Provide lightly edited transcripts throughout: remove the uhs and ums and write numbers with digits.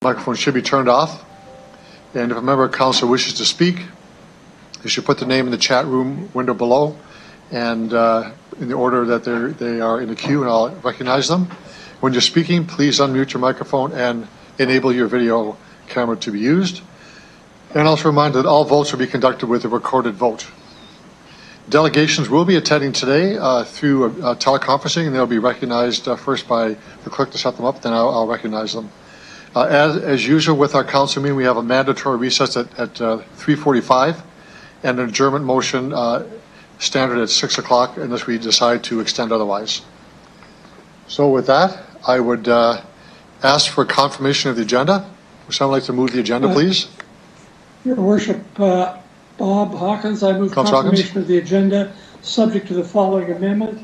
Microphone should be turned off. And if a member of council wishes to speak, you should put the name in the chat room window below, and in the order that they are in the queue, and I'll recognize them. When you're speaking, please unmute your microphone and enable your video camera to be used. And also remind that all votes will be conducted with a recorded vote. Delegations will be attending today through teleconferencing, and they'll be recognized first by the clerk to set them up, then I'll recognize them. As usual with our council meeting, we have a mandatory recess at 3:45 and an adjournment motion standard at 6 o'clock unless we decide to extend otherwise. So with that, I would ask for confirmation of the agenda. Would someone like to move the agenda, please? Your Worship, Bob Hawkins, I move confirmation of the agenda subject to the following amendment.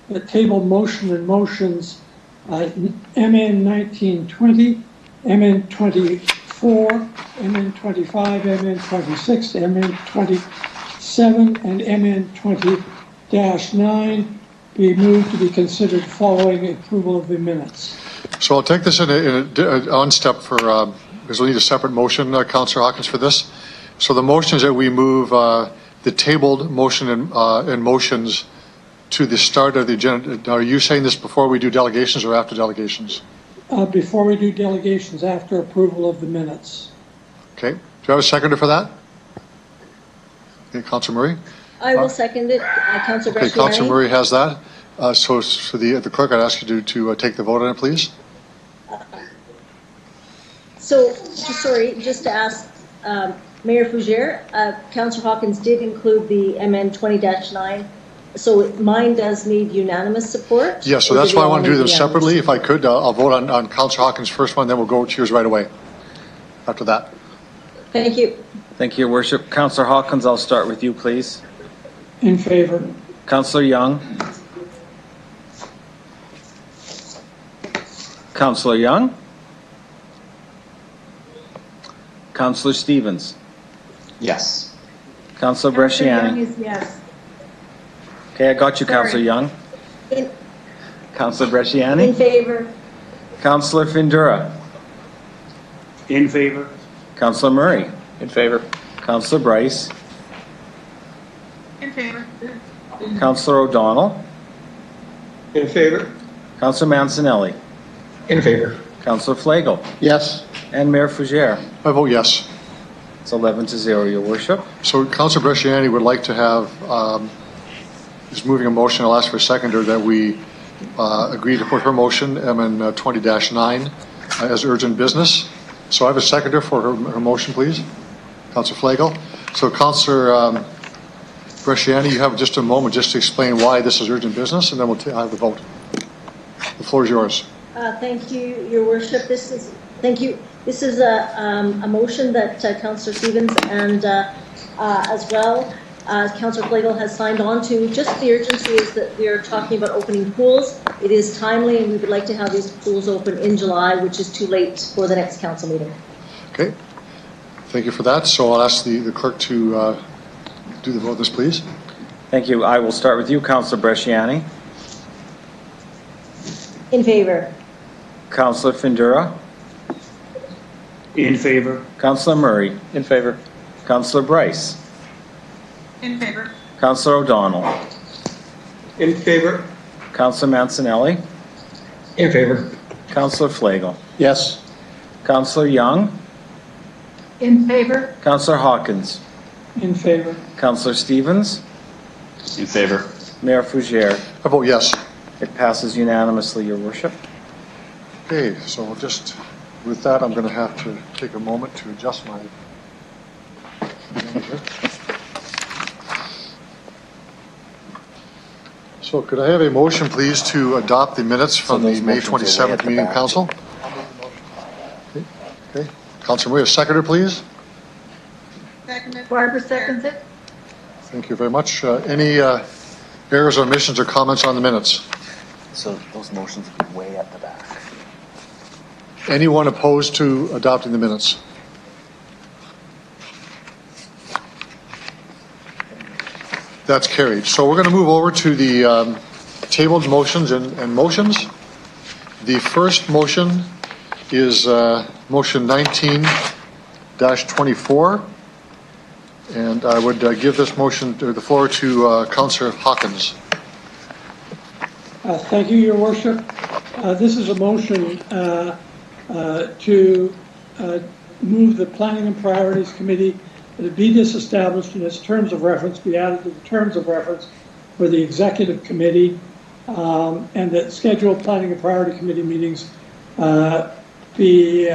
The table motion and motions MN 1920, MN 24, MN 25, MN 26, MN 27, and MN 20-9 be moved to be considered following approval of the minutes. So I'll take this on step for, because we'll need a separate motion, Councillor Hawkins, for this. So the motion is that we move the tabled motion and motions to the start of the agenda. Now, are you saying this before we do delegations or after delegations? Before we do delegations, after approval of the minutes. Okay. Do you have a seconder for that? Okay, Councillor Murray? I will second it. Councillor Bresciani. Okay, Councillor Murray has that. So the clerk, I'd ask you to take the vote on it, please. Just to ask Mayor Fougere, Councillor Hawkins did include the MN 20-9, so mine does need unanimous support. Yeah, so that's why I want to do them separately. If I could, I'll vote on Councillor Hawkins' first one, then we'll go to yours right away after that. Thank you. Thank you, Your Worship. Councillor Hawkins, I'll start with you, please. In favor. Councillor Young. Councillor Young. Councillor Stevens. Yes. Councillor Bresciani. Young is yes. Okay, I got you, Sorry. Councillor Young. Councillor Bresciani. In favor. Councillor Findura. In favor. Councillor Murray. In favor. Councillor Bryce. In favor. Councillor O'Donnell. In favor. Councillor Mancinelli. In favor. Councillor Flagel. Yes. And Mayor Fougere. I vote yes. It's 11-0, Your Worship. So Councillor Bresciani would like to have, is moving a motion, I'll ask for a seconder, that we agree to put her motion, MN 20-9, as urgent business. So I have a seconder for her motion, please. Councillor Flagel. So Councillor Bresciani, you have just a moment just to explain why this is urgent business, and then we'll have the vote. The floor is yours. Thank you, Your Worship. Thank you. This is a motion that Councillor Stevens and as well Councillor Flagel has signed on to. Just the urgency is that we are talking about opening pools. It is timely, and we would like to have these pools open in July, which is too late for the next council meeting. Okay. Thank you for that. So I'll ask the clerk to do the vote, please. Thank you. I will start with you, Councillor Bresciani. In favor. Councillor Findura. In favor. Councillor Murray. In favor. Councillor Bryce. In favor. Councillor O'Donnell. In favor. Councillor Mancinelli. In favor. Councillor Flagel. Yes. Councillor Young. In favor. Councillor Hawkins. In favor. Councillor Stevens. In favor. Mayor Fougere. I vote yes. It passes unanimously, Your Worship. Okay, so we'll just, with that, I'm going to have to take a moment to adjust my. So could I have a motion, please, to adopt the minutes from the May 27th meeting of council? Okay. Councilor Maria, seconder, please. Seconded. Barbara seconds it. Thank you very much. Any errors, omissions, or comments on the minutes? So those motions will be way at the back. Anyone opposed to adopting the minutes? That's carried. So we're going to move over to the tabled motions and motions. The first motion is motion 19-24. And I would give this motion, the floor to Councillor Hawkins. Thank you, Your Worship. This is a motion to move the Planning and Priorities Committee to be disestablished and its terms of reference be added to the terms of reference for the Executive Committee, and that scheduled Planning and Priority Committee meetings be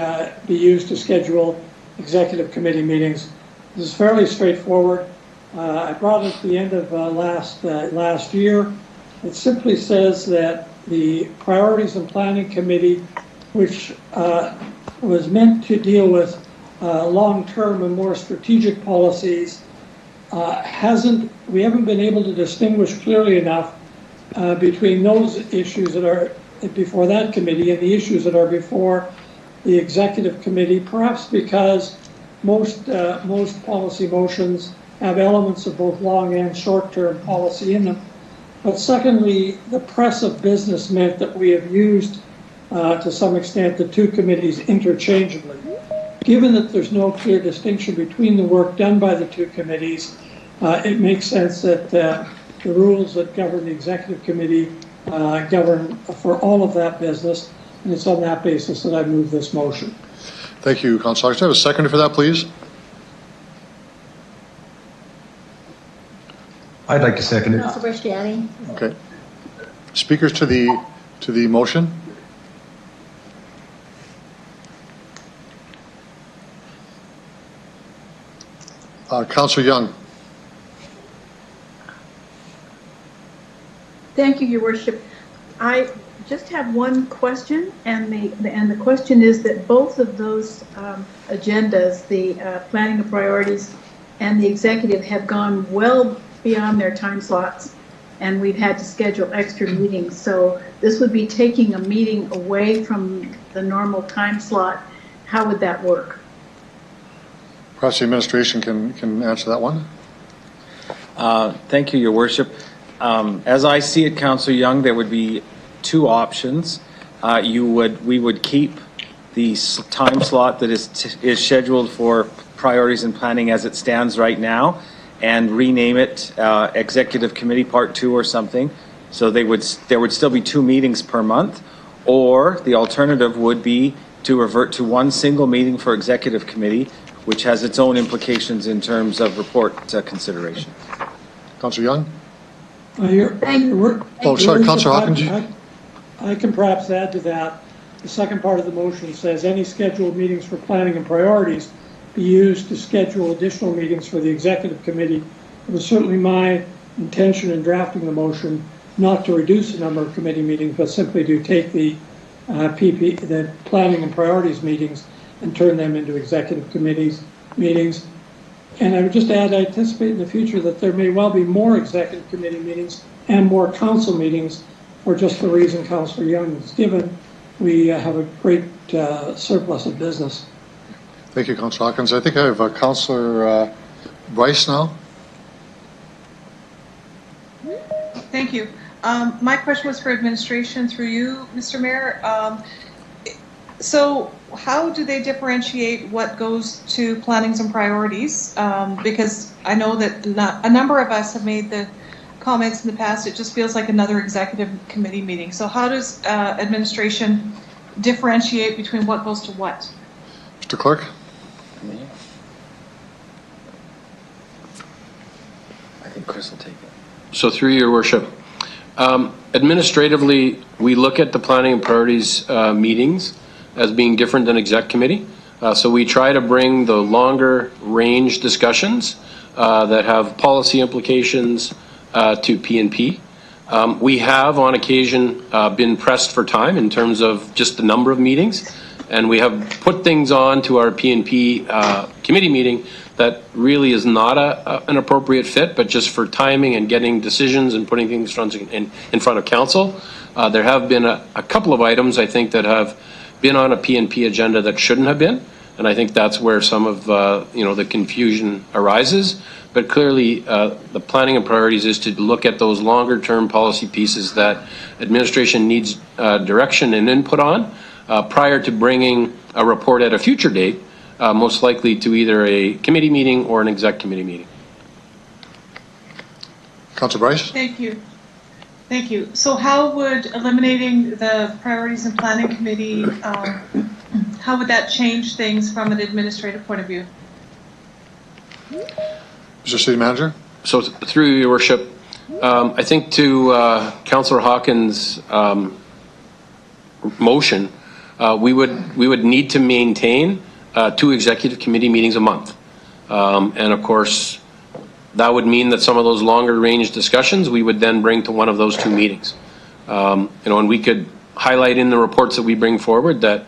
used to schedule Executive Committee meetings. This is fairly straightforward. I brought it at the end of last year. It simply says that the Priorities and Planning Committee, which was meant to deal with long-term and more strategic policies, we haven't been able to distinguish clearly enough between those issues that are before that committee and the issues that are before the Executive Committee, perhaps because most policy motions have elements of both long and short-term policy in them. But secondly, the press of business meant that we have used, to some extent, the two committees interchangeably. Given that there's no clear distinction between the work done by the two committees, it makes sense that the rules that govern the Executive Committee govern for all of that business, and it's on that basis that I move this motion. Thank you, Councillor. Can I have a seconder for that, please? I'd like to second it. Councillor Bristiani. Okay. Speakers to the motion? Councillor Young. Thank you, Your Worship. I just have one question, and the question is that both of those agendas, the planning and priorities and the executive, have gone well beyond their time slots, and we've had to schedule extra meetings. So this would be taking a meeting away from the normal time slot. How would that work? Perhaps the administration can answer that one. Thank you, Your Worship. As I see it, Councillor Young, there would be two options. We would keep the time slot that is scheduled for priorities and planning as it stands right now, and rename it Executive Committee Part 2 or something. So there would still be 2 meetings per month, or the alternative would be to revert to one single meeting for Executive Committee, which has its own implications in terms of report consideration. Councillor Young? Sorry, Councillor Hawkins. I can perhaps add to that. The second part of the motion says any scheduled meetings for planning and priorities be used to schedule additional meetings for the Executive Committee. It was certainly my intention in drafting the motion not to reduce the number of committee meetings, but simply to take the the planning and priorities meetings and turn them into Executive Committees meetings. And I would just add, I anticipate in the future that there may well be more Executive Committee meetings and more council meetings for just the reason Councillor Young has given. We have a great surplus of business. Thank you, Councillor Hawkins. I think I have Councillor Bryce now. Thank you. My question was for administration through you, Mr. Mayor. So how do they differentiate what goes to plannings and priorities? Because I know that a number of us have made the comments in the past, it just feels like another Executive Committee meeting. So how does administration differentiate between what goes to what? Mr. Clerk? I think Chris will take it. So through your worship, administratively, we look at the planning and priorities meetings as being different than exec committee. So we try to bring the longer range discussions that have policy implications to P&P. We have on occasion been pressed for time in terms of just the number of meetings, and we have put things on to our P&P committee meeting that really is not an appropriate fit, but just for timing and getting decisions and putting things in front of council. There have been a couple of items, I think, that have been on a P&P agenda that shouldn't have been, and I think that's where some of the confusion arises. But clearly, the planning and priorities is to look at those longer term policy pieces that administration needs direction and input on, prior to bringing a report at a future date, most likely to either a committee meeting or an exec committee meeting. Councillor Bryce? Thank you. Thank you. So how would eliminating the Priorities and Planning Committee, how would that change things from an administrative point of view? Mr. City Manager? So through your worship, I think to Councillor Hawkins' motion, we would need to maintain 2 executive committee meetings a month. And of course, that would mean that some of those longer range discussions we would then bring to one of those 2 meetings. And we could highlight in the reports that we bring forward that,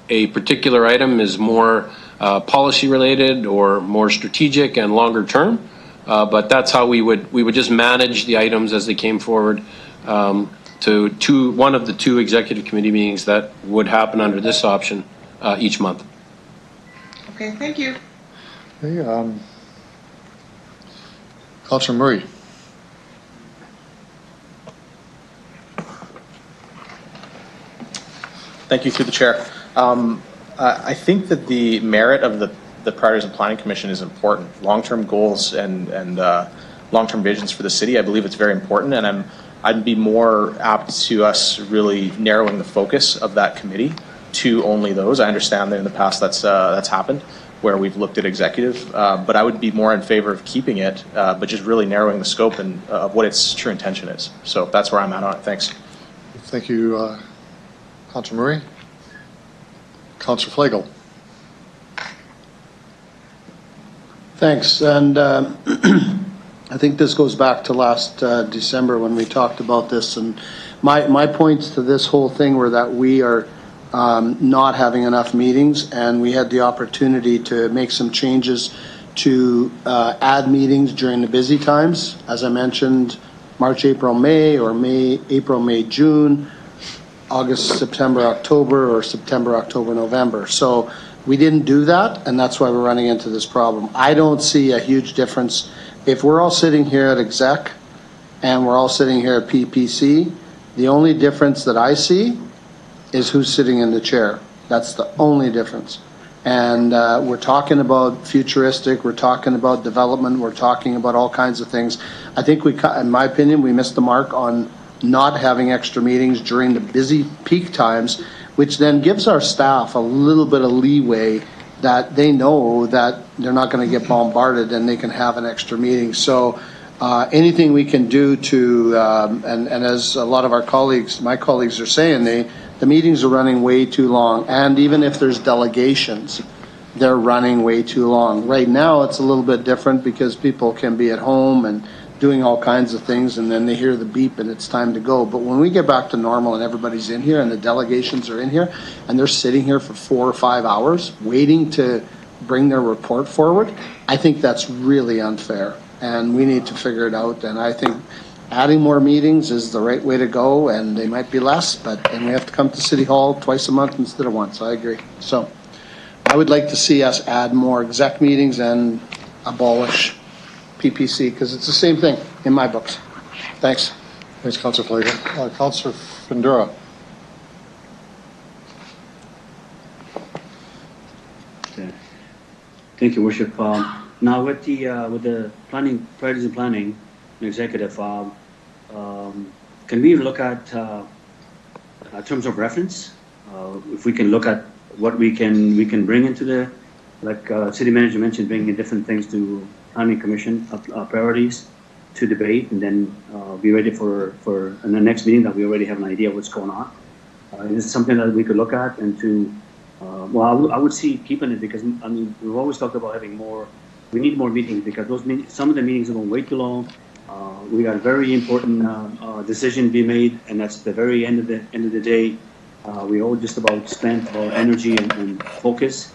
a particular item is more policy related or more strategic and longer term. But that's how we would just manage the items as they came forward to one of the 2 executive committee meetings that would happen under this option each month. Okay, thank you. Okay, Councillor Murray? Thank you, through the chair. I think that the merit of the Priorities and Planning Commission is important. Long-term goals and long-term visions for the city, I believe it's very important, and I'd be more apt to us really narrowing the focus of that committee to only those. I understand that in the past that's happened, where we've looked at executive, but I would be more in favor of keeping it, but just really narrowing the scope and of what its true intention is. So that's where I'm at on it. Thanks. Thank you, Councillor Murray. Councillor Flagel? Thanks, and I think this goes back to last December when we talked about this, and my points to this whole thing were that we are not having enough meetings, and we had the opportunity to make some changes to add meetings during the busy times. As I mentioned, March, April, May, or April, May, June, August, September, October, or September, October, November. So we didn't do that, and that's why we're running into this problem. I don't see a huge difference. If we're all sitting here at exec and we're all sitting here at PPC, the only difference that I see is who's sitting in the chair. That's the only difference. And we're talking about futuristic, we're talking about development, we're talking about all kinds of things. I think in my opinion, we missed the mark on not having extra meetings during the busy peak times, which then gives our staff a little bit of leeway that they know that they're not going to get bombarded and they can have an extra meeting. So anything we can do to, and as a lot of our colleagues, my colleagues are saying, the meetings are running way too long. And even if there's delegations, they're running way too long. Right now, it's a little bit different because people can be at home and doing all kinds of things, and then they hear the beep and it's time to go. But when we get back to normal and everybody's in here and the delegations are in here and they're sitting here for 4 or 5 hours waiting to bring their report forward, I think that's really unfair, and we need to figure it out. And I think adding more meetings is the right way to go, and they might be less, but then we have to come to City Hall twice a month instead of once. I agree. So I would like to see us add more exec meetings and abolish PPC, because it's the same thing in my books. Thanks. Thanks, Councillor Flagel. Councillor Findura? Thank you, Worship. Now with the planning, priorities and planning, executive, can we look at terms of reference? If we can look at what we can bring into the, like city manager mentioned, bringing in different things to planning commission priorities to debate, and then be ready for in the next meeting that we already have an idea of what's going on. This is something that we could look at and to. Well, I would see keeping it, because I mean we've always talked about having more. We need more meetings because some of the meetings are going way too long. We got a very important decision to be made, and that's the very end of the day. We all just about spent our energy and focus.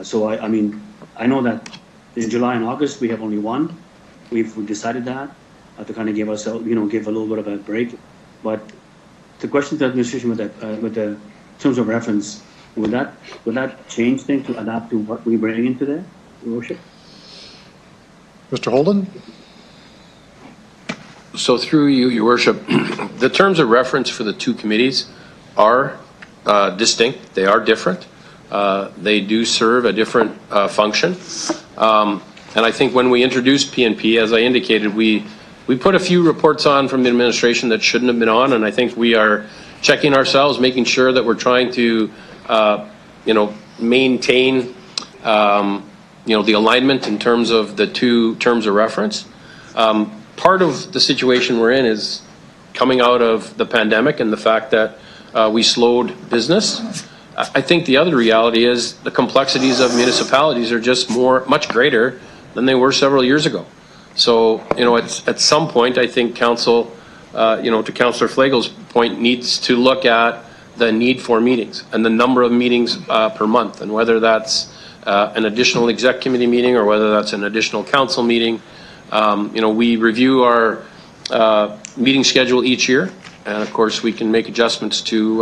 So I mean, I know that in July and August we have only one. We've decided that to kind of give ourselves, give a little bit of a break. But the question to the administration with the terms of reference, would that change things to adapt to what we bring into there, Your Worship? Mr. Holden? So through you, Your Worship, the terms of reference for the 2 committees are distinct. They are different. They do serve a different function. And I think when we introduced PNP, as I indicated, we put a few reports on from the administration that shouldn't have been on, and I think we are checking ourselves, making sure that we're trying to, maintain, the alignment in terms of the two terms of reference. Part of the situation we're in is coming out of the pandemic and the fact that we slowed business. I think the other reality is the complexities of municipalities are just much greater than they were several years ago. So, at some point, I think council, to Councillor Flagle's point, needs to look at the need for meetings and the number of meetings per month, and whether that's an additional exec committee meeting or whether that's an additional council meeting. We review our meeting schedule each year, and of course we can make adjustments to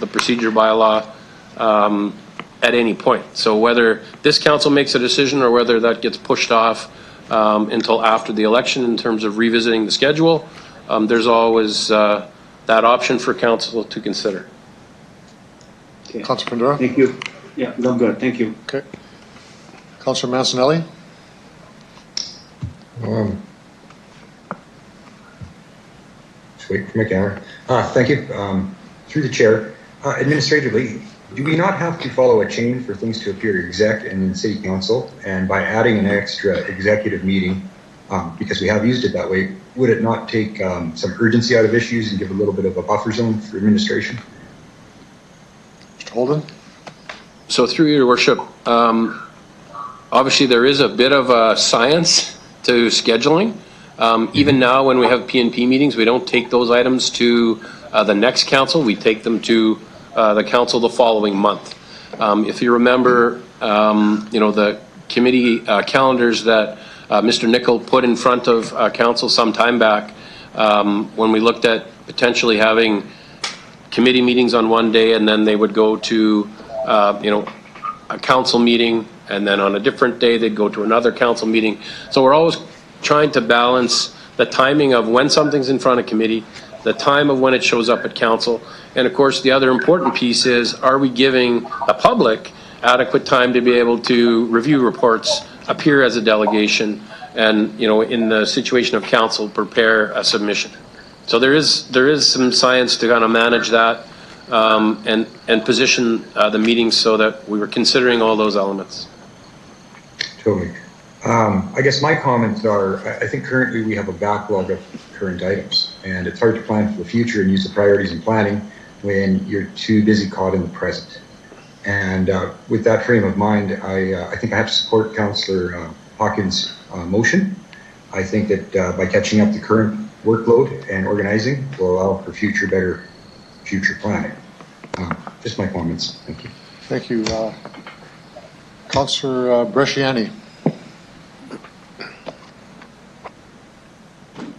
the procedure bylaw at any point. So whether this council makes a decision or whether that gets pushed off until after the election in terms of revisiting the schedule, there's always that option for council to consider. Okay. Councillor Pandora? Thank you. Yeah, no, good. Thank you. Okay. Councillor Mancinelli? Just wait for my camera. Thank you. Through the chair, administratively, do we not have to follow a chain for things to appear to exec and then city council? And by adding an extra executive meeting, because we have used it that way, would it not take some urgency out of issues and give a little bit of a buffer zone for administration? Mr. Holden? So through your worship, obviously there is a bit of a science to scheduling. Even now when we have PNP meetings, we don't take those items to the next council. We take them to the council the following month. If you remember, the committee calendars that Mr. Nicol put in front of council some time back, when we looked at potentially having committee meetings on one day and then they would go to a council meeting, and then on a different day they'd go to another council meeting. So we're always trying to balance the timing of when something's in front of committee, the time of when it shows up at council, and of course the other important piece is, are we giving the public adequate time to be able to review reports, appear as a delegation, and in the situation of council, prepare a submission. So there is some science to kind of manage that and position the meetings so that we were considering all those elements. Totally. I guess my comments are, I think currently we have a backlog of current items, and it's hard to plan for the future and use the priorities in planning when you're too busy caught in the present. And with that frame of mind, I think I have to support Councillor Hawkins' motion. I think that by catching up the current workload and organizing will allow for better future planning. Just my comments. Thank you. Thank you. Councillor Bresciani?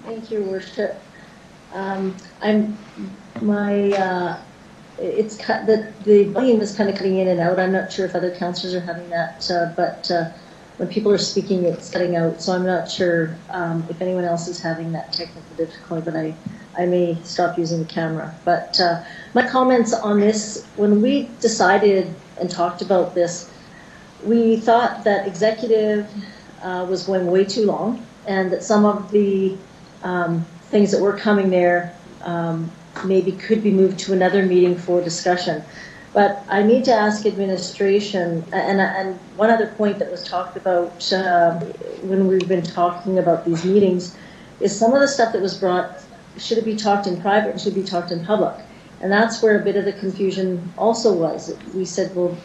Thank you, Worship. The volume is kind of cutting in and out. I'm not sure if other councillors are having that, but when people are speaking, it's cutting out. So I'm not sure if anyone else is having that technical difficulty, but I may stop using the camera. But my comments on this, when we decided and talked about this, we thought that executive was going way too long, and that some of the things that were coming there maybe could be moved to another meeting for discussion. But I need to ask administration, and one other point that was talked about when we've been talking about these meetings is some of the stuff that was brought, should it be talked in private and should it be talked in public? And that's where a bit of the confusion also was. We said, well,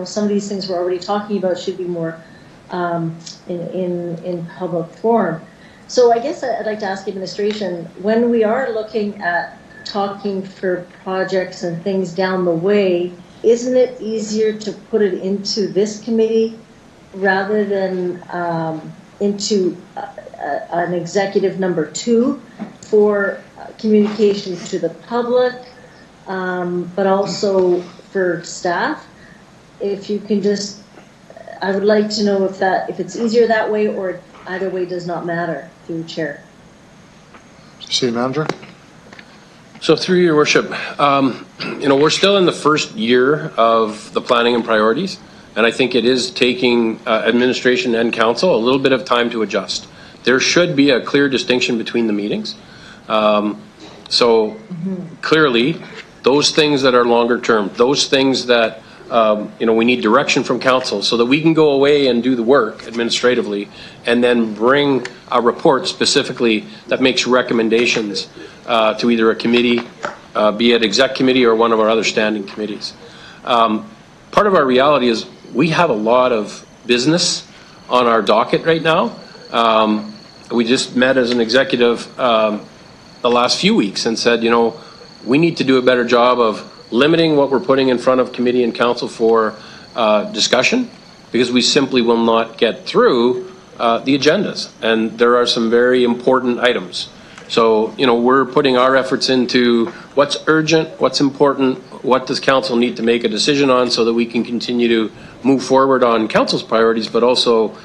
some of these things we're already talking about should be more in public forum. So I guess I'd like to ask administration, when we are looking at talking for projects and things down the way, isn't it easier to put it into this committee rather than into an executive number 2 for communication to the public, but also for staff? If you can just, I would like to know if it's easier that way or either way does not matter through chair. City Manager? So through your worship, we're still in the first year of the planning and priorities, and I think it is taking administration and council a little bit of time to adjust. There should be a clear distinction between the meetings. So clearly, those things that are longer term, those things that we need direction from council so that we can go away and do the work administratively and then bring a report specifically that makes recommendations to either a committee, be it exec committee or one of our other standing committees. Part of our reality is we have a lot of business on our docket right now. We just met as an executive the last few weeks and said, we need to do a better job of limiting what we're putting in front of committee and council for discussion, because we simply will not get through the agendas. And there are some very important items. So, we're putting our efforts into what's urgent, what's important, what does council need to make a decision on so that we can continue to move forward on council's priorities, but also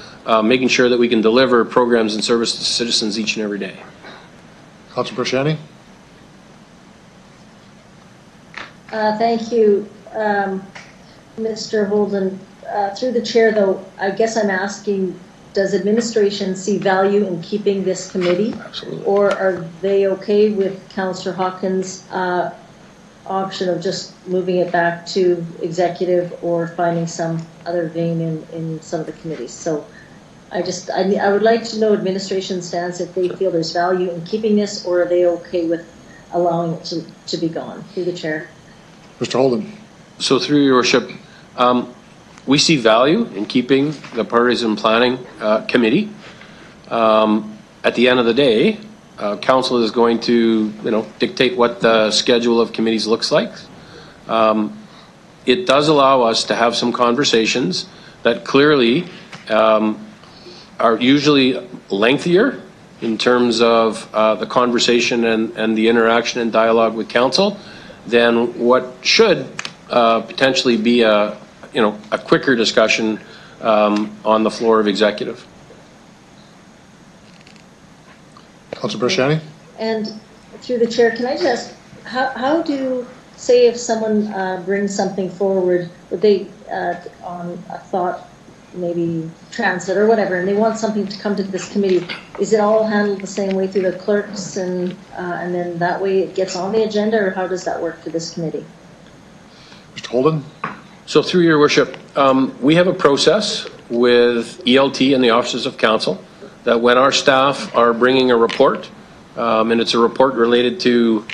making sure that we can deliver programs and services to citizens each and every day. Councilor Bershani? Thank you, Mr. Holden. Through the chair, though, I guess I'm asking, does administration see value in keeping this committee? Absolutely. Or are they okay with Councillor Hawkins' option of just moving it back to executive or finding some other vein in some of the committees? So I would like to know administration's stance, if they feel there's value in keeping this, or are they okay with allowing it to be gone? Through the chair. Mr. Holden. So through your worship, we see value in keeping the Priorities and Planning Committee. At the end of the day, council is going to, dictate what the schedule of committees looks like. It does allow us to have some conversations that clearly are usually lengthier in terms of the conversation and the interaction and dialogue with council than what should potentially be a quicker discussion on the floor of executive. Councilor Bershani? And through the chair, can I just ask, how do, say if someone brings something forward, would they, on a thought, maybe transit or whatever, and they want something to come to this committee, is it all handled the same way through the clerks and then that way it gets on the agenda, or how does that work for this committee? Mr. Holden? So through your worship, we have a process with ELT and the officers of council that when our staff are bringing a report, and it's a report related to,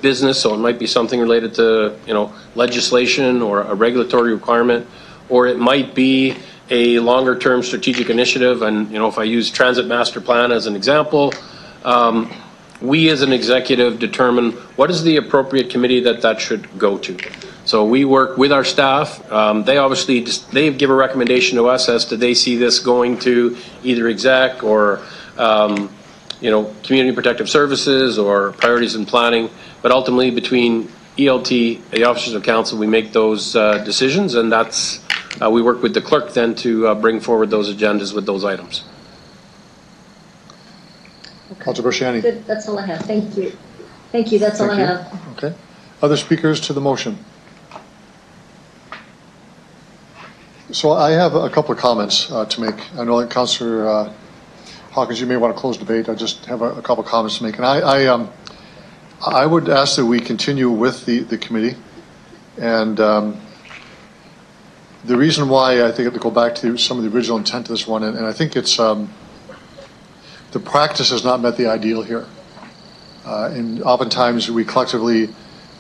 business, so it might be something related to, legislation or a regulatory requirement, or it might be a longer term strategic initiative. And, if I use transit master plan as an example, we as an executive determine what is the appropriate committee that should go to. So we work with our staff. They obviously they give a recommendation to us as to they see this going to either exec or community protective services or priorities and planning. But ultimately, between ELT, the officers of council, we make those decisions, and that's we work with the clerk then to bring forward those agendas with those items. Okay. Councilor Bershani? Good, that's all I have. Thank you. Thank you, that's all I have. Okay. Other speakers to the motion? So I have a couple of comments to make. I know that Councillor Hawkins, you may want to close debate. I just have a couple of comments to make. And I would ask that we continue with the committee. And the reason why I think I have to go back to some of the original intent of this one, and I think it's the practice has not met the ideal here. And oftentimes we collectively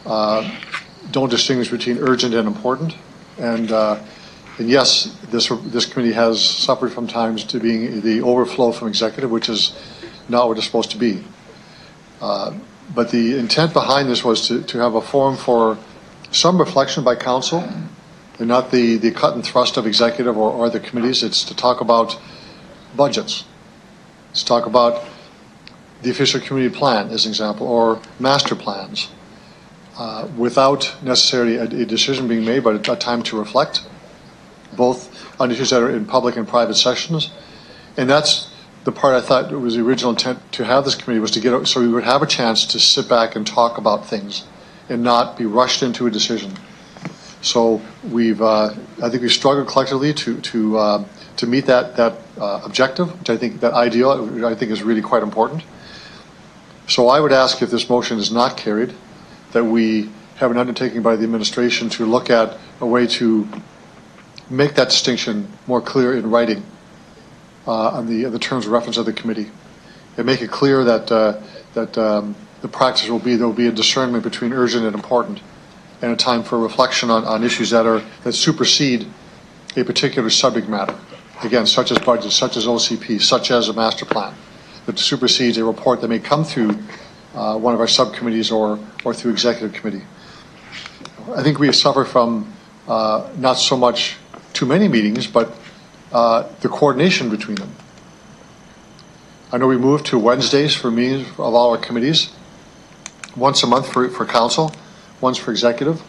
don't distinguish between urgent and important. And yes, this committee has suffered from times to being the overflow from executive, which is not what it's supposed to be. But the intent behind this was to have a forum for some reflection by council, and not the cut and thrust of executive or the committees. It's to talk about budgets. It's to talk about the official community plan, as an example, or master plans, without necessarily a decision being made, but a time to reflect, both on issues that are in public and private sessions. And that's the part I thought was the original intent to have this committee was to get, so we would have a chance to sit back and talk about things and not be rushed into a decision. So I think we've struggled collectively to meet that objective, which I think that ideal, which I think is really quite important. So I would ask, if this motion is not carried, that we have an undertaking by the administration to look at a way to make that distinction more clear in writing on the terms of reference of the committee, and make it clear that the practice will be there will be a discernment between urgent and important, and a time for reflection on issues that supersede a particular subject matter. Again, such as budget, such as OCP, such as a master plan, that supersedes a report that may come through one of our subcommittees or through executive committee. I think we suffer from not so much too many meetings, but the coordination between them. I know we moved to Wednesdays for meetings of all our committees, once a month for council, once for executive.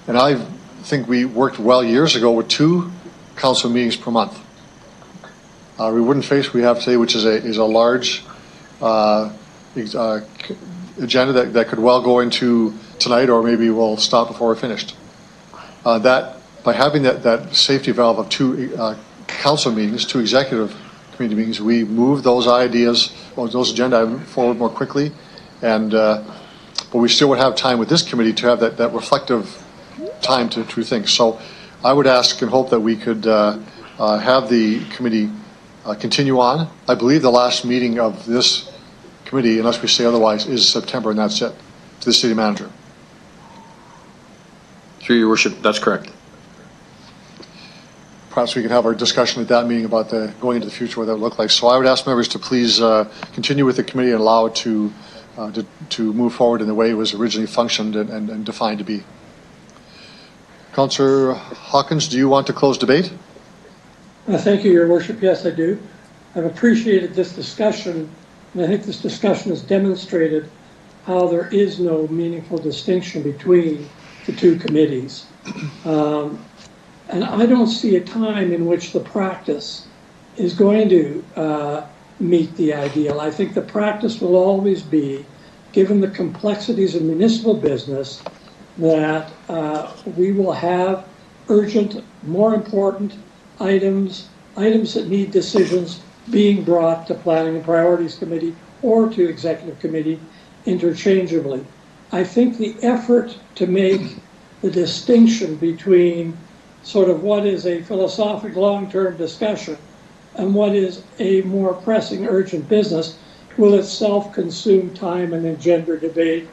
And I think we worked well years ago with 2 council meetings per month. We wouldn't face what we have today, which is a large agenda that could well go into tonight, or maybe we'll stop before we're finished. That by having that safety valve of 2 council meetings, 2 executive committee meetings, we move those ideas or those agenda items forward more quickly, and but we still would have time with this committee to have that reflective time to think. So I would ask and hope that we could have the committee continue on. I believe the last meeting of this committee, unless we say otherwise, is September, and that's it, to the city manager. Through your worship, that's correct. Perhaps we can have our discussion at that meeting about going into the future, what that would look like. So I would ask members to please continue with the committee and allow it to move forward in the way it was originally functioned and defined to be. Councillor Hawkins, do you want to close debate? Thank you, Your Worship. Yes, I do. I've appreciated this discussion, and I think this discussion has demonstrated how there is no meaningful distinction between the 2 committees. And I don't see a time in which the practice is going to meet the ideal. I think the practice will always be, given the complexities of municipal business, that we will have urgent, more important items that need decisions being brought to Planning and Priorities Committee or to Executive Committee interchangeably. I think the effort to make the distinction between sort of what is a philosophic long-term discussion and what is a more pressing urgent business will itself consume time and engender debate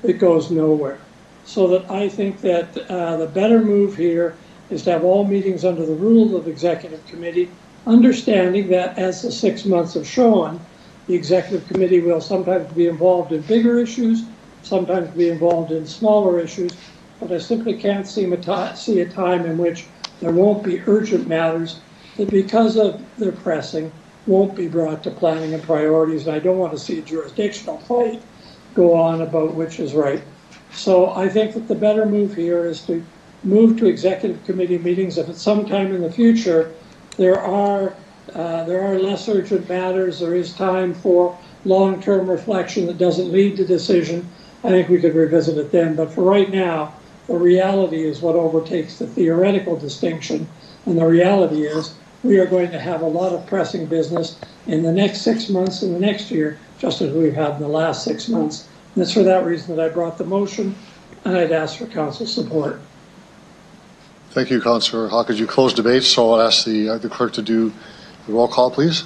that goes nowhere. So that I think that the better move here is to have all meetings under the rules of Executive Committee, understanding that, as the 6 months have shown, the Executive Committee will sometimes be involved in bigger issues, sometimes be involved in smaller issues, but I simply can't see a time in which there won't be urgent matters that, because of their pressing, won't be brought to Planning and Priorities. And I don't want to see a jurisdictional fight go on about which is right. So I think that the better move here is to move to Executive Committee meetings. If at some time in the future there are less urgent matters, there is time for long-term reflection that doesn't lead to decision, I think we could revisit it then. But for right now, the reality is what overtakes the theoretical distinction, and the reality is we are going to have a lot of pressing business in the next 6 months and the next year, just as we've had in the last 6 months. And it's for that reason that I brought the motion, and I'd ask for council support. Thank you, Councillor Hawkins. You closed debate, so I'll ask the clerk to do the roll call, please.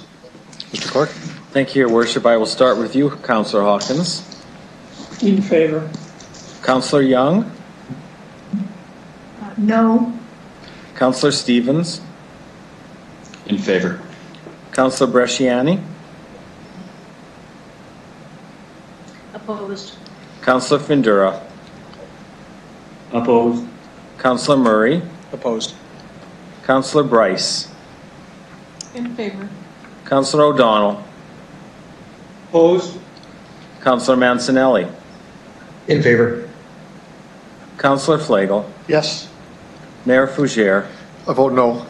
Mr. Clerk. Thank you, Your Worship. I will start with you, Councillor Hawkins. In favor. Councillor Young. No. Councillor Stevens. In favor. Councillor Bresciani. Opposed. Councillor Findura. Opposed. Councillor Murray. Opposed. Councillor Bryce. In favor. Councillor O'Donnell. Opposed. Councillor Mancinelli. In favor. Councillor Flagel. Yes. Mayor Fougere. I vote no.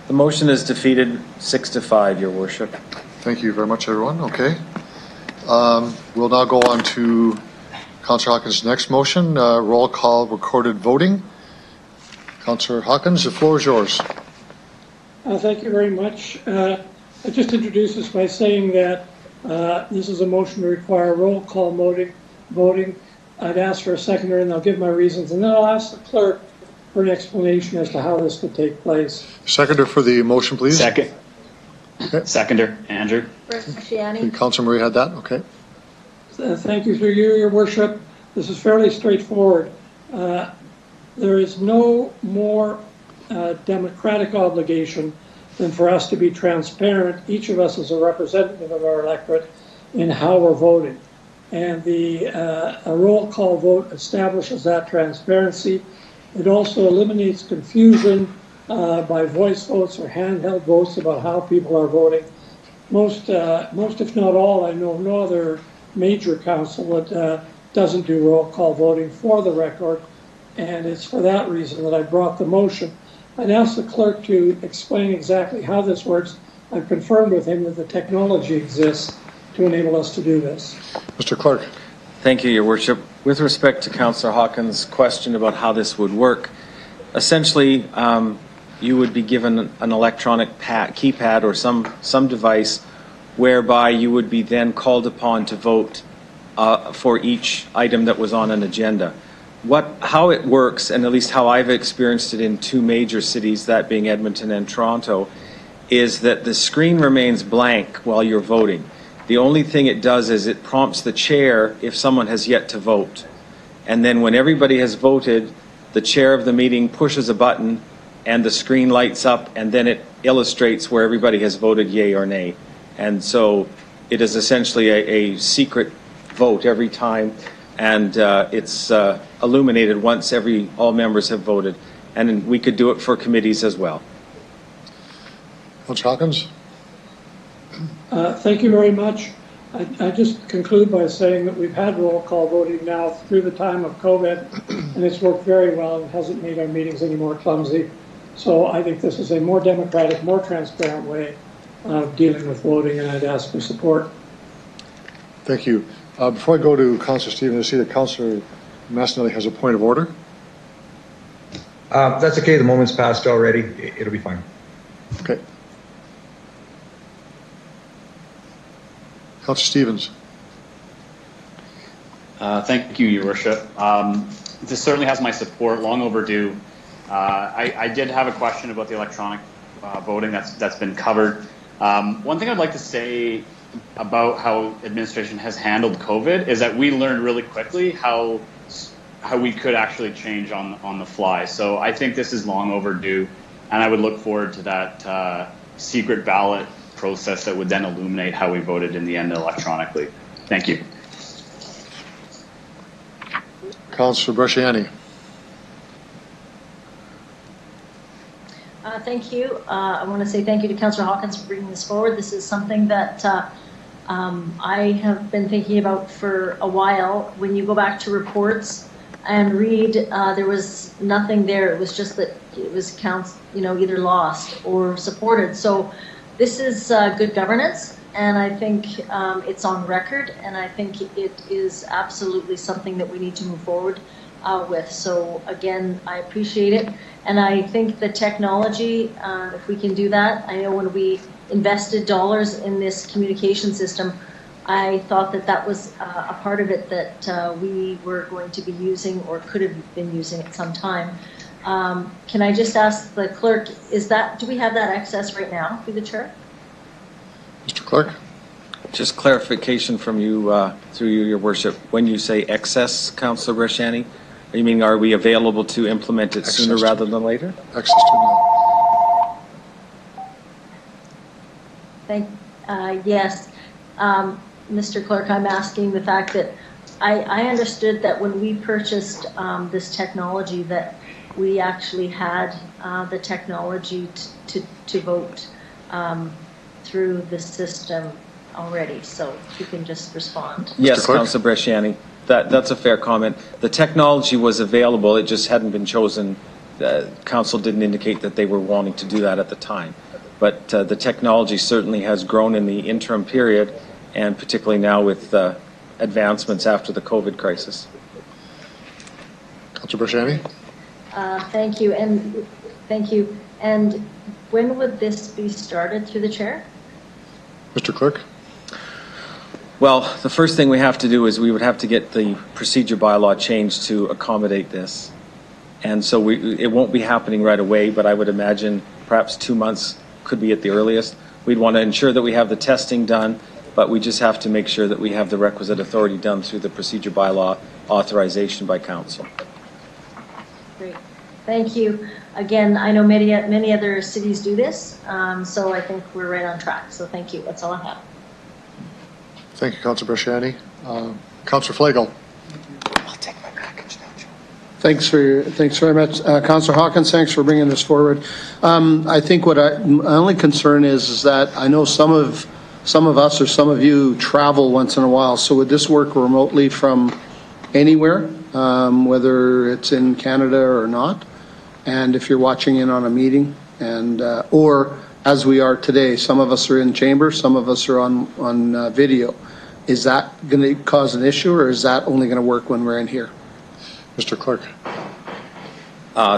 The motion is defeated 6-5, Your Worship. Thank you very much, everyone. Okay. We'll now go on to Councillor Hawkins' next motion, roll call recorded voting. Councillor Hawkins, the floor is yours. Thank you very much. I just introduce this by saying that this is a motion to require roll call voting. I'd ask for a seconder and I'll give my reasons, and then I'll ask the clerk for an explanation as to how this could take place. Seconder for the motion, please. Second. Okay. Seconder, Andrew. Councillor Murray had that, okay. Thank you, through you, Your Worship. This is fairly straightforward. There is no more democratic obligation than for us to be transparent, each of us as a representative of our electorate, in how we're voting. And a roll call vote establishes that transparency. It also eliminates confusion by voice votes or handheld votes about how people are voting. Most if not all, I know of no other major council that doesn't do roll call voting for the record, and it's for that reason that I brought the motion. I'd ask the clerk to explain exactly how this works. I've confirmed with him that the technology exists to enable us to do this. Mr. Clerk. Thank you, Your Worship. With respect to Councillor Hawkins' question about how this would work, essentially you would be given an electronic keypad or some device whereby you would be then called upon to vote for each item that was on an agenda. How it works, and at least how I've experienced it in two major cities, that being Edmonton and Toronto, is that the screen remains blank while you're voting. The only thing it does is it prompts the chair if someone has yet to vote. And then when everybody has voted, the chair of the meeting pushes a button and the screen lights up, and then it illustrates where everybody has voted yay or nay. And so it is essentially a secret vote every time, and it's illuminated once all members have voted. And we could do it for committees as well. Councillor Hawkins. Thank you very much. I just conclude by saying that we've had roll call voting now through the time of COVID, and it's worked very well and hasn't made our meetings any more clumsy. So I think this is a more democratic, more transparent way of dealing with voting, and I'd ask for support. Thank you. Before I go to Councillor Stevens, I see that Councillor Massinelli has a point of order. That's okay. The moment's passed already. It'll be fine. Okay. Councillor Stevens. Thank you, Your Worship. This certainly has my support, long overdue. I did have a question about the electronic voting that's been covered. One thing I'd like to say about how administration has handled COVID is that we learned really quickly how we could actually change on the fly. So I think this is long overdue, and I would look forward to that secret ballot process that would then illuminate how we voted in the end electronically. Thank you. Councillor Bresciani. Thank you. I want to say thank you to Councillor Hawkins for bringing this forward. This is something that I have been thinking about for a while. When you go back to reports and read, there was nothing there. It was just that it was either lost or supported. So this is good governance, and I think it's on record, and I think it is absolutely something that we need to move forward with. So again, I appreciate it. And I think the technology, if we can do that, I know when we invested dollars in this communication system, I thought that was a part of it that we were going to be using or could have been using at some time. Can I just ask the clerk, do we have that access right now through the chair? Mr. Clerk? Just clarification from you, through you, Your Worship. When you say excess, Councillor Bresciani, you mean are we available to implement it sooner rather than later? Access to now. Yes. Mr. Clerk, I'm asking the fact that I understood that when we purchased this technology that we actually had the technology to vote through the system already. So if you can just respond. Yes, Councillor Bresciani. That's a fair comment. The technology was available, it just hadn't been chosen. Council didn't indicate that they were wanting to do that at the time. but the technology certainly has grown in the interim period, and particularly now with advancements after the COVID crisis. Councillor Brashani? Thank you, and thank you. And when would this be started through the chair? Mr. Clerk? Well, the first thing we have to do is we would have to get the procedure bylaw changed to accommodate this. And so it won't be happening right away, but I would imagine perhaps 2 months could be at the earliest. We'd want to ensure that we have the testing done, but we just have to make sure that we have the requisite authority done through the procedure bylaw authorization by council. Great, thank you. Again, I know many other cities do this, so I think we're right on track. So thank you, that's all I have. Thank you, Councillor Brashani. Councillor Flagel? I'll take my package now, Joe. Thanks very much. Councillor Hawkins, thanks for bringing this forward. I think my only concern is that I know some of us or some of you travel once in a while. So would this work remotely from anywhere, whether it's in Canada or not? And if you're watching in on a meeting, and or as we are today, some of us are in chamber, some of us are on video. Is that going to cause an issue, or is that only going to work when we're in here? Mr. Clerk?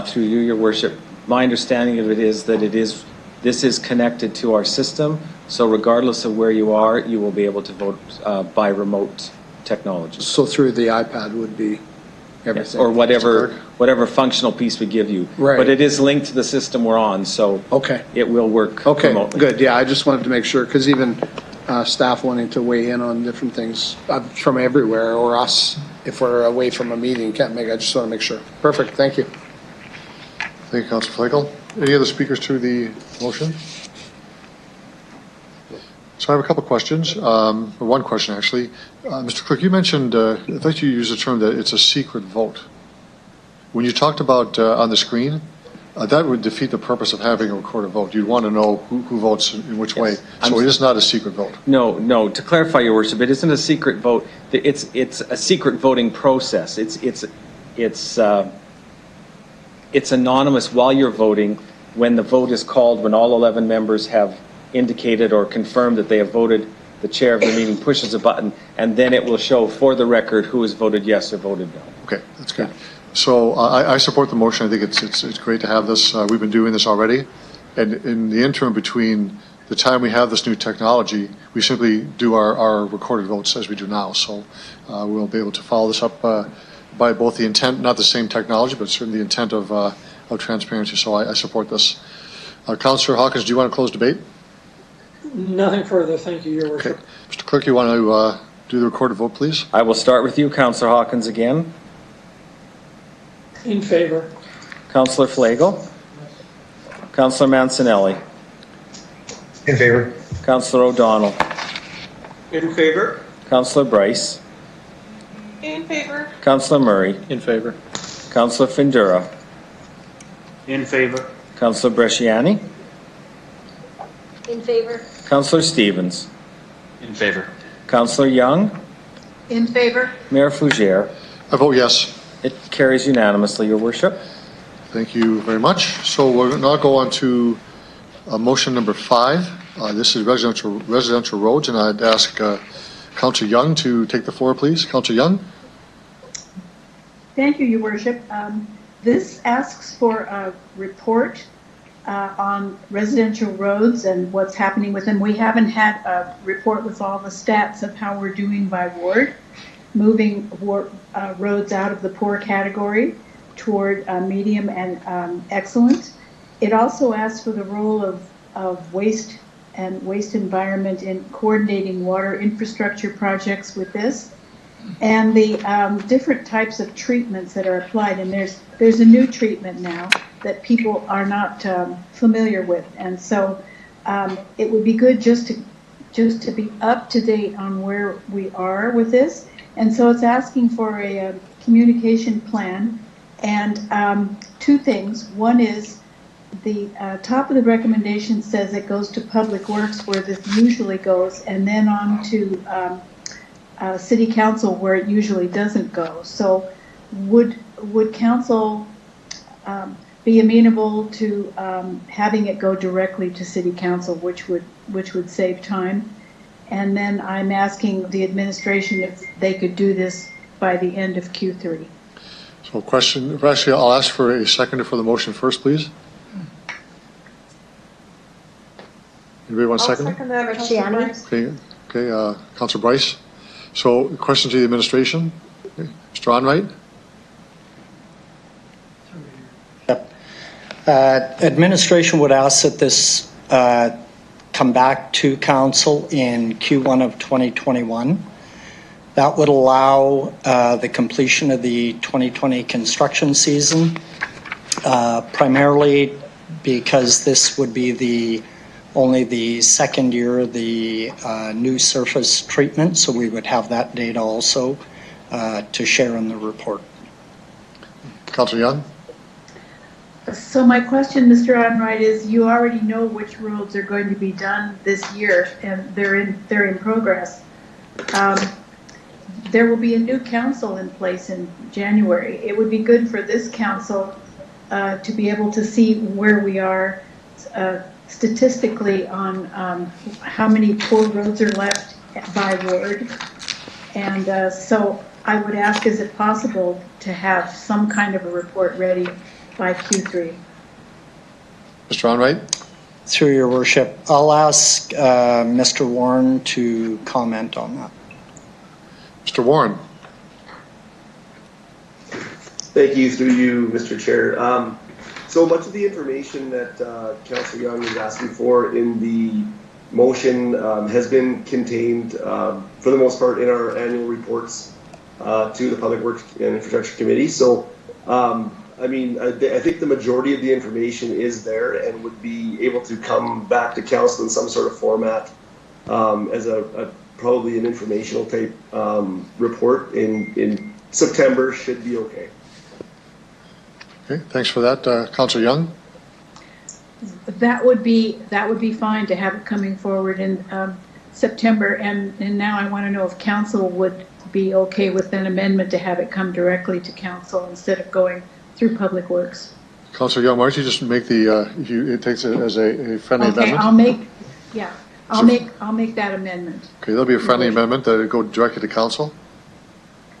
Through you, Your Worship, my understanding of it is that this is connected to our system, so regardless of where you are, you will be able to vote by remote technology. So through the iPad would be everything? Yes, or whatever functional piece we give you. Right. But it is linked to the system we're on, so it will work remotely. Good. Yeah, I just wanted to make sure, because even staff wanting to weigh in on different things from everywhere, or us, if we're away from a meeting, can't make. I just want to make sure. Perfect. Thank you. Thank you, Councillor Flagel. Any other speakers to the motion? So I have a couple of questions, or one question actually. Mr. Clerk, you mentioned, I thought you used the term that it's a secret vote. When you talked about on the screen, that would defeat the purpose of having a recorded vote. You'd want to know who votes in which way. So it is not a secret vote. No. To clarify, Your Worship, it isn't a secret vote. It's a secret voting process. It's anonymous while you're voting. When the vote is called, when all 11 members have indicated or confirmed that they have voted, the chair of the meeting pushes a button, and then it will show for the record who has voted yes or voted no. Okay, that's good. So I support the motion. I think it's great to have this. We've been doing this already. And in the interim between the time we have this new technology, we simply do our recorded votes as we do now. So we'll be able to follow this up by both the intent, not the same technology, but certainly the intent of transparency. So I support this. Councillor Hawkins, do you want to close debate? Nothing further. Thank you, Your Worship. Okay. Mr. Clerk, you want to do the recorded vote, please? I will start with you, Councillor Hawkins, again. In favor. Councillor Flagel. Councillor Mancinelli. In favor. Councillor O'Donnell. In favor? Councillor Bryce. In favor. Councillor Murray. In favor. Councillor Findura. In favor. Councillor Bresciani. In favor? Councillor Stevens. In favor. Councillor Young. In favor? Mayor Fougere. I vote yes. It carries unanimously, Your Worship. Thank you very much. So we'll now go on to motion number 5. This is residential roads, and I'd ask Councillor Young to take the floor, please. Councillor Young. Thank you, Your Worship. This asks for a report on residential roads and what's happening with them. We haven't had a report with all the stats of how we're doing by ward, moving roads out of the poor category toward medium and excellent. It also asks for the role of waste and waste environment in coordinating water infrastructure projects with this, and the different types of treatments that are applied. And there's a new treatment now that people are not familiar with, and so it would be good just to be up to date on where we are with this. And so it's asking for a communication plan, and 2 things. One is the top of the recommendation says it goes to Public Works, where this usually goes, and then on to City Council, where it usually doesn't go. So would Council be amenable to having it go directly to City Council, which would save time. And then I'm asking the administration if they could do this by the end of Q3. So question, actually, I'll ask for a seconder for the motion first, please. Anybody want a second? Second that, Councilor Bryce. Okay, Councilor Bryce. So question to the administration. Okay. Mr. Onright? Administration would ask that this come back to council in Q1 of 2021. That would allow the completion of the 2020 construction season, primarily because this would be only the second year of the new surface treatment, so we would have that data also to share in the report. Councilor Young? So my question, Mr. Onright, is you already know which roads are going to be done this year, and they're in progress. There will be a new council in place in January. It would be good for this council to be able to see where we are statistically on how many poor roads are left by ward. And so I would ask, is it possible to have some kind of a report ready by Q3? Mr. Onright? Through your worship, I'll ask Mr. Warren to comment on that. Mr. Warren? Thank you, through you, Mr. Chair. So much of the information that Councilor Young is asking for in the motion has been contained, for the most part, in our annual reports to the Public Works and Infrastructure Committee. So, I mean, I think the majority of the information is there and would be able to come back to council in some sort of format as probably an informational type report in September should be okay. Okay, thanks for that. Councilor Young? That would be fine to have it coming forward in September. And now I want to know if council would be okay with an amendment to have it come directly to council instead of going through Public Works. Councilor Young, why don't you just make it takes it as a friendly amendment? I'll make that amendment. Okay, there'll be a friendly amendment that will go directly to council?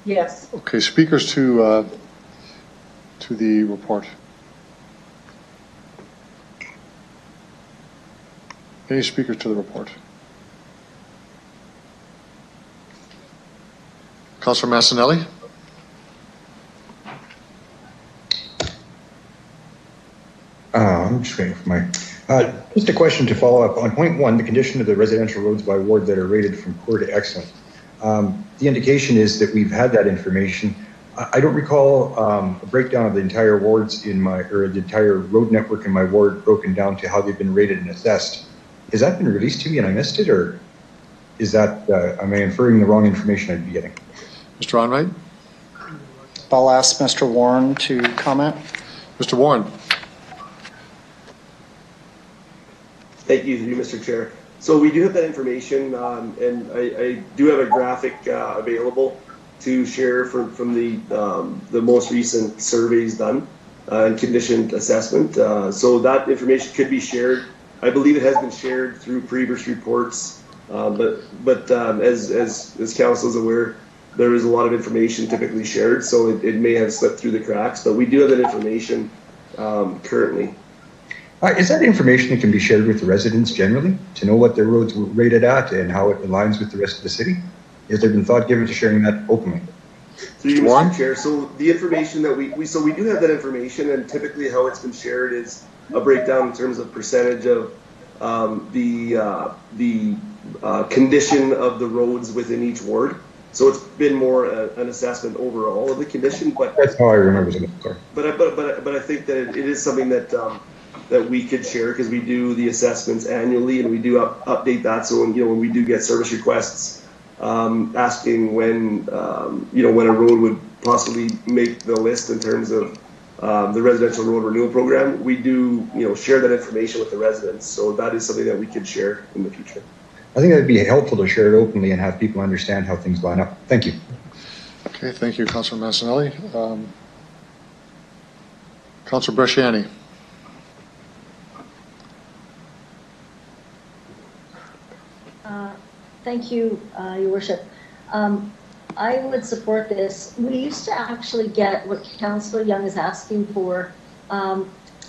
Yes. Okay, speakers to the report. Any speakers to the report? Councilor Massanelli? I'm just waiting for my. Just a question to follow up on point 1, the condition of the residential roads by ward that are rated from poor to excellent. The indication is that we've had that information. I don't recall a breakdown of the entire wards the entire road network in my ward broken down to how they've been rated and assessed. Has that been released to me and I missed it, or is that, am I inferring the wrong information I'd be getting? Mr. Onright? I'll ask Mr. Warren to comment. Mr. Warren? Thank you, Mr. Chair. So we do have that information, and I do have a graphic available to share from the most recent surveys done and condition assessment. So that information could be shared. I believe it has been shared through previous reports, but as council is aware, there is a lot of information typically shared, so it may have slipped through the cracks. But we do have that information currently. Is that information that can be shared with the residents generally to know what their roads were rated at and how it aligns with the rest of the city? Has there been thought given to sharing that openly? Through you, Mr. Chair. So the information that we do have that information, and typically how it's been shared is a breakdown in terms of percentage of the condition of the roads within each ward. So it's been more an assessment overall of the condition. But that's how I remember it. Sorry. But I think that it is something that that we could share because we do the assessments annually and we do update that. So when we do get service requests asking when when a road would possibly make the list in terms of the residential road renewal program, we do share that information with the residents. So that is something that we could share in the future. I think that'd be helpful to share it openly and have people understand how things line up. Thank you. Okay, thank you, Councilor Massanelli. Councillor Bresciani. Thank you, Your Worship. I would support this. We used to actually get what Councillor Young is asking for.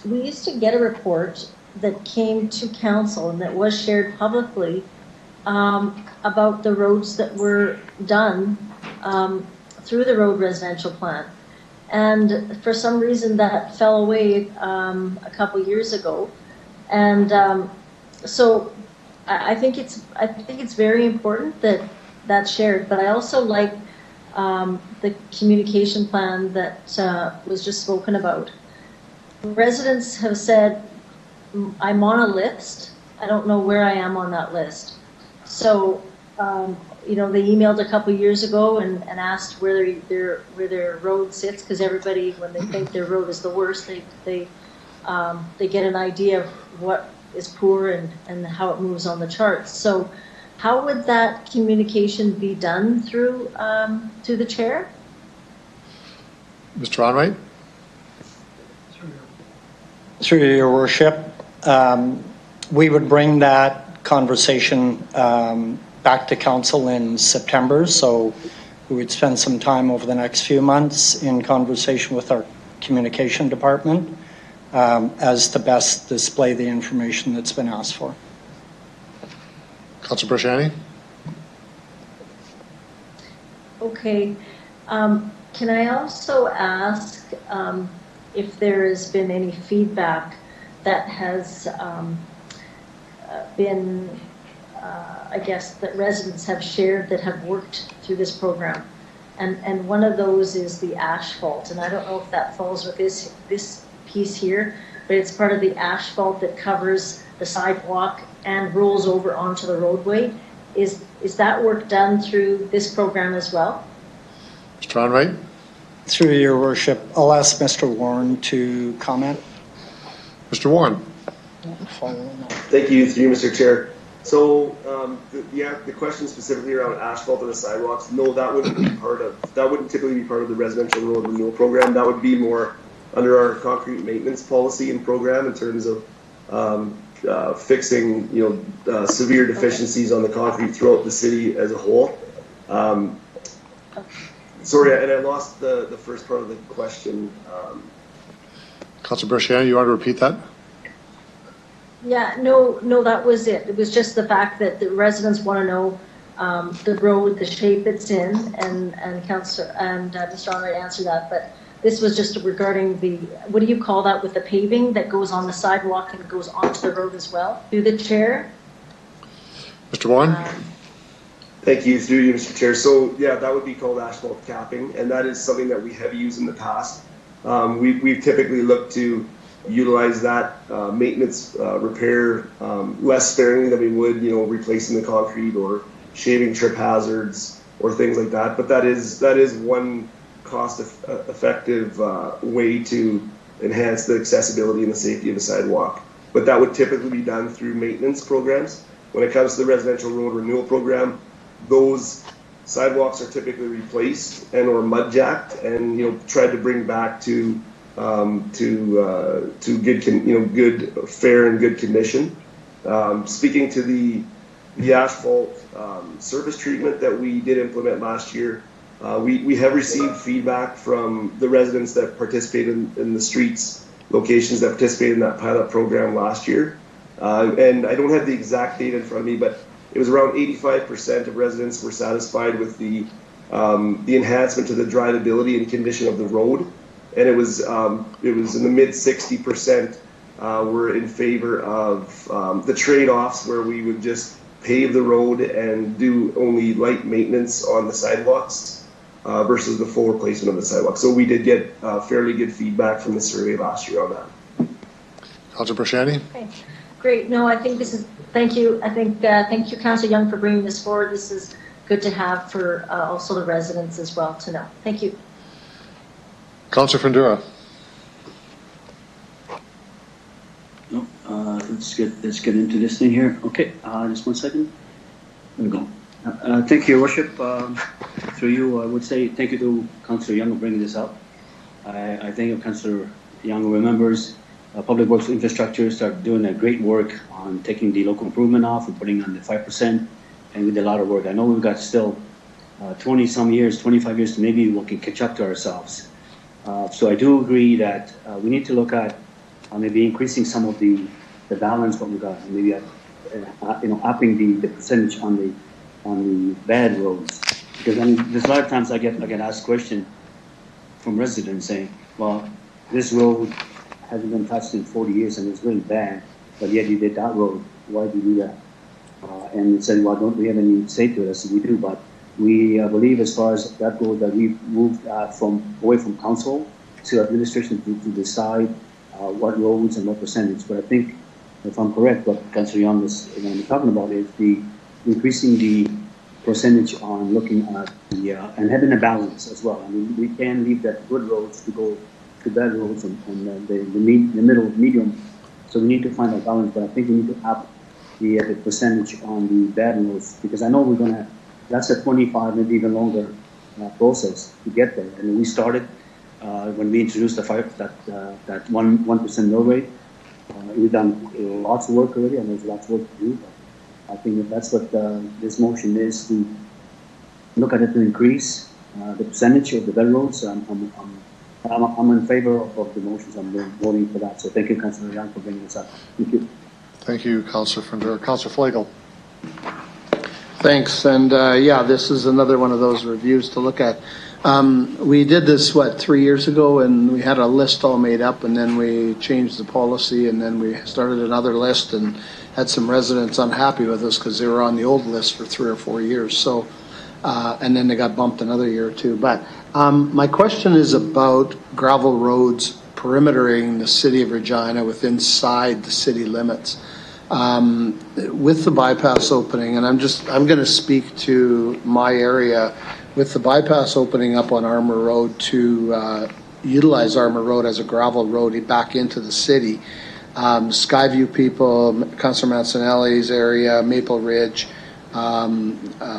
We used to get a report that came to council and that was shared publicly about the roads that were done through the road residential plan. And for some reason that fell away a couple years ago. And so I think it's very important that that's shared, but I also like the communication plan that was just spoken about. Residents have said, I'm on a list. I don't know where I am on that list. So, you know, they emailed a couple years ago and asked where their road sits, because everybody, when they think their road is the worst, they get an idea of what is poor and how it moves on the charts. So how would that communication be done through the chair? Mr. Onright? Through your worship, we would bring that conversation back to council in September. So we would spend some time over the next few months in conversation with our communication department as to best display the information that's been asked for. Councillor Bresciani? Okay. Can I also ask if there has been any feedback that has been, I guess, that residents have shared that have worked through this program? And one of those is the asphalt. And I don't know if that falls with this piece here, but it's part of the asphalt that covers the sidewalk and rolls over onto the roadway. Is that work done through this program as well? Mr. Onright? Through your worship, I'll ask Mr. Warren to comment. Mr. Warren? Thank you, through you, Mr. Chair. So the question specifically around asphalt on the sidewalks, no, that wouldn't typically be part of the residential road renewal program. That would be more under our concrete maintenance policy and program in terms of fixing, severe deficiencies on the concrete throughout the city as a whole. Sorry, and I lost the first part of the question. Councillor Bresciani, you want to repeat that? Yeah, no, that was it. It was just the fact that the residents want to know the road, the shape it's in, and Councillor and Mr. Onright answered that. But this was just regarding the, what do you call that with the paving that goes on the sidewalk and goes onto the road as well? Through the chair. Mr. Warren? Thank you, through you, Mr. Chair. So yeah, that would be called asphalt capping, and that is something that we have used in the past. We've typically looked to utilize that maintenance repair less sparingly than we would, replacing the concrete or shaving trip hazards or things like that. But that is one cost-effective way to enhance the accessibility and the safety of the sidewalk. But that would typically be done through maintenance programs. When it comes to the residential road renewal program, those sidewalks are typically replaced and or mud jacked and tried to bring back to good, fair and good condition. Speaking to the asphalt surface treatment that we did implement last year, we have received feedback from the residents that participated in the streets locations that participated in that pilot program last year. And I don't have the exact data in front of me, but it was around 85% of residents were satisfied with the enhancement to the drivability and condition of the road, and it was in the mid 60% were in favor of the trade-offs where we would just pave the road and do only light maintenance on the sidewalks versus the full replacement of the sidewalk. So we did get fairly good feedback from the survey last year on that. Councillor Bresciani? Okay. Great. No, I think this is, thank you. I think, thank you, Councillor Young, for bringing this forward. This is good to have for also the residents as well to know. Thank you. Councillor Fundura? No, let's get into this thing here. Okay, just 1 second. There we go. Thank you, Your Worship. Through you, I would say thank you to Councillor Young for bringing this up. I thank Councillor Young remembers, Public Works Infrastructure started doing a great work on taking the local improvement off and putting on the 5%, and we did a lot of work. I know we've got still 20 some years, 25 years to maybe we can catch up to ourselves. So I do agree that we need to look at maybe increasing some of the balance what we got, and maybe upping the percentage on the bad roads. Because I mean, there's a lot of times I get asked question from residents saying, well, this road hasn't been touched in 40 years and it's really bad, but yet you did that road. Why did you do that? And it said, well, don't we have any say to it? I said, we do, but we believe as far as that goes that we've moved away from council to administration to decide what roads and what percentage. But I think, if I'm correct, what Councillor Young is talking about is the increasing the percentage on looking at the and having a balance as well. I mean, we can leave that good roads to go to bad roads and the middle medium. So we need to find a balance. But I think we need to up the percentage on the bad roads, because I know we're gonna. That's a 25, maybe even longer process to get there. And we started when we introduced that 1% mill rate. We've done lots of work already, and there's lots of work to do. But I think that's what this motion is, to look at it to increase the percentage of the bad roads. I'm in favor of the motions. I'm voting for that. So thank you, Councillor Young, for bringing this up. Thank you. Thank you, Councillor Fundera. Councillor Flagel. Thanks. And yeah, this is another one of those reviews to look at. We did this, 3 years ago, and we had a list all made up, and then we changed the policy, and then we started another list and had some residents unhappy with us because they were on the old list for 3 or 4 years. So, and then they got bumped another year or two. But my question is about gravel roads perimetering the city of Regina inside the city limits. With the bypass opening, and I'm going to speak to my area, with the bypass opening up on Armour Road to utilize Armour Road as a gravel road back into the city. Skyview people, Councillor Mancinelli's area, Maple Ridge,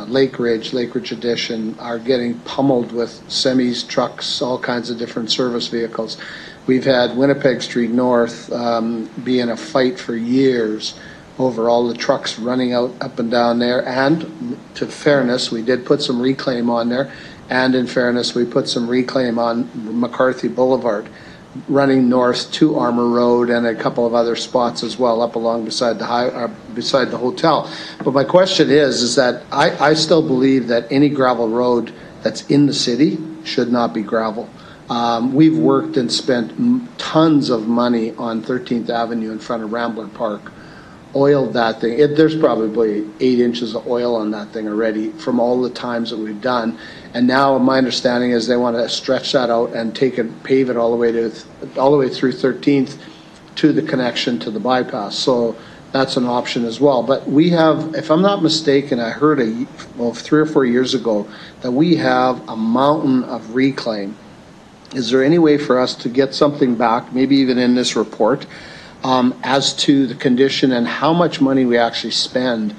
Lake Ridge Addition are getting pummeled with semis, trucks, all kinds of different service vehicles. We've had Winnipeg Street North be in a fight for years over all the trucks running up and down there. And to fairness, we did put some reclaim on there. And in fairness, we put some reclaim on McCarthy Boulevard, running north to Armour Road and a couple of other spots as well, up along beside the hotel. But my question is that I still believe that any gravel road that's in the city should not be gravel. We've worked and spent tons of money on 13th Avenue in front of Rambler Park, oiled that thing. There's probably 8 inches of oil on that thing already from all the times that we've done. And now my understanding is they want to stretch that out and pave it all the way through 13th to the connection to the bypass. So that's an option as well. But we have, if I'm not mistaken, I heard 3 or 4 years ago that we have a mountain of reclaim. Is there any way for us to get something back, maybe even in this report, as to the condition and how much money we actually spend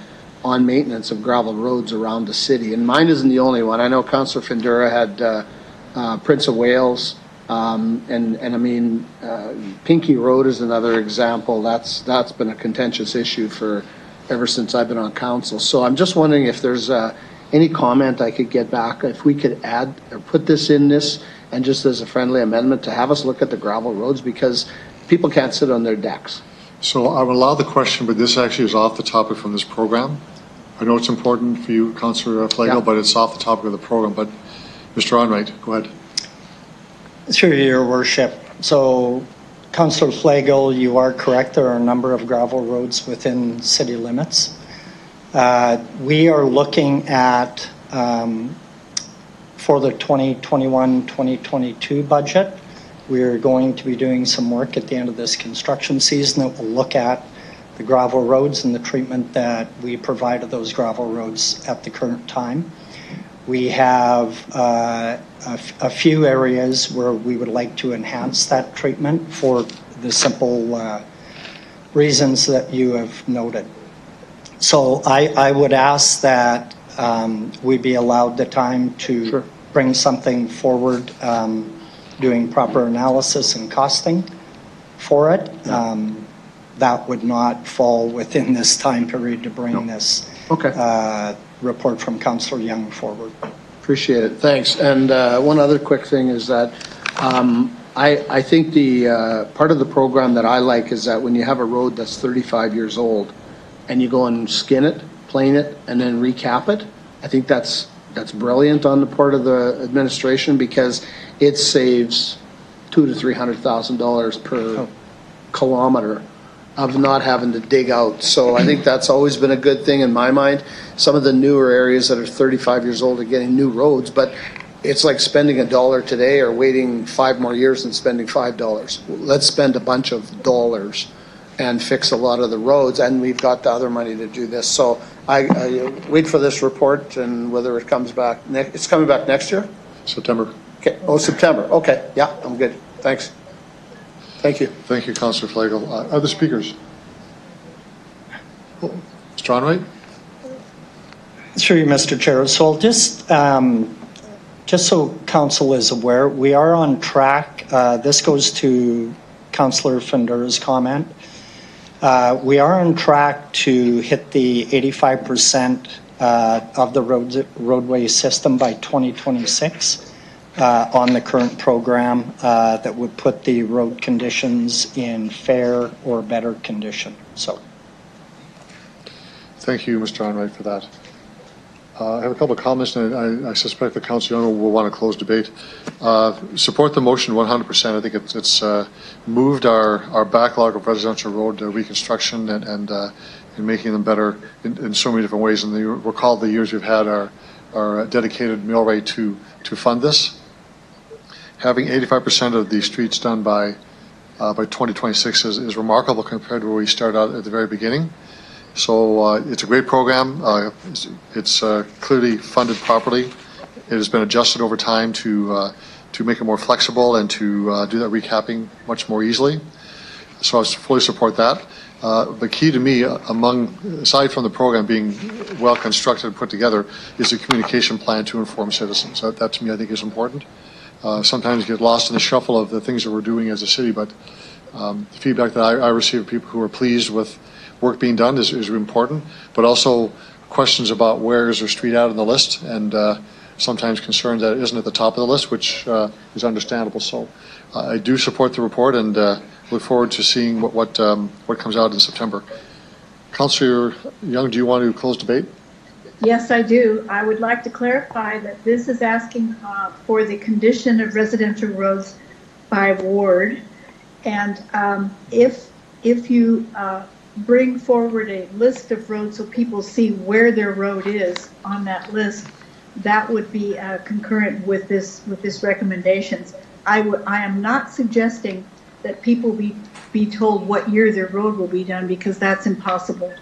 on maintenance of gravel roads around the city? And mine isn't the only one. I know Councillor Fundera had Prince of Wales, and I mean, Pinkey Road is another example. That's been a contentious issue ever since I've been on council. So I'm just wondering if there's any comment I could get back, if we could add or put this in this, and just as a friendly amendment to have us look at the gravel roads, because people can't sit on their decks. So I will allow the question, but this actually is off the topic from this program. I know it's important for you, Councillor Flagel, but it's off the topic of the program. But Mr. Onright, go ahead. Through your worship. So, Councillor Flagel, you are correct. There are a number of gravel roads within city limits. We are looking at, for the 2021-2022 budget, we're going to be doing some work at the end of this construction season that will look at the gravel roads and the treatment that we provide to those gravel roads at the current time. We have a few areas where we would like to enhance that treatment for the simple reasons that you have noted. So I would ask that we be allowed the time to bring something forward doing proper analysis and costing for it, that would not fall within this time period to bring this report from Councillor Young forward. Appreciate it. Thanks. And one other quick thing is that I think the part of the program that I like is that when you have a road that's 35 years old and you go and skin it, plane it, and then recap it, I think that's brilliant on the part of the administration because it saves $200,000 to $300,000 per kilometer of not having to dig out. So I think that's always been a good thing in my mind. Some of the newer areas that are 35 years old are getting new roads, but it's like spending $1 today or waiting 5 more years and spending $5. Let's spend a bunch of dollars and fix a lot of the roads, and we've got the other money to do this. So I wait for this report, and whether it comes back it's coming back next year? September. Okay. Oh, September. Okay. Yeah, I'm good. Thanks. Thank you. Thank you, Councillor Flagel. Other speakers? Mr. Onwright? Through you, Mr. Chair. So I'll just so council is aware, we are on track. This goes to Councillor Findura's comment. We are on track to hit the 85% of the roadway system by 2026 on the current program that would put the road conditions in fair or better condition. So, thank you, Mr. Onwright, for that. I have a couple of comments, and I suspect the Council will want to close debate. Support the motion 100%. I think it's moved our backlog of residential road reconstruction and making them better in so many different ways. And recall the years we've had our dedicated mill rate to fund this. Having 85% of the streets done by 2026 is remarkable compared to where we started out at the very beginning. So it's a great program. It's clearly funded properly. It has been adjusted over time to make it more flexible and to do that recapping much more easily. So I fully support that. The key to me, aside from the program being well constructed and put together, is a communication plan to inform citizens. That to me, I think, is important. Sometimes you get lost in the shuffle of the things that we're doing as a city, but the feedback that I receive from people who are pleased with work being done is important, but also questions about where is their street out on the list, and sometimes concerns that it isn't at the top of the list, which is understandable. So I do support the report and look forward to seeing what comes out in September. Councillor Young, do you want to close debate? Yes, I do. I would like to clarify that this is asking for the condition of residential roads by ward, and if you bring forward a list of roads so people see where their road is on that list, that would be concurrent with this recommendations. I am not suggesting that people be told what year their road will be done, because that's impossible.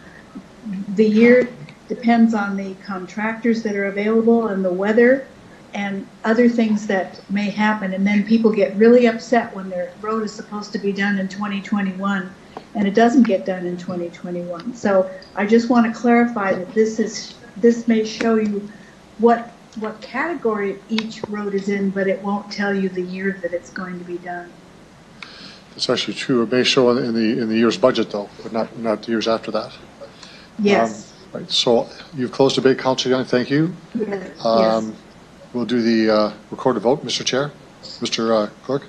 The year depends on the contractors that are available and the weather and other things that may happen, and then people get really upset when their road is supposed to be done in 2021 and it doesn't get done in 2021. So I just want to clarify that this may show you what category each road is in, but it won't tell you the year that it's going to be done. It's actually true. It may show in the year's budget, though, but not the years after that. Yes. Right. So you've closed debate, Councillor Young. Thank you. Yes. We'll do the recorded vote, Mr. Chair, Mr. Clerk.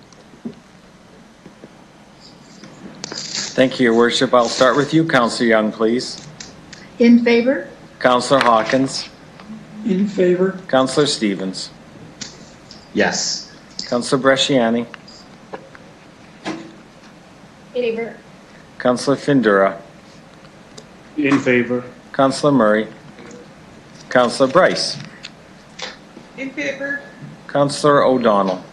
Thank you, Your Worship. I'll start with you, Councillor Young, please. In favor? Councillor Hawkins. In favor. Councillor Stevens. Yes. Councillor Bresciani. In favor. Councillor Findura. In favor. Councillor Murray. Councillor Bryce. In favor. Councillor O'Donnell.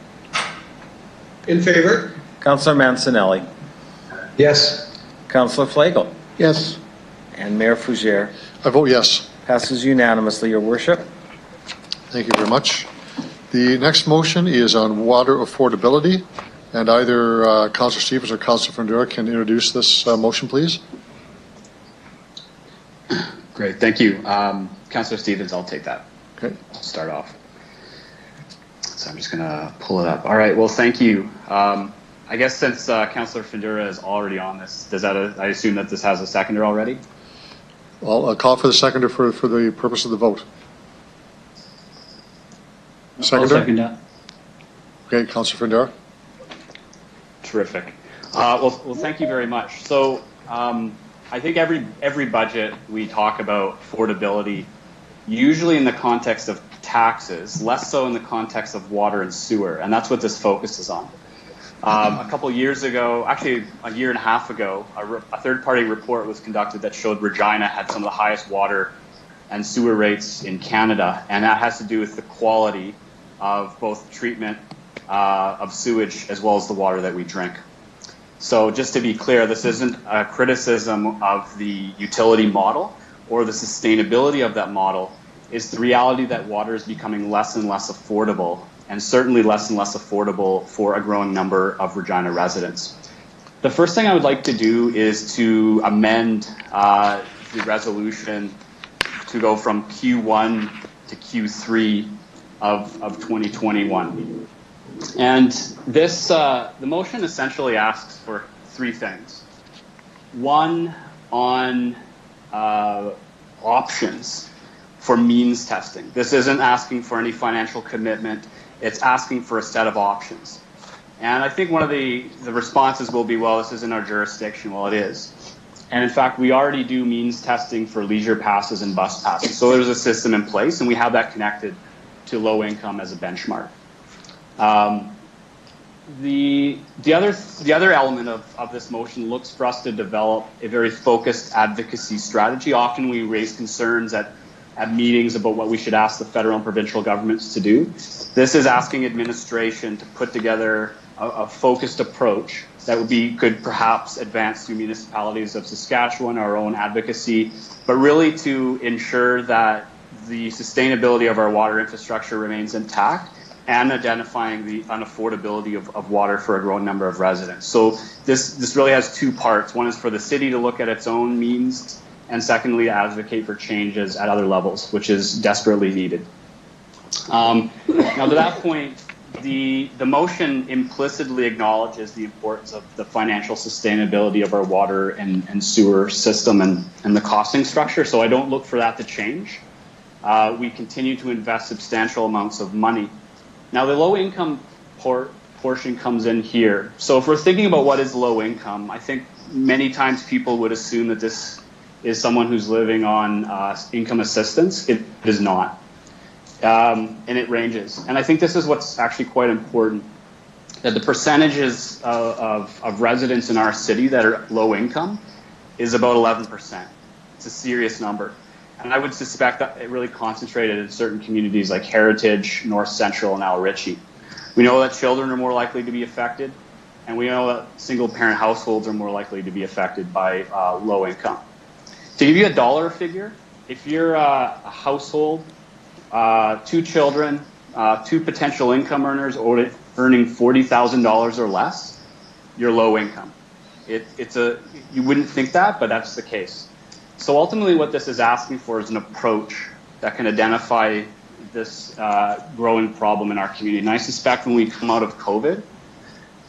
In favor? Councillor Mancinelli. Yes. Councillor Flagel. Yes. And Mayor Fougere. I vote yes. Passes unanimously, Your Worship. Thank you very much. The next motion is on water affordability, and either Councillor Stevens or Councillor Findura can introduce this motion, please. Great, thank you. Councillor Stevens, I'll take that. Okay. I'll start off. So I'm just going to pull it up. All right. Well, thank you. I guess since Councillor Findura is already on this, I assume that this has a seconder already? I'll call for the seconder for the purpose of the vote. Seconder? I'll second that. Okay, Councillor Findura. Terrific. Well, thank you very much. So I think every budget we talk about affordability, usually in the context of taxes, less so in the context of water and sewer, and that's what this focuses on. A couple years ago, actually a year and a half ago, a third-party report was conducted that showed Regina had some of the highest water and sewer rates in Canada, and that has to do with the quality of both treatment of sewage as well as the water that we drink. So just to be clear, this isn't a criticism of the utility model or the sustainability of that model. It's the reality that water is becoming less and less affordable, and certainly less and less affordable for a growing number of Regina residents. The first thing I would like to do is to amend the resolution to go from Q1 to Q3 of 2021. And this, the motion essentially asks for three things. One, on options for means testing. This isn't asking for any financial commitment. It's asking for a set of options. And I think one of the responses will be, well, this isn't our jurisdiction. Well, it is. And in fact, we already do means testing for leisure passes and bus passes. So there's a system in place, and we have that connected to low income as a benchmark. The other element of this motion looks for us to develop a very focused advocacy strategy. Often we raise concerns at meetings about what we should ask the federal and provincial governments to do. This is asking administration to put together a focused approach that could perhaps advance through municipalities of Saskatchewan, our own advocacy, but really to ensure that the sustainability of our water infrastructure remains intact and identifying the unaffordability of water for a growing number of residents. So this really has two parts. One is for the city to look at its own means, and secondly, advocate for changes at other levels, which is desperately needed. Now, to that point, the motion implicitly acknowledges the importance of the financial sustainability of our water and sewer system and the costing structure, so I don't look for that to change. We continue to invest substantial amounts of money. Now, the low-income portion comes in here. So if we're thinking about what is low income, I think many times people would assume that this is someone who's living on income assistance. It is not. And it ranges. And I think this is what's actually quite important, that the percentages of residents in our city that are low income is about 11%. It's a serious number. And I would suspect that it really concentrated in certain communities like Heritage, North Central, and Al Ritchie. We know that children are more likely to be affected, and we know that single-parent households are more likely to be affected by low income. To give you a dollar figure, if you're a household, 2 children, 2 potential income earners earning $40,000 or less, you're low income. You wouldn't think that, but that's the case. So ultimately what this is asking for is an approach that can identify this growing problem in our community. And I suspect when we come out of COVID,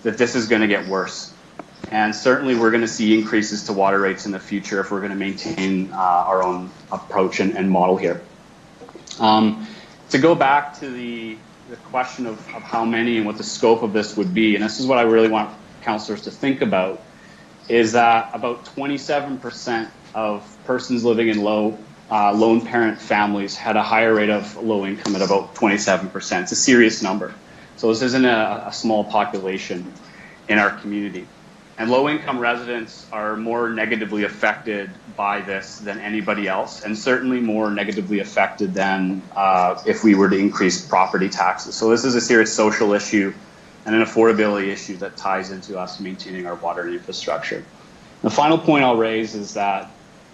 that this is going to get worse. And certainly we're going to see increases to water rates in the future if we're going to maintain our own approach and model here. To go back to the question of how many and what the scope of this would be, and this is what I really want councillors to think about, is that about 27% of persons living in lone parent families had a higher rate of low income at about 27%. It's a serious number. So this isn't a small population in our community. And low income residents are more negatively affected by this than anybody else, and certainly more negatively affected than if we were to increase property taxes. So this is a serious social issue and an affordability issue that ties into us maintaining our water infrastructure. The final point I'll raise is that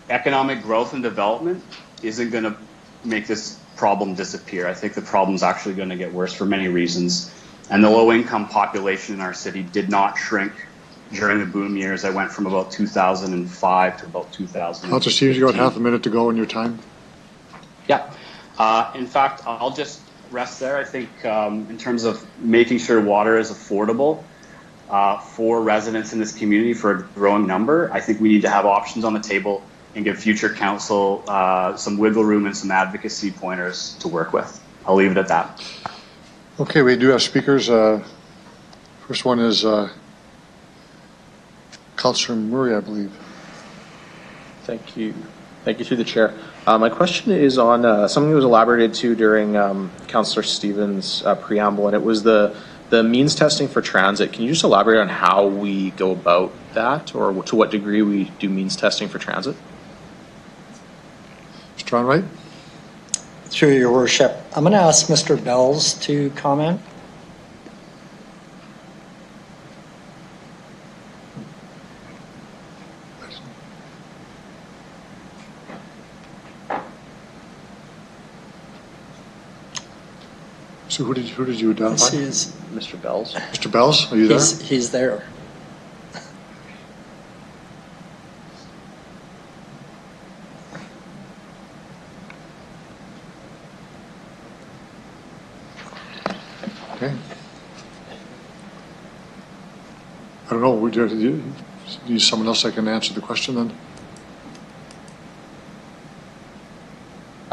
economic growth and development isn't going to make this problem disappear. I think the problem is actually going to get worse for many reasons. And the low-income population in our city did not shrink during the boom years. I went from about 2005 to about 2000. Councillor Stevens, you got half a minute to go in your time. Yeah. In fact, I'll just rests there. I think in terms of making sure water is affordable for residents in this community for a growing number, I think we need to have options on the table and give future council some wiggle room and some advocacy pointers to work with. I'll leave it at that. Okay, we do have speakers. First one is Councillor Murray, I believe. Thank you. Thank you through the chair. My question is on something that was elaborated to during Councillor Stevens' preamble, and it was the means testing for transit. Can you just elaborate on how we go about that, or to what degree we do means testing for transit? Mr. Onwright? Through your worship, I'm going to ask Mr. Bells to comment. So who did you identify? Mr. Bells. Mr. Bells, are you there? He's there. Okay. I don't know. Would you use someone else that can answer the question then?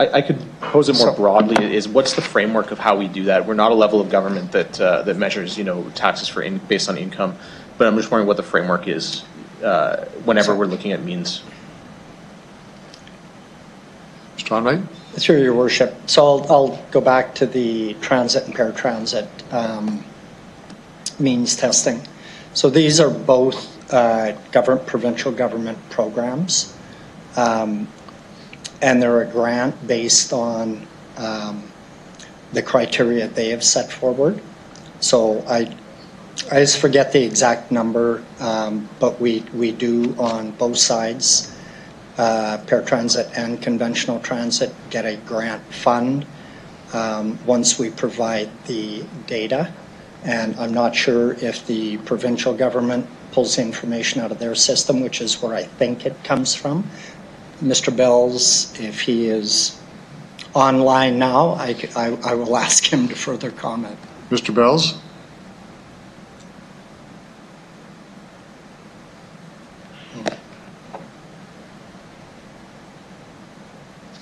I could pose it more broadly. Is what's the framework of how we do that? We're not a level of government that that measures, taxes for based on income, but I'm just wondering what the framework is whenever we're looking at means. Mr. Onwright? Through your worship. So I'll go back to the transit and paratransit means testing. So these are both provincial government programs. And they're a grant based on the criteria they have set forward. So I just forget the exact number, but we do on both sides, paratransit and conventional transit, get a grant fund once we provide the data. And I'm not sure if the provincial government pulls the information out of their system, which is where I think it comes from. Mr. Bells, if he is online now, I will ask him to further comment. Mr. Bells?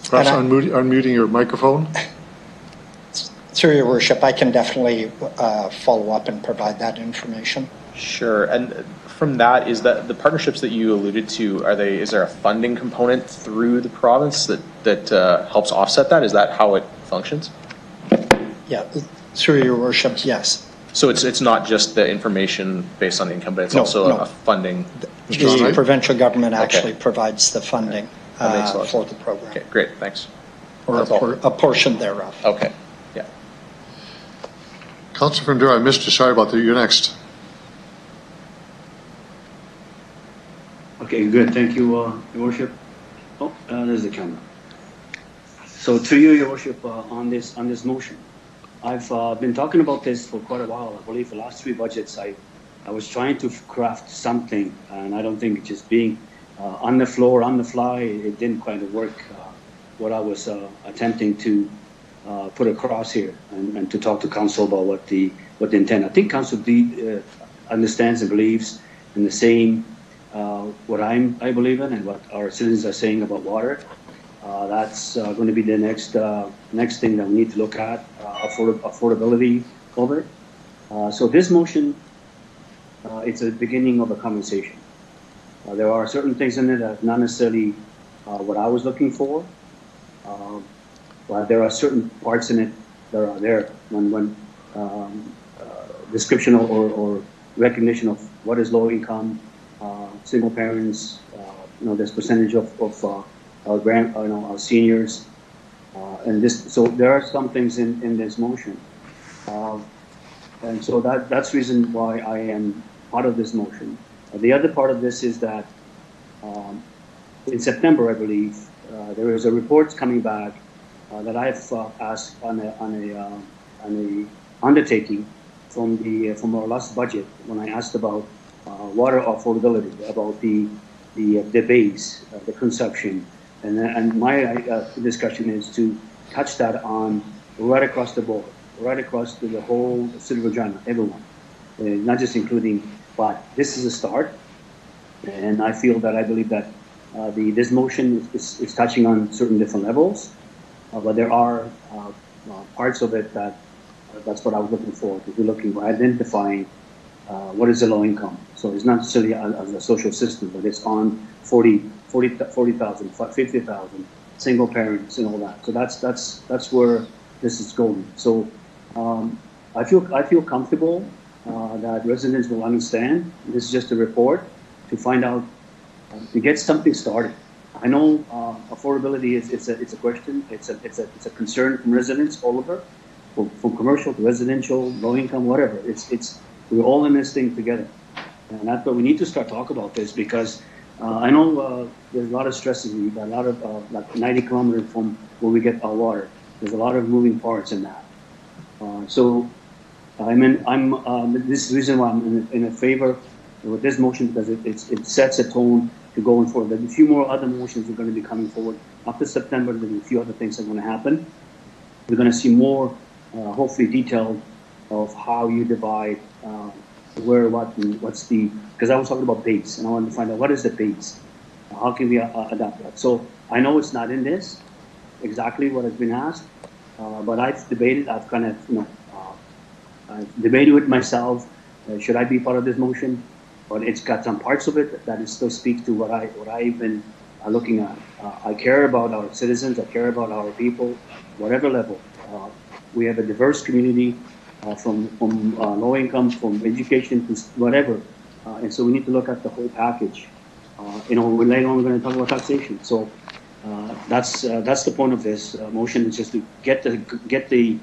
Perhaps unmuting your microphone. Through your worship, I can definitely follow up and provide that information. Sure. And from that, is that the partnerships that you alluded to, is there a funding component through the province that helps offset that? Is that how it functions? Yeah, through your worship, yes. So it's not just the information based on income, but it's also a funding. The provincial government actually provides the funding for the program. Okay, great, thanks. Or a portion thereof. Okay, yeah. Councillor Fundura, I missed you. Sorry about that. You're next. Okay, good. Thank you, Your Worship. Oh, there's the camera. So to you, Your Worship, on this motion, I've been talking about this for quite a while. I believe the last 3 budgets, I was trying to craft something, and I don't think just being on the floor, on the fly, it didn't quite work. What I was attempting to put across here, and to talk to council about what the intent. I think council understands and believes in the same. What I believe in and what our citizens are saying about water. That's going to be the next thing that we need to look at, affordability over it. So this motion, it's a beginning of a conversation. There are certain things in it that not necessarily what I was looking for, but there are certain parts in it that are there when description or recognition of what is low income, single parents, this percentage of our our seniors, and this. So there are some things in this motion, and so that's the reason why I am part of this motion. The other part of this is that in September, I believe, there is a report coming back that I've asked on a undertaking from our last budget when I asked about water affordability, about the base, the consumption, and my discussion is to touch that on right across the board. right across to the whole city of Regina, everyone, not just including, but this is a start. And I feel that I believe that this motion is touching on certain different levels, but there are parts of it that that's what I was looking for. We're looking for identifying what is the low income. So it's not necessarily a social system, but it's on 40,000, 50,000 single parents and all that. So that's where this is going. So I feel comfortable that residents will understand. This is just a report to find out, to get something started. I know affordability it's a question, it's a concern from residents all over, from commercial to residential, low income, whatever. We're all in this thing together, and that's why we need to start talking about this, because I know there's a lot of stresses. We got a lot of like 90 kilometers from where we get our water. There's a lot of moving parts in that. So this is the reason why I'm in a favor with this motion, because it sets a tone to going forward. There's a few more other motions are going to be coming forward after September. There's a few other things that are going to happen. We're going to see more, hopefully detailed, of how you divide where, what, and what's the, because I was talking about base, and I wanted to find out what is the base. How can we adapt that? So I know it's not in this exactly what has been asked, but I've debated. I've kind of I've debated with myself. Should I be part of this motion? But it's got some parts of it that it still speaks to what I've been looking at. I care about our citizens. I care about our people, whatever level. We have a diverse community, from low income, from education to whatever, and so we need to look at the whole package. Later on we're going to talk about taxation. So that's the point of this motion, is just to get the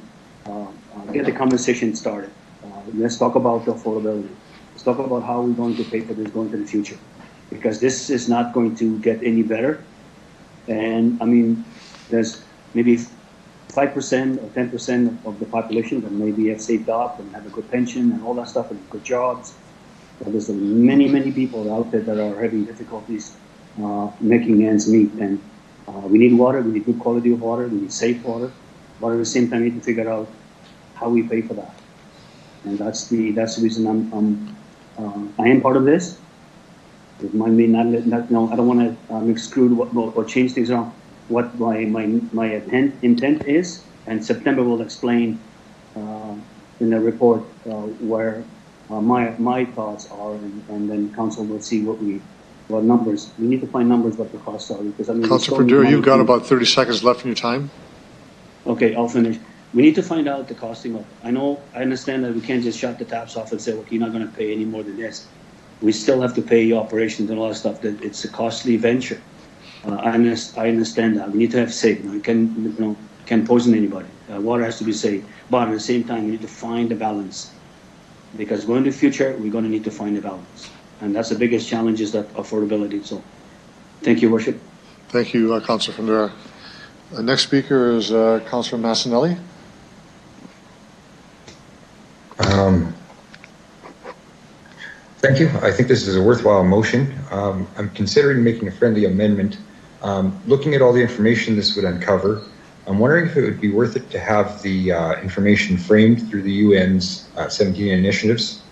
conversation started. Let's talk about the affordability. Let's talk about how we're going to pay for this going to the future, because this is not going to get any better. And I mean, there's maybe 5% or 10% of the population that maybe have saved up and have a good pension and all that stuff and good jobs. But there's many, many people out there that are having difficulties making ends meet. And we need water. We need good quality of water. We need safe water. But at the same time, we need to figure out how we pay for that. And that's the reason I am part of this. It might be not I don't want to exclude or change things around. What my intent is, and September will explain in the report where my thoughts are, and then council will see what numbers. We need to find numbers what the costs are, because I mean. Councilor Perdue, you've got about 30 seconds left in your time. Okay, I'll finish. We need to find out the costing of it. I understand that we can't just shut the taps off and say, okay, you're not going to pay any more than this. We still have to pay operations and all that stuff. That it's a costly venture. I understand that. We need to have safe. It can poison anybody. Water has to be safe. But at the same time, we need to find a balance. Because going to the future, we're going to need to find a balance. And that's the biggest challenge, is that affordability. So thank you, Worship. Thank you, Councilor Fandera. The next speaker is Councilor Massanelli. Thank you. I think this is a worthwhile motion. I'm considering making a friendly amendment. Looking at all the information this would uncover, I'm wondering if it would be worth it to have the information framed through the UN's 17 initiatives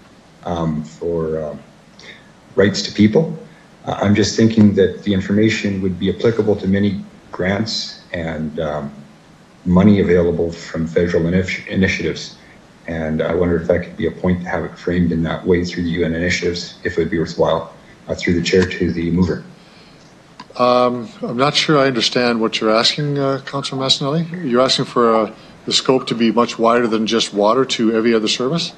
for rights to people. I'm just thinking that the information would be applicable to many grants and money available from federal initiatives. And I wonder if that could be a point to have it framed in that way through the UN initiatives, if it would be worthwhile, through the chair to the mover. I'm not sure I understand what you're asking, Councilor Massanelli. You're asking for the scope to be much wider than just water to every other service?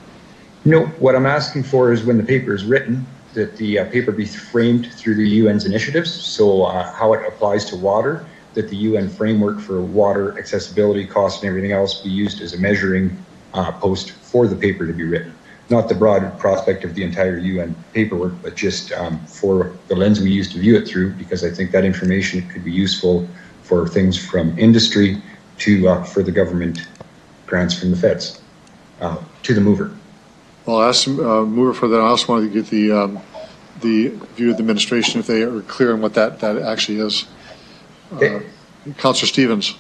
No, what I'm asking for is when the paper is written, that the paper be framed through the UN's initiatives. So how it applies to water, that the UN framework for water accessibility, cost, and everything else be used as a measuring post for the paper to be written. Not the broad prospect of the entire UN paperwork, but just for the lens we use to view it through, because I think that information could be useful for things from industry to for the government grants from the feds to the mover. Well, I'll ask the mover for that. I also wanted to get the view of the administration, if they are clear on what that actually is. Okay. Councilor Stevens.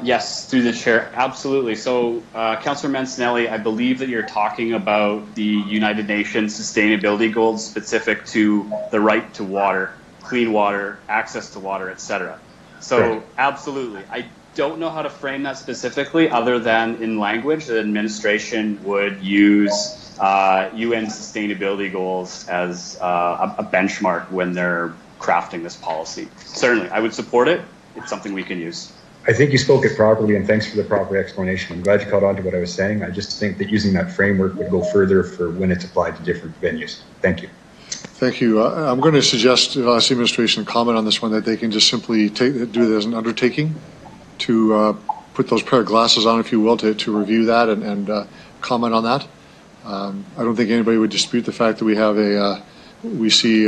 Yes, through the chair, absolutely. So, Councillor Mancinelli, I believe that you're talking about the United Nations sustainability goals specific to the right to water, clean water, access to water, etc. So, absolutely. I don't know how to frame that specifically other than in language that administration would use UN sustainability goals as a benchmark when they're crafting this policy. Certainly, I would support it. It's something we can use. I think you spoke it properly, and thanks for the proper explanation. I'm glad you caught on to what I was saying. I just think that using that framework would go further for when it's applied to different venues. Thank you. Thank you. I'm going to suggest to the administration comment on this one that they can just simply do it as an undertaking to put those pair of glasses on, if you will, to review that and comment on that. I don't think anybody would dispute the fact that we have we see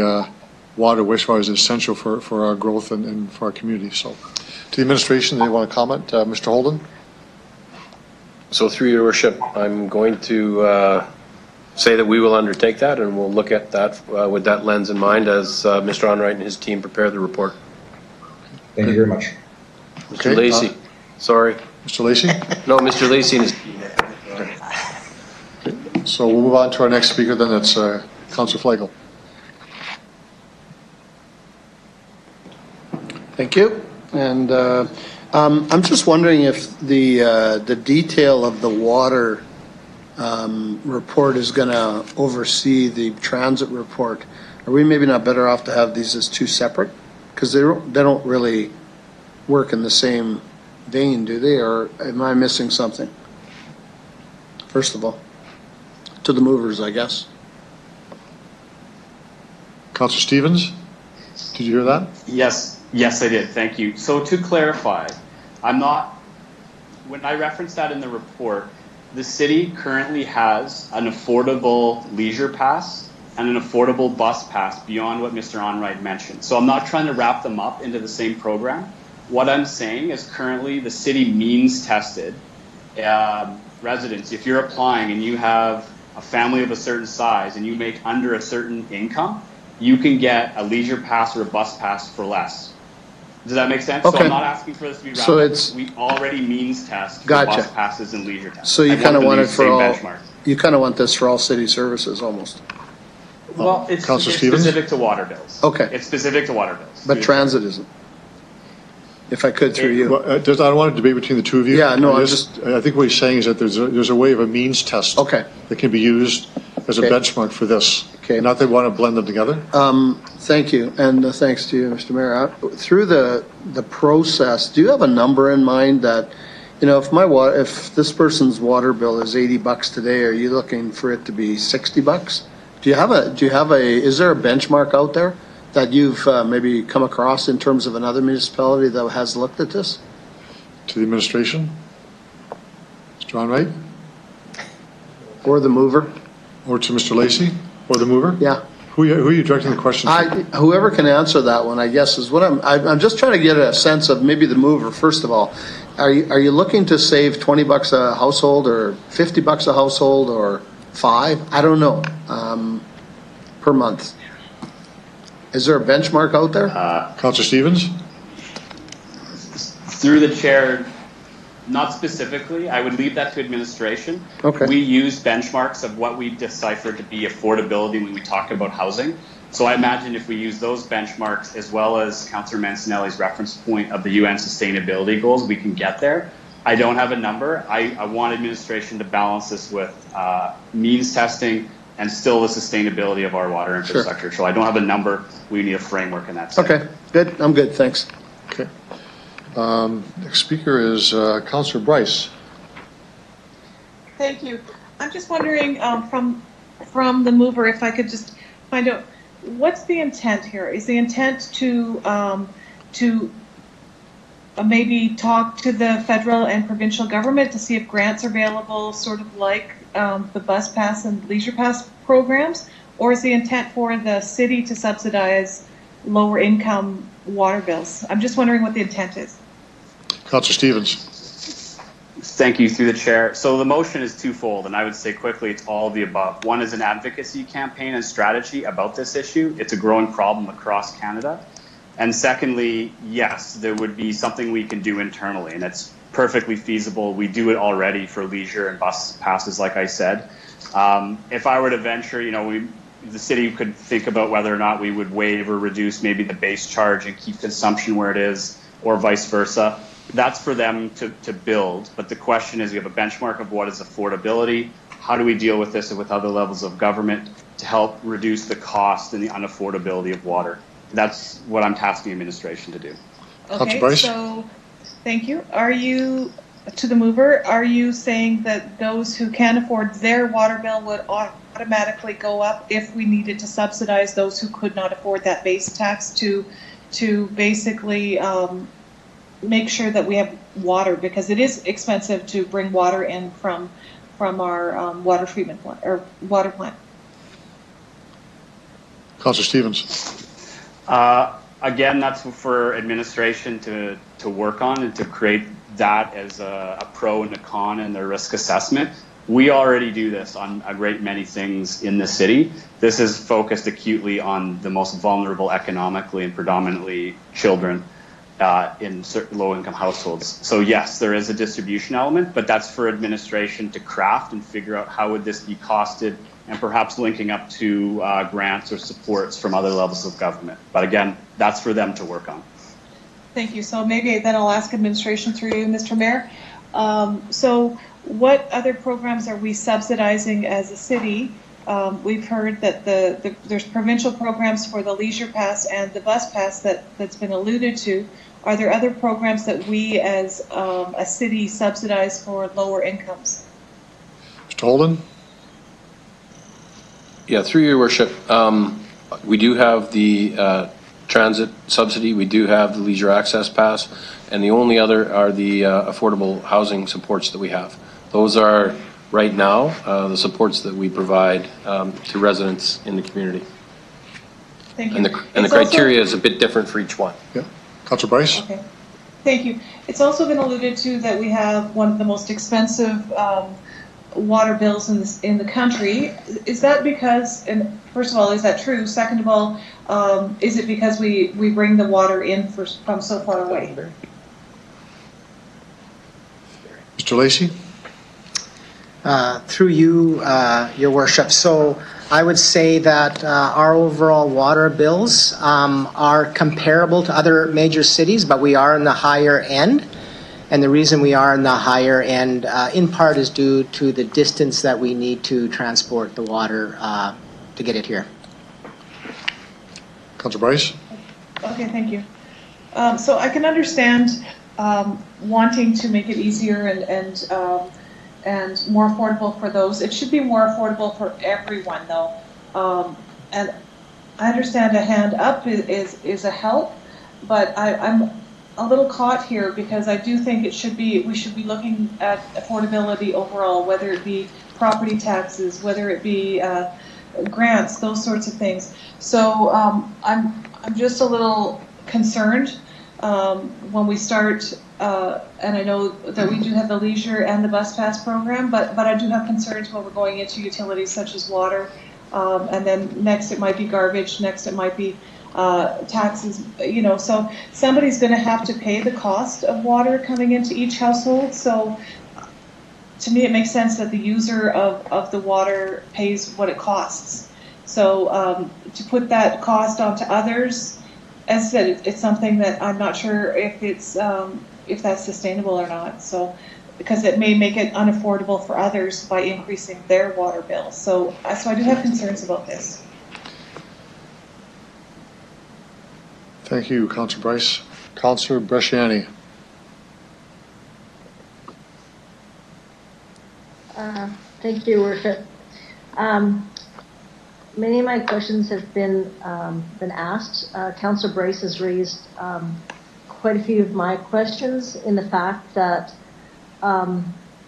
water, wastewater is essential for our growth and for our community. So, to the administration, they want to comment. Mr. Holden? So through your worship, I'm going to say that we will undertake that, and we'll look at that with that lens in mind as Mr. Onright and his team prepare the report. Thank you very much. Mr. Lacey, sorry. Mr. Lacey? No, Mr. Lacey and his team. So we'll move on to our next speaker, then that's Councillor Flagel. Thank you. And I'm just wondering if the detail of the water report is going to oversee the transit report. Are we maybe not better off to have these as two separate? Because they don't really work in the same vein, do they? Or am I missing something? First of all, to the movers, I guess. Councillor Stevens, did you hear that? Yes, I did. Thank you. So to clarify, when I referenced that in the report, the city currently has an affordable leisure pass and an affordable bus pass beyond what Mr. Onright mentioned. So I'm not trying to wrap them up into the same program. What I'm saying is currently the city means tested residents. If you're applying and you have a family of a certain size and you make under a certain income, you can get a leisure pass or a bus pass for less. Does that make sense? Okay. So I'm not asking for this to be wrapped up. We already means test for bus passes and leisure tests. So you kind of want it for all. Benchmark. You kind of want this for all city services, almost. Well, it's specific to water bills. Okay. It's specific to water bills. But transit isn't. If I could, through you. Well, I don't want to debate between the two of you. Yeah, no, I think what he's saying is that there's a way of a means test. Okay. That can be used as a benchmark for this. Okay. Not that we want to blend them together. Thank you, and thanks to you, Mr. Mayor. Through the process, do you have a number in mind that, you know, if this person's water bill is $80 today, are you looking for it to be $60? Is there a benchmark out there that you've maybe come across in terms of another municipality that has looked at this? To the administration, Mr. Onright, or the mover, or to Mr. Lacey, or the mover. Yeah. Who are you directing the question to? Whoever can answer that one, I guess, is what I'm just trying to get a sense of maybe the mover. First of all, are you looking to save $20 a household or $50 a household or $5? I don't know, per month. Is there a benchmark out there? Councillor Stevens? Through the chair, not specifically. I would leave that to administration. Okay. We use benchmarks of what we decipher to be affordability when we talk about housing. So I imagine if we use those benchmarks as well as Councillor Mancinelli's reference point of the UN sustainability goals, we can get there. I don't have a number. I want administration to balance this with means testing and still the sustainability of our water infrastructure. Sure. So I don't have a number. We need a framework in that sense. Okay, good. I'm good. Thanks. Okay. Next speaker is Councillor Bryce. Thank you. I'm just wondering from the mover if I could just find out what's the intent here? Is the intent to maybe talk to the federal and provincial government to see if grants are available, sort of like the bus pass and leisure pass programs, or is the intent for the city to subsidize lower income water bills? I'm just wondering what the intent is. Councillor Stevens. Thank you, through the chair. So the motion is twofold, and I would say quickly it's all of the above. One is an advocacy campaign and strategy about this issue. It's a growing problem across Canada. And secondly, yes, there would be something we can do internally, and it's perfectly feasible. We do it already for leisure and bus passes, like I said. If I were to venture, the city could think about whether or not we would waive or reduce maybe the base charge and keep consumption where it is, or vice versa. That's for them to build. But the question is, we have a benchmark of what is affordability. How do we deal with this and with other levels of government to help reduce the cost and the unaffordability of water? That's what I'm tasking administration to do. Okay, so thank you. Are you, to the mover, are you saying that those who can afford their water bill would automatically go up if we needed to subsidize those who could not afford that base tax to basically make sure that we have water, because it is expensive to bring water in from our water treatment plant or water plant? Councillor Stevens. Again, that's for administration to work on and to create that as a pro and a con in their risk assessment. We already do this on a great many things in the city. This is focused acutely on the most vulnerable economically, and predominantly children in certain low-income households. So yes, there is a distribution element, but that's for administration to craft and figure out how would this be costed, and perhaps linking up to grants or supports from other levels of government. But again, that's for them to work on. Thank you. So maybe then I'll ask administration through you, Mr. Mayor. So what other programs are we subsidizing as a city? We've heard that there's provincial programs for the leisure pass and the bus pass that's been alluded to. Are there other programs that we as a city subsidize for lower incomes? Mr. Holden? Yeah, through your worship, we do have the transit subsidy, we do have the leisure access pass, and the only other are the affordable housing supports that we have. Those are right now the supports that we provide to residents in the community. Thank you. And the criteria is a bit different for each one. Yeah. Councillor Bryce? Okay. Thank you. It's also been alluded to that we have one of the most expensive water bills in the country. Is that because, and first of all, is that true? Second of all, is it because we bring the water in from so far away? Mr. Lacey? Through you, your worship. So I would say that our overall water bills are comparable to other major cities, but we are in the higher end. And the reason we are in the higher end, in part, is due to the distance that we need to transport the water to get it here. Councillor Bryce? Okay, thank you. So I can understand wanting to make it easier and more affordable for those. It should be more affordable for everyone, though. And I understand a hand up is a help, but I'm a little caught here because I do think we should be looking at affordability overall, whether it be property taxes, whether it be grants, those sorts of things. So I'm just a little concerned when we start, and I know that we do have the leisure and the bus pass program, but I do have concerns when we're going into utilities such as water, and then next it might be garbage, next it might be taxes, so somebody's going to have to pay the cost of water coming into each household. So to me, it makes sense that the user of the water pays what it costs. So to put that cost onto others, as I said, it's something that I'm not sure if that's sustainable or not. So because it may make it unaffordable for others by increasing their water bill. So I do have concerns about this. Thank you, Councillor Bryce. Councillor Bresciani. Thank you, Worship. Many of my questions have been asked. Councillor Bryce has raised quite a few of my questions in the fact that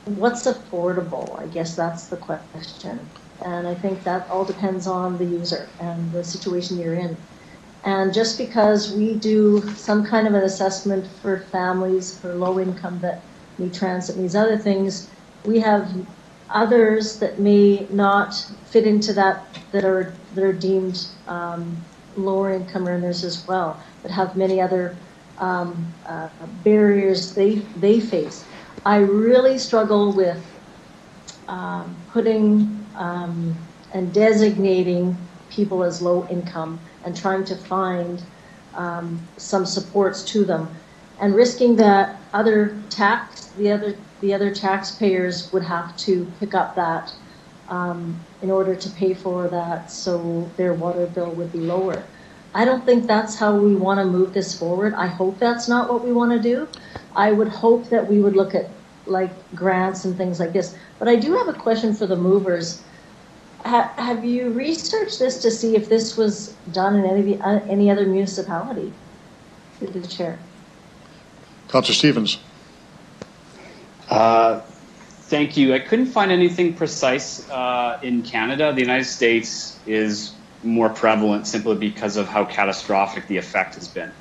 what's affordable? I guess that's the question. And I think that all depends on the user and the situation you're in. And just because we do some kind of an assessment for families, for low income that need transit and these other things, we have others that may not fit into that are deemed lower income earners as well, that have many other barriers they face. I really struggle with putting and designating people as low income and trying to find some supports to them, and risking that the other taxpayers would have to pick up that in order to pay for that, so their water bill would be lower. I don't think that's how we want to move this forward. I hope that's not what we want to do. I would hope that we would look at like grants and things like this. But I do have a question for the movers. Have you researched this to see if this was done in any other municipality? Through the chair. Councillor Stevens. Thank you. I couldn't find anything precise in Canada. The United States is more prevalent simply because of how catastrophic the effect has been.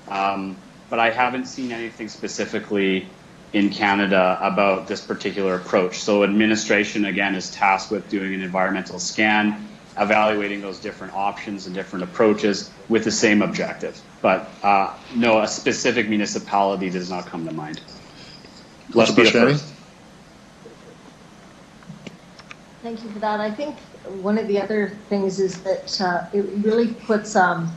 But I haven't seen anything specifically in Canada about this particular approach. So administration, again, is tasked with doing an environmental scan, evaluating those different options and different approaches with the same objective. But no, a specific municipality does not come to mind. Let's be the first. Thank you for that. I think one of the other things is that it really puts, I'm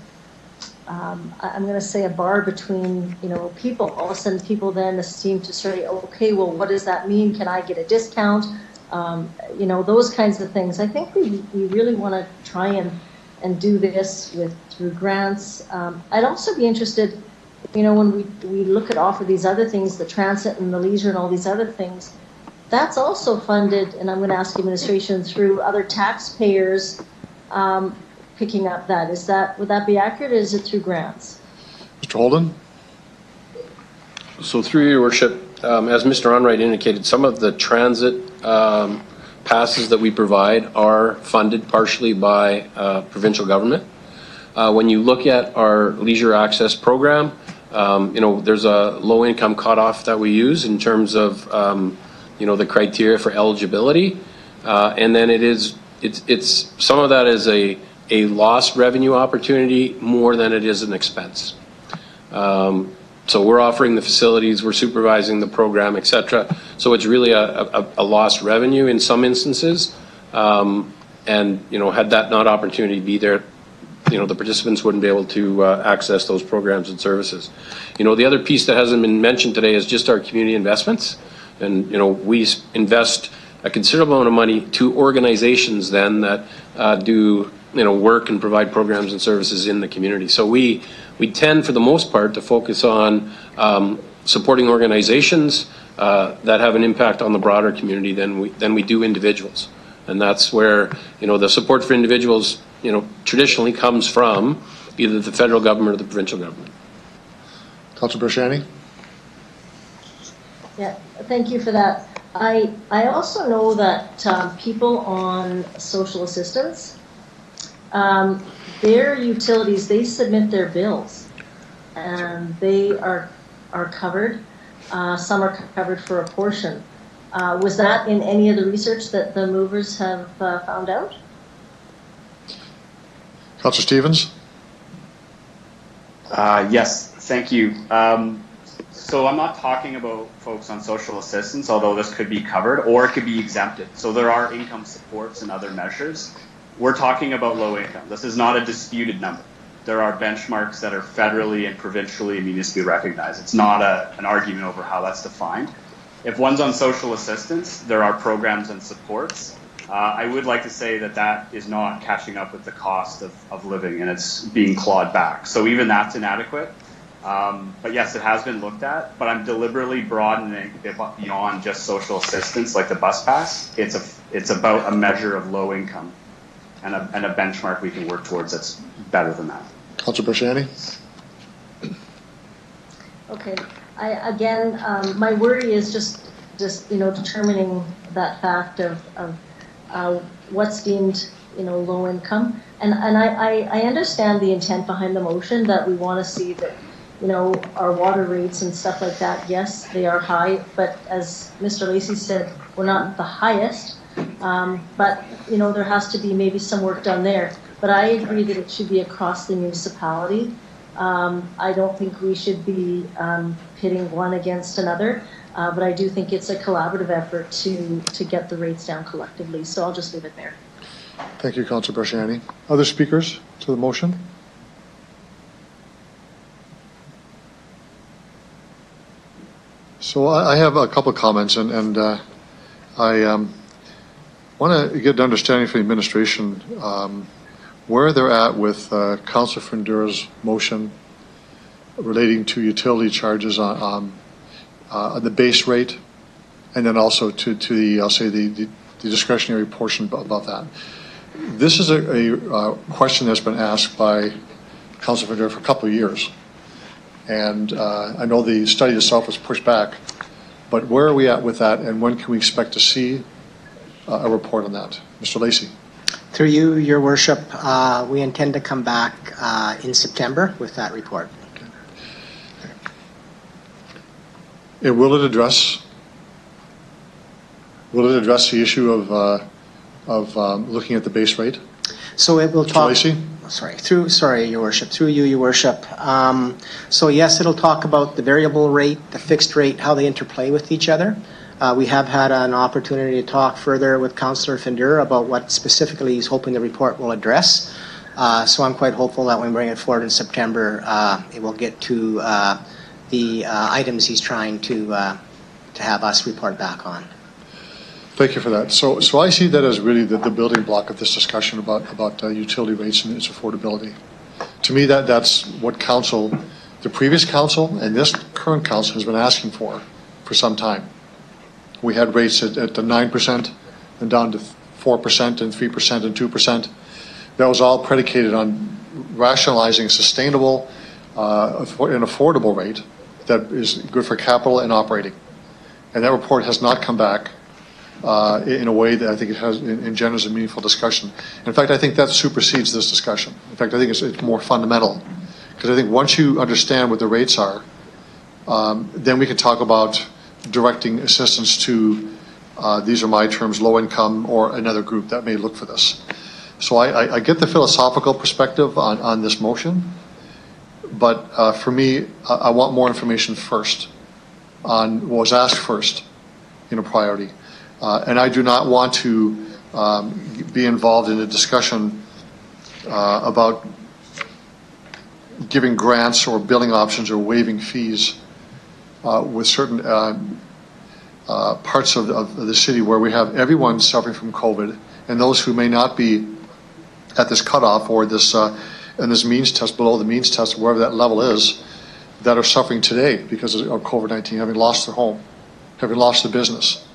going to say, a bar between, people. All of a sudden, people then seem to say, okay, well, what does that mean? Can I get a discount? Those kinds of things. I think we really want to try and do this through grants. I'd also be interested, when we look at offer these other things, the transit and the leisure and all these other things, that's also funded, and I'm going to ask administration, through other taxpayers picking up that. Would that be accurate, or is it through grants? Mr. Holden? So through your worship, as Mr. Onright indicated, some of the transit passes that we provide are funded partially by provincial government. When you look at our leisure access program, there's a low income cutoff that we use in terms of the criteria for eligibility, and then it's some of that is a lost revenue opportunity more than it is an expense. So we're offering the facilities, we're supervising the program, etc. So it's really a lost revenue in some instances, and had that not opportunity be there, the participants wouldn't be able to access those programs and services. The other piece that hasn't been mentioned today is just our community investments. And, we invest a considerable amount of money to organizations then that do, work and provide programs and services in the community. So we tend, for the most part, to focus on supporting organizations that have an impact on the broader community than we do individuals. And that's where, the support for individuals, traditionally comes from either the federal government or the provincial government. Councillor Bershani? Yeah, thank you for that. I also know that people on social assistance, their utilities, they submit their bills, and they are covered. Some are covered for a portion. Was that in any of the research that the movers have found out? Councillor Stevens? Yes, thank you. So I'm not talking about folks on social assistance, although this could be covered, or it could be exempted. So there are income supports and other measures. We're talking about low income. This is not a disputed number. There are benchmarks that are federally and provincially and municipally recognized. It's not an argument over how that's defined. If one's on social assistance, there are programs and supports. I would like to say that is not catching up with the cost of living, and it's being clawed back. So even that's inadequate. But yes, it has been looked at, but I'm deliberately broadening it beyond just social assistance like the bus pass. It's about a measure of low income and a benchmark we can work towards that's better than that. Councillor Bershani? Okay. My worry is just determining that fact of what's deemed low income, and I understand the intent behind the motion, that we want to see that our water rates and stuff like that, yes, they are high, but as Mr. Lacey said, we're not the highest, but there has to be maybe some work done there. but I agree that it should be across the municipality. I don't think we should be pitting one against another, but I do think it's a collaborative effort to get the rates down collectively. So I'll just leave it there. Thank you, Councillor Barshani. Other speakers to the motion? So I have a couple of comments, and I want to get an understanding from the administration where they're at with Councillor Fundura's motion relating to utility charges on the base rate, and then also to the, I'll say, the discretionary portion above that. This is a question that's been asked by Councillor Fundura for a couple of years. And I know the study itself was pushed back, but where are we at with that, and when can we expect to see a report on that? Mr. Lacey. Through you, Your Worship, we intend to come back in September with that report. And will it address the issue of looking at the base rate? So it will Mr. talk. Lacey? Sorry, Your Worship. Through you, Your Worship. So yes, it'll talk about the variable rate, the fixed rate, how they interplay with each other. We have had an opportunity to talk further with Councillor Fundura about what specifically he's hoping the report will address. So I'm quite hopeful that when we bring it forward in September, it will get to the items he's trying to have us report back on. Thank you for that. So I see that as really the building block of this discussion about utility rates and its affordability. To me, that's what the previous council and this current council has been asking for some time. We had rates at the 9% and down to 4% and 3% and 2%. That was all predicated on rationalizing a sustainable and affordable rate that is good for capital and operating. And that report has not come back in a way that I think it has engenders a meaningful discussion. In fact, I think that supersedes this discussion. In fact, I think it's more fundamental, because I think once you understand what the rates are, then we can talk about directing assistance to, these are my terms, low income or another group that may look for this. So I get the philosophical perspective on this motion, but for me, I want more information first on what was asked first in a priority. And I do not want to be involved in a discussion about giving grants or billing options or waiving fees with certain parts of the city where we have everyone suffering from COVID, and those who may not be at this cutoff or this means test, below the means test, wherever that level is, that are suffering today because of COVID-19, having lost their home, having lost their business.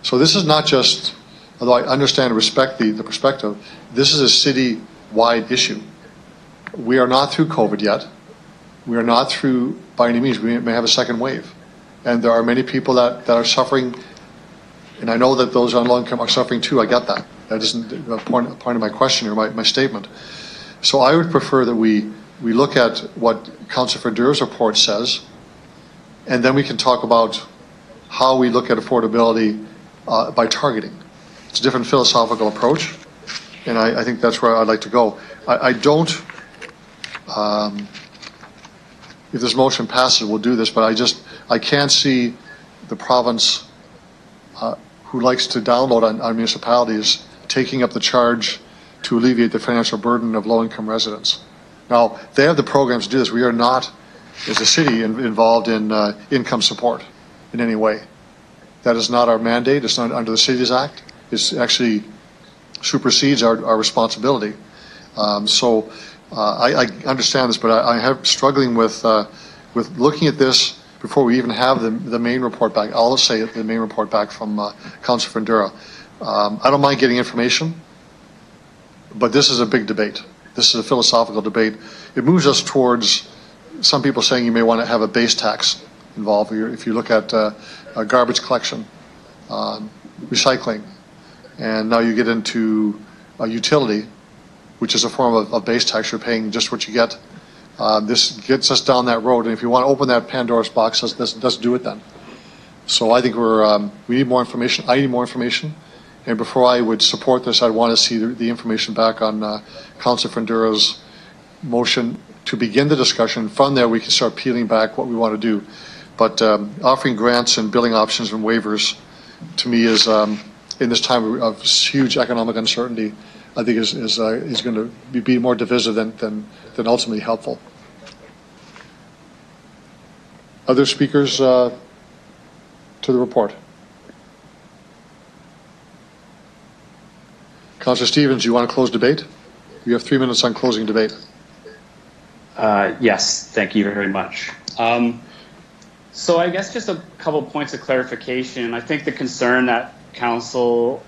So this is not just, although I understand and respect the perspective, this is a city-wide issue. We are not through COVID yet. We are not through, by any means, we may have a second wave. And there are many people that are suffering, and I know that those on low income are suffering too, I get that. That isn't a point of my question or my statement. So I would prefer that we look at what Councillor Fundura's report says, and then we can talk about how we look at affordability by targeting. It's a different philosophical approach, and I think that's where I'd like to go. I don't, if this motion passes, we'll do this, but I can't see the province who likes to download on municipalities taking up the charge to alleviate the financial burden of low-income residents. Now, they have the programs to do this. We are not, as a city, involved in income support in any way. That is not our mandate. It's not under the Cities Act. It actually supersedes our responsibility. So I understand this, but I have struggling with looking at this before we even have the main report back. I'll say the main report back from Councillor Fundura. I don't mind getting information, but this is a big debate. This is a philosophical debate. It moves us towards some people saying you may want to have a base tax involved. If you look at garbage collection, recycling, and now you get into a utility, which is a form of base tax. You're paying just what you get. This gets us down that road, and if you want to open that Pandora's box, let's do it then. So I think we need more information. I need more information, And before I would support this, I'd want to see the information back on Councilor Findura's motion to begin the discussion. From there, we can start peeling back what we want to do. But offering grants and billing options and waivers, to me, is in this time of huge economic uncertainty, I think is going to be more divisive than ultimately helpful. Other speakers to the report? Councillor Stevens, you want to close debate? You have 3 minutes on closing debate. Yes, thank you very much. So I guess just a couple points of clarification. I think the concern that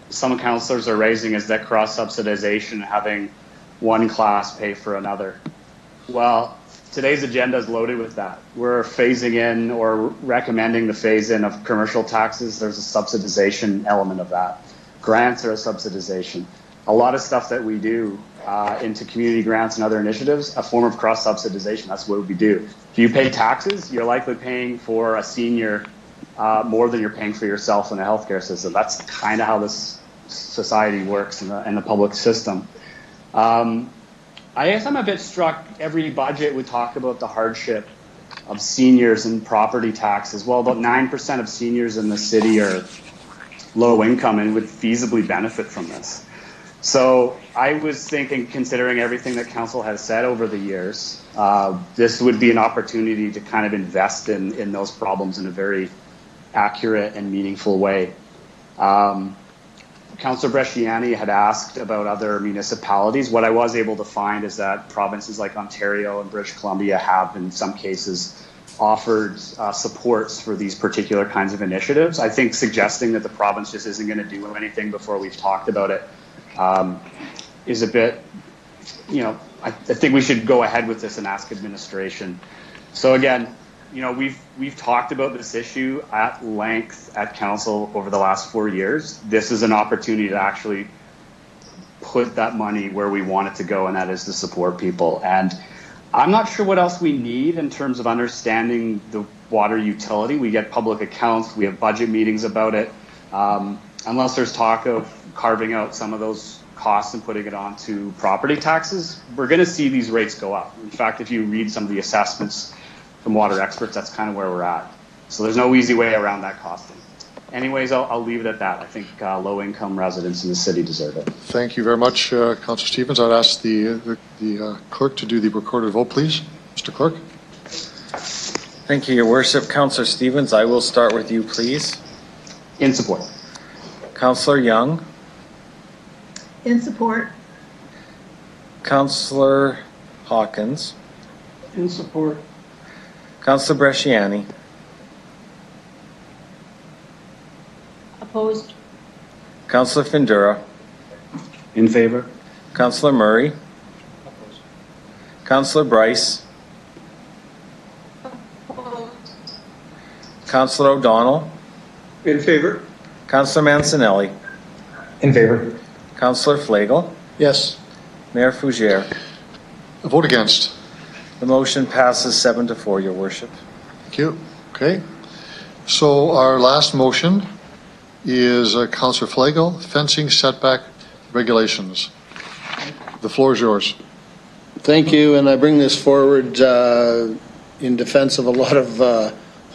some councillors are raising is that cross-subsidization, having one class pay for another. Well, today's agenda is loaded with that. We're phasing in or recommending the phase in of commercial taxes. There's a subsidization element of that. Grants are a subsidization. A lot of stuff that we do into community grants and other initiatives, a form of cross-subsidization. That's what we do. If you pay taxes, you're likely paying for a senior more than you're paying for yourself in the healthcare system. That's kind of how this society works in the public system. I guess I'm a bit struck. Every budget we talk about the hardship of seniors and property taxes. Well, about 9% of seniors in the city are low income and would feasibly benefit from this. So I was thinking, considering everything that council has said over the years, this would be an opportunity to kind of invest in those problems in a very accurate and meaningful way. Councillor Bresciani had asked about other municipalities. What I was able to find is that provinces like Ontario and British Columbia have, in some cases, offered supports for these particular kinds of initiatives. I think suggesting that the province just isn't going to do anything before we've talked about it is a bit, I think we should go ahead with this and ask administration. So again, we've talked about this issue at length at council over the last 4 years. This is an opportunity to actually put that money where we want it to go, and that is to support people. And I'm not sure what else we need in terms of understanding the water utility. We get public accounts, we have budget meetings about it. Unless there's talk of carving out some of those costs and putting it onto property taxes, we're going to see these rates go up. In fact, if you read some of the assessments from water experts, that's kind of where we're at. So there's no easy way around that costing. Anyways, I'll leave it at that. I think low-income residents in the city deserve it. Thank you very much, Councillor Stevens. I'd ask the clerk to do the recorded vote, please. Mr. Clerk. Thank you, Your Worship. Councillor Stevens, I will start with you, please. In support. Councillor Young. In support. Councillor Hawkins. In support. Councillor Bresciani. Opposed. Councillor Findura. In favor. Councillor Murray. Opposed. Councillor Bryce. Councillor O'Donnell. In favor. Councillor Mancinelli. In favor. Councillor Flagel. Yes. Mayor Fougere. A vote against. The motion passes 7-4, Your Worship. Thank you. Okay. So our last motion is Councillor Flagel, fencing setback regulations. The floor is yours. Thank you, and I bring this forward in defense of a lot of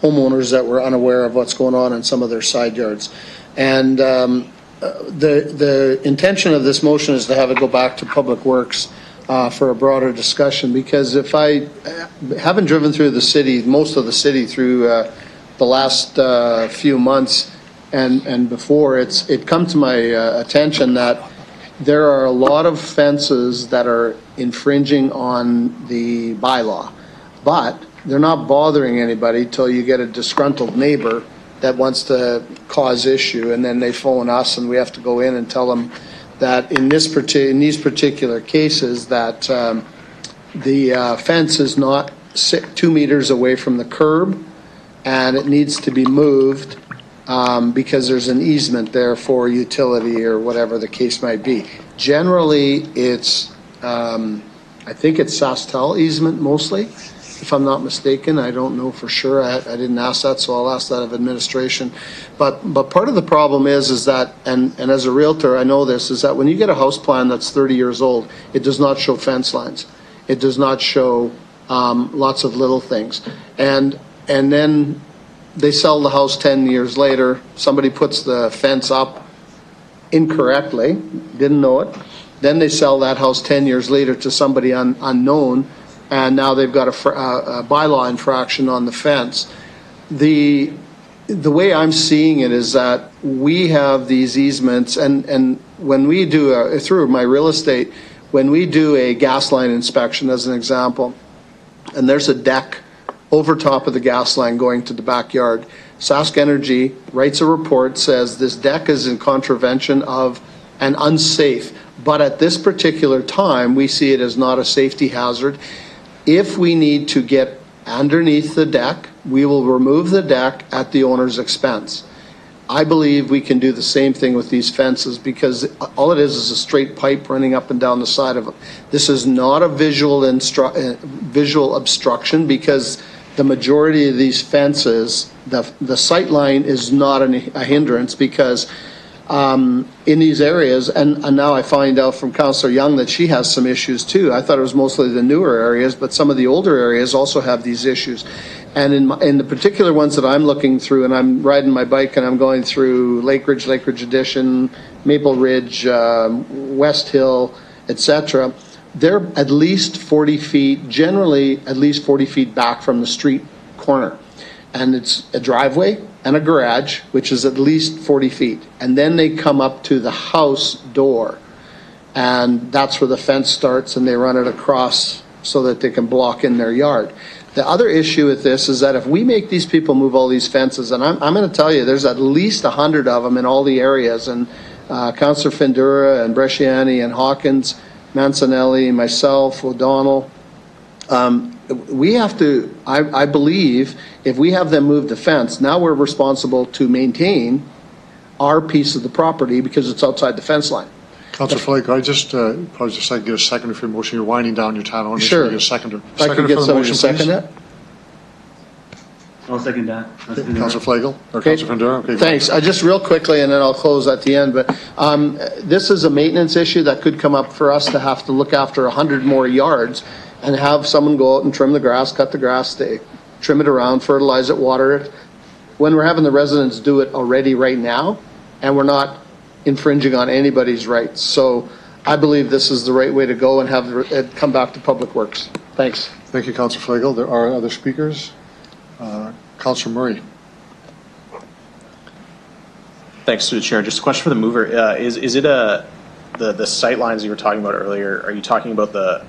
homeowners that were unaware of what's going on in some of their side yards. And the intention of this motion is to have it go back to Public Works for a broader discussion, because if I haven't driven through the city, most of the city through the last few months and before, it come to my attention that there are a lot of fences that are infringing on the bylaw, but they're not bothering anybody till you get a disgruntled neighbor that wants to cause issue, and then they phone us and we have to go in and tell them that in these particular cases that the fence is not 2 meters away from the curb and it needs to be moved because there's an easement there for utility or whatever the case might be. Generally, it's I think it's Sastel easement mostly, if I'm not mistaken. I don't know for sure. I didn't ask that, so I'll ask that of administration. But part of the problem is that, and as a realtor, I know this, is that when you get a house plan that's 30 years old, it does not show fence lines. It does not show lots of little things. And then they sell the house 10 years later. Somebody puts the fence up incorrectly, didn't know it. Then they sell that house 10 years later to somebody unknown, and now they've got a bylaw infraction on the fence. The way I'm seeing it is that we have these easements, and when we do, through my real estate, when we do a gas line inspection, as an example, and there's a deck over top of the gas line going to the backyard, Sask Energy writes a report, says this deck is in contravention of and unsafe. But at this particular time, we see it as not a safety hazard. If we need to get underneath the deck, we will remove the deck at the owner's expense. I believe we can do the same thing with these fences, because all it is a straight pipe running up and down the side of them. This is not a visual obstruction, because the majority of these fences, the sight line is not a hindrance, because in these areas, and now I find out from Councillor Young that she has some issues too. I thought it was mostly the newer areas, but some of the older areas also have these issues. And in the particular ones that I'm looking through, and I'm riding my bike and I'm going through Lake Ridge Addition, Maple Ridge, West Hill, etc., they're at least 40 feet, generally at least 40 feet back from the street corner. And it's a driveway and a garage, which is at least 40 feet. And then they come up to the house door, and that's where the fence starts, and they run it across so that they can block in their yard. The other issue with this is that if we make these people move all these fences, and I'm going to tell you, there's at least 100 of them in all the areas, and Councillor Findura and Bresciani and Hawkins, Mancinelli, myself, O'Donnell, we have to, I believe, if we have them move the fence, now we're responsible to maintain our piece of the property because it's outside the fence line. Councillor Flake, I just probably just like to get a second for your motion. You're winding down your time. I want to sure. get a seconder. If I could get someone to second that. I'll second that. Councillor Flagel or Okay. Councillor Findura. Okay. Thanks. Just real quickly, and then I'll close at the end. But this is a maintenance issue that could come up for us to have to look after 100 more yards and have someone go out and trim the grass, cut the grass, trim it around, fertilize it, water it. When we're having the residents do it already right now, and we're not infringing on anybody's rights. So I believe this is the right way to go and have it come back to Public Works. Thanks. Thank you, Councillor Flagel. There are other speakers. Councillor Murray. Thanks, through the chair. Just a question for the mover. Is it the sight lines you were talking about earlier? Are you talking about the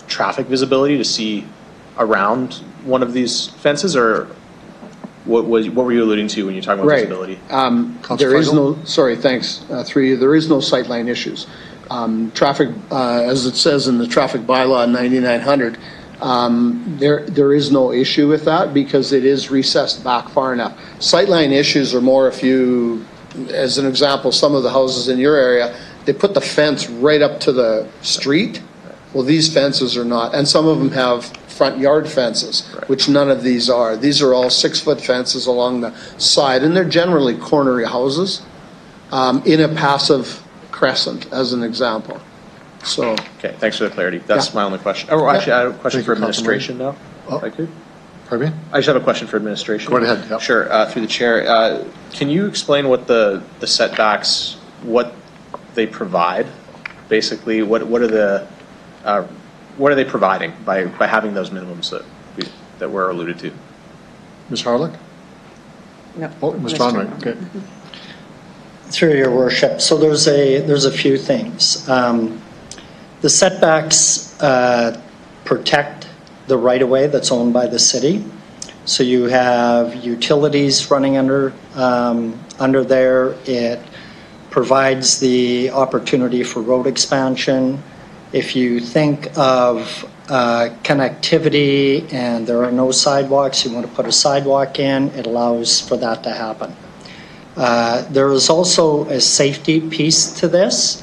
traffic visibility to see around one of these fences, or what were you alluding to when you're talking about visibility? There is no, sorry, thanks, there is no sightline issues. Traffic, as it says in the traffic bylaw 9900, there is no issue with that because it is recessed back far enough. Sightline issues are more if you, as an example, some of the houses in your area, they put the fence right up to the street. Well, these fences are not, and some of them have front yard fences, right, which none of these are. These are all 6-foot fences along the side, and they're generally corner houses in a passive crescent, as an example. So, okay, thanks for the clarity. That's my only question. Oh, actually, I have a question for administration now. Oh, if I could. Pardon me? I just have a question for administration. Go ahead. Yep. Sure. Through the chair, can you explain what the setbacks, what they provide? Basically, what are they providing by having those minimums that were alluded to? Ms. Harlick? No. Oh, Ms. Conroy. Okay. Through your worship, so there's a few things. The setbacks protect the right-of-way that's owned by the city. So you have utilities running under there. It provides the opportunity for road expansion. If you think of connectivity and there are no sidewalks, you want to put a sidewalk in, it allows for that to happen. There is also a safety piece to this.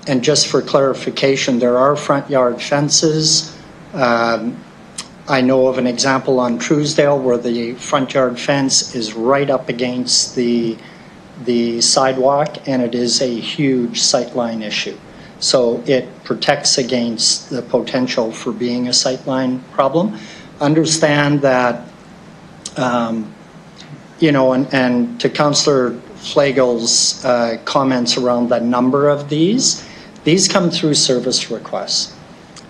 And just for clarification, there are front yard fences I know of an example on Truesdale where the front yard fence is right up against the sidewalk, and it is a huge sightline issue. So it protects against the potential for being a sightline problem. Understand that, you know, and to Councillor Flagle's comments around the number of these come through service requests.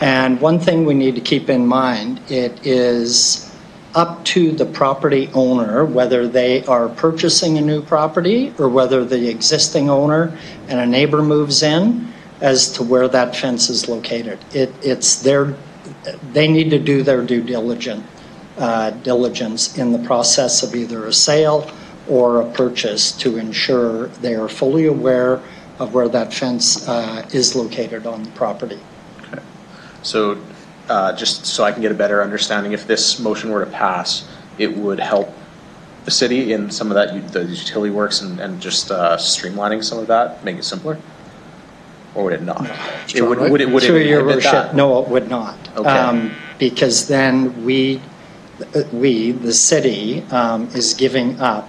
And one thing we need to keep in mind, it is up to the property owner, whether they are purchasing a new property or whether the existing owner and a neighbor moves in, as to where that fence is located. They need to do their due diligence in the process of either a sale or a purchase to ensure they are fully aware of where that fence is located on the property. Okay. So just so I can get a better understanding, if this motion were to pass, it would help the city in some of that, the utility works and just streamlining some of that, make it simpler? Or would it not? No. Would it Through your inhibit worship, that? no, it would not. Okay. Because then we, the city, is giving up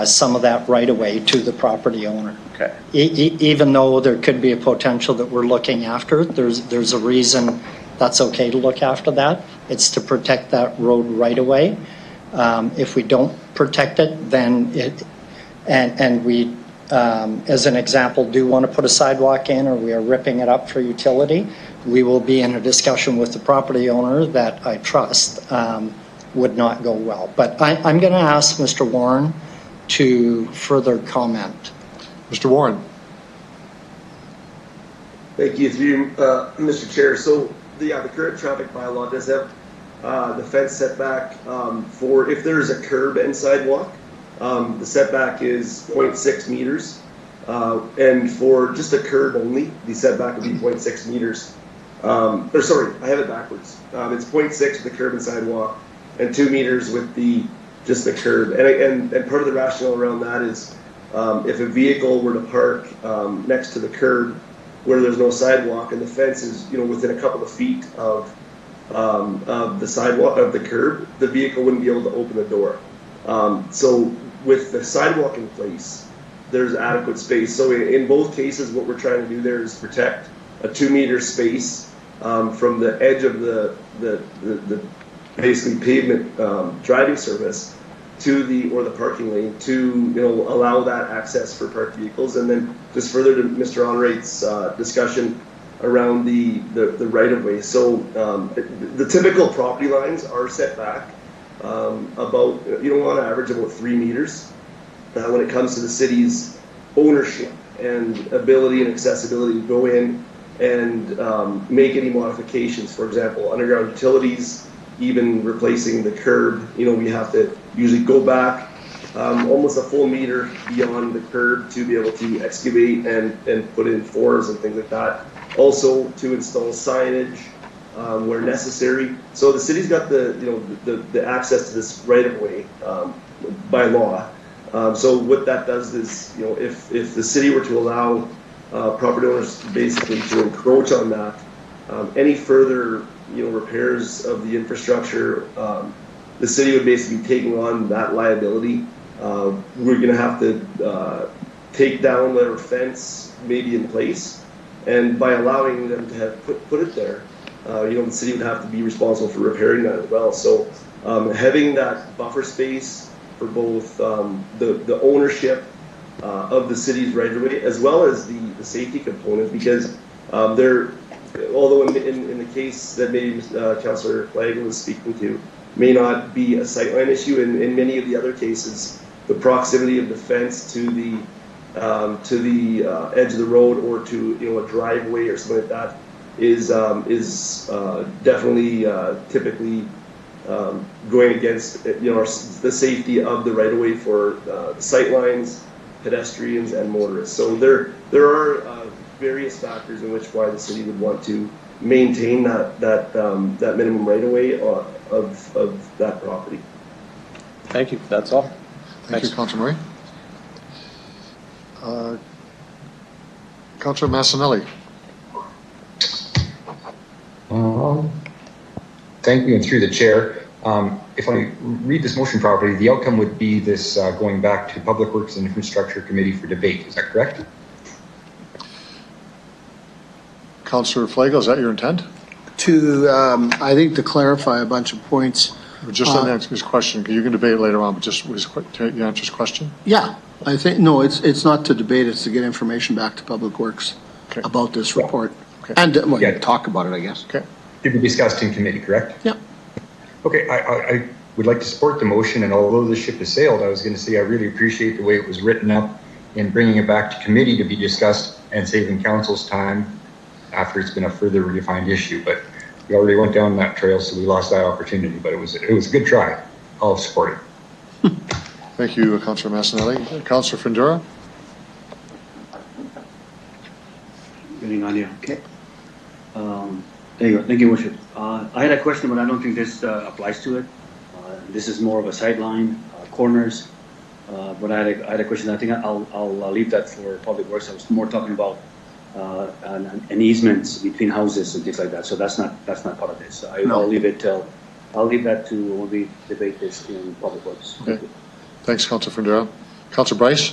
some of that right away to the property owner. Okay. Even though there could be a potential that we're looking after, there's a reason that's okay to look after that. It's to protect that road right away. If we don't protect it, then and we, as an example, do want to put a sidewalk in, or we are ripping it up for utility, we will be in a discussion with the property owner that I trust would not go well. But I'm going to ask Mr. Warren to further comment. Mr. Warren. Thank you, through Mr. Chair. So the current traffic bylaw does have the fence setback for if there is a curb and sidewalk. The setback is 0.6 meters. And for just a curb only, the setback would be 0.6 meters. Or sorry, I have it backwards. It's 0.6 with the curb and sidewalk, and 2 meters with just the curb. And part of the rationale around that is if a vehicle were to park next to the curb where there's no sidewalk and the fence is, you know, within a couple of feet of the sidewalk, of the curb, the vehicle wouldn't be able to open the door. So with the sidewalk in place, there's adequate space. So in both cases, what we're trying to do there is protect a 2-meter space from the edge of the basically pavement driving surface to the parking lane to, you know, allow that access for parked vehicles. And then just further to Mr. Onrait's discussion around the right of way. So the typical property lines are set back about, you know, on average about 3 meters when it comes to the city's ownership and ability and accessibility to go in and make any modifications. For example, underground utilities, even replacing the curb, you know, we have to usually go back almost a full meter beyond the curb to be able to excavate and put in floors and things like that. Also to install signage where necessary. So the city's got the access to this right of way by law. So what that does is, you know, if the city were to allow property owners basically to encroach on that, any further, you know, repairs of the infrastructure, the city would basically be taking on that liability. We're going to have to take down whatever fence may be in place, and by allowing them to have put it there, you know, the city would have to be responsible for repairing that as well. So having that buffer space for both the ownership of the city's right of way as well as the safety component, because although in the case that maybe Councillor Flagel was speaking to, may not be a sightline issue, in many of the other cases, the proximity of the fence to the edge of the road or to, you know, a driveway or something like that is definitely typically going against, you know, the safety of the right of way for sight lines, pedestrians, and motorists. So there are various factors in which why the city would want to maintain that minimum right of way of that property. Thank you. That's all. Thank you, Councillor Murray. Councillor Massanelli. Thank you, and through the chair. If I read this motion properly, the outcome would be this going back to Public Works and Infrastructure Committee for debate. Is that correct? Councillor Flagel, is that your intent? I think to clarify a bunch of points. Just let me answer his question. You can debate later on, but just you answer his question. Yeah, I think, no, it's not to debate, it's to get information back to Public Works about this report. Okay. And talk about it, I guess. Okay. To be discussed in committee, correct? Yeah. Okay, I would like to support the motion, and although the ship has sailed, I was going to say I really appreciate the way it was written up in bringing it back to committee to be discussed and saving council's time after it's been a further redefined issue. But we already went down that trail, so we lost that opportunity. But it was a good try. I'll support it. Thank you, Councillor Massanelli. Councillor Fundura. Getting on here. Okay. There you go. Thank you, Worship. I had a question, but I don't think this applies to it. This is more of a sideline, corners. But I had a question. I think I'll leave that for Public Works. I was more talking about an easements between houses and things like that. So that's not part of this. I'll leave that to when we debate this in Public Works. Okay. Thanks, Councillor Fundura. Councillor Bryce.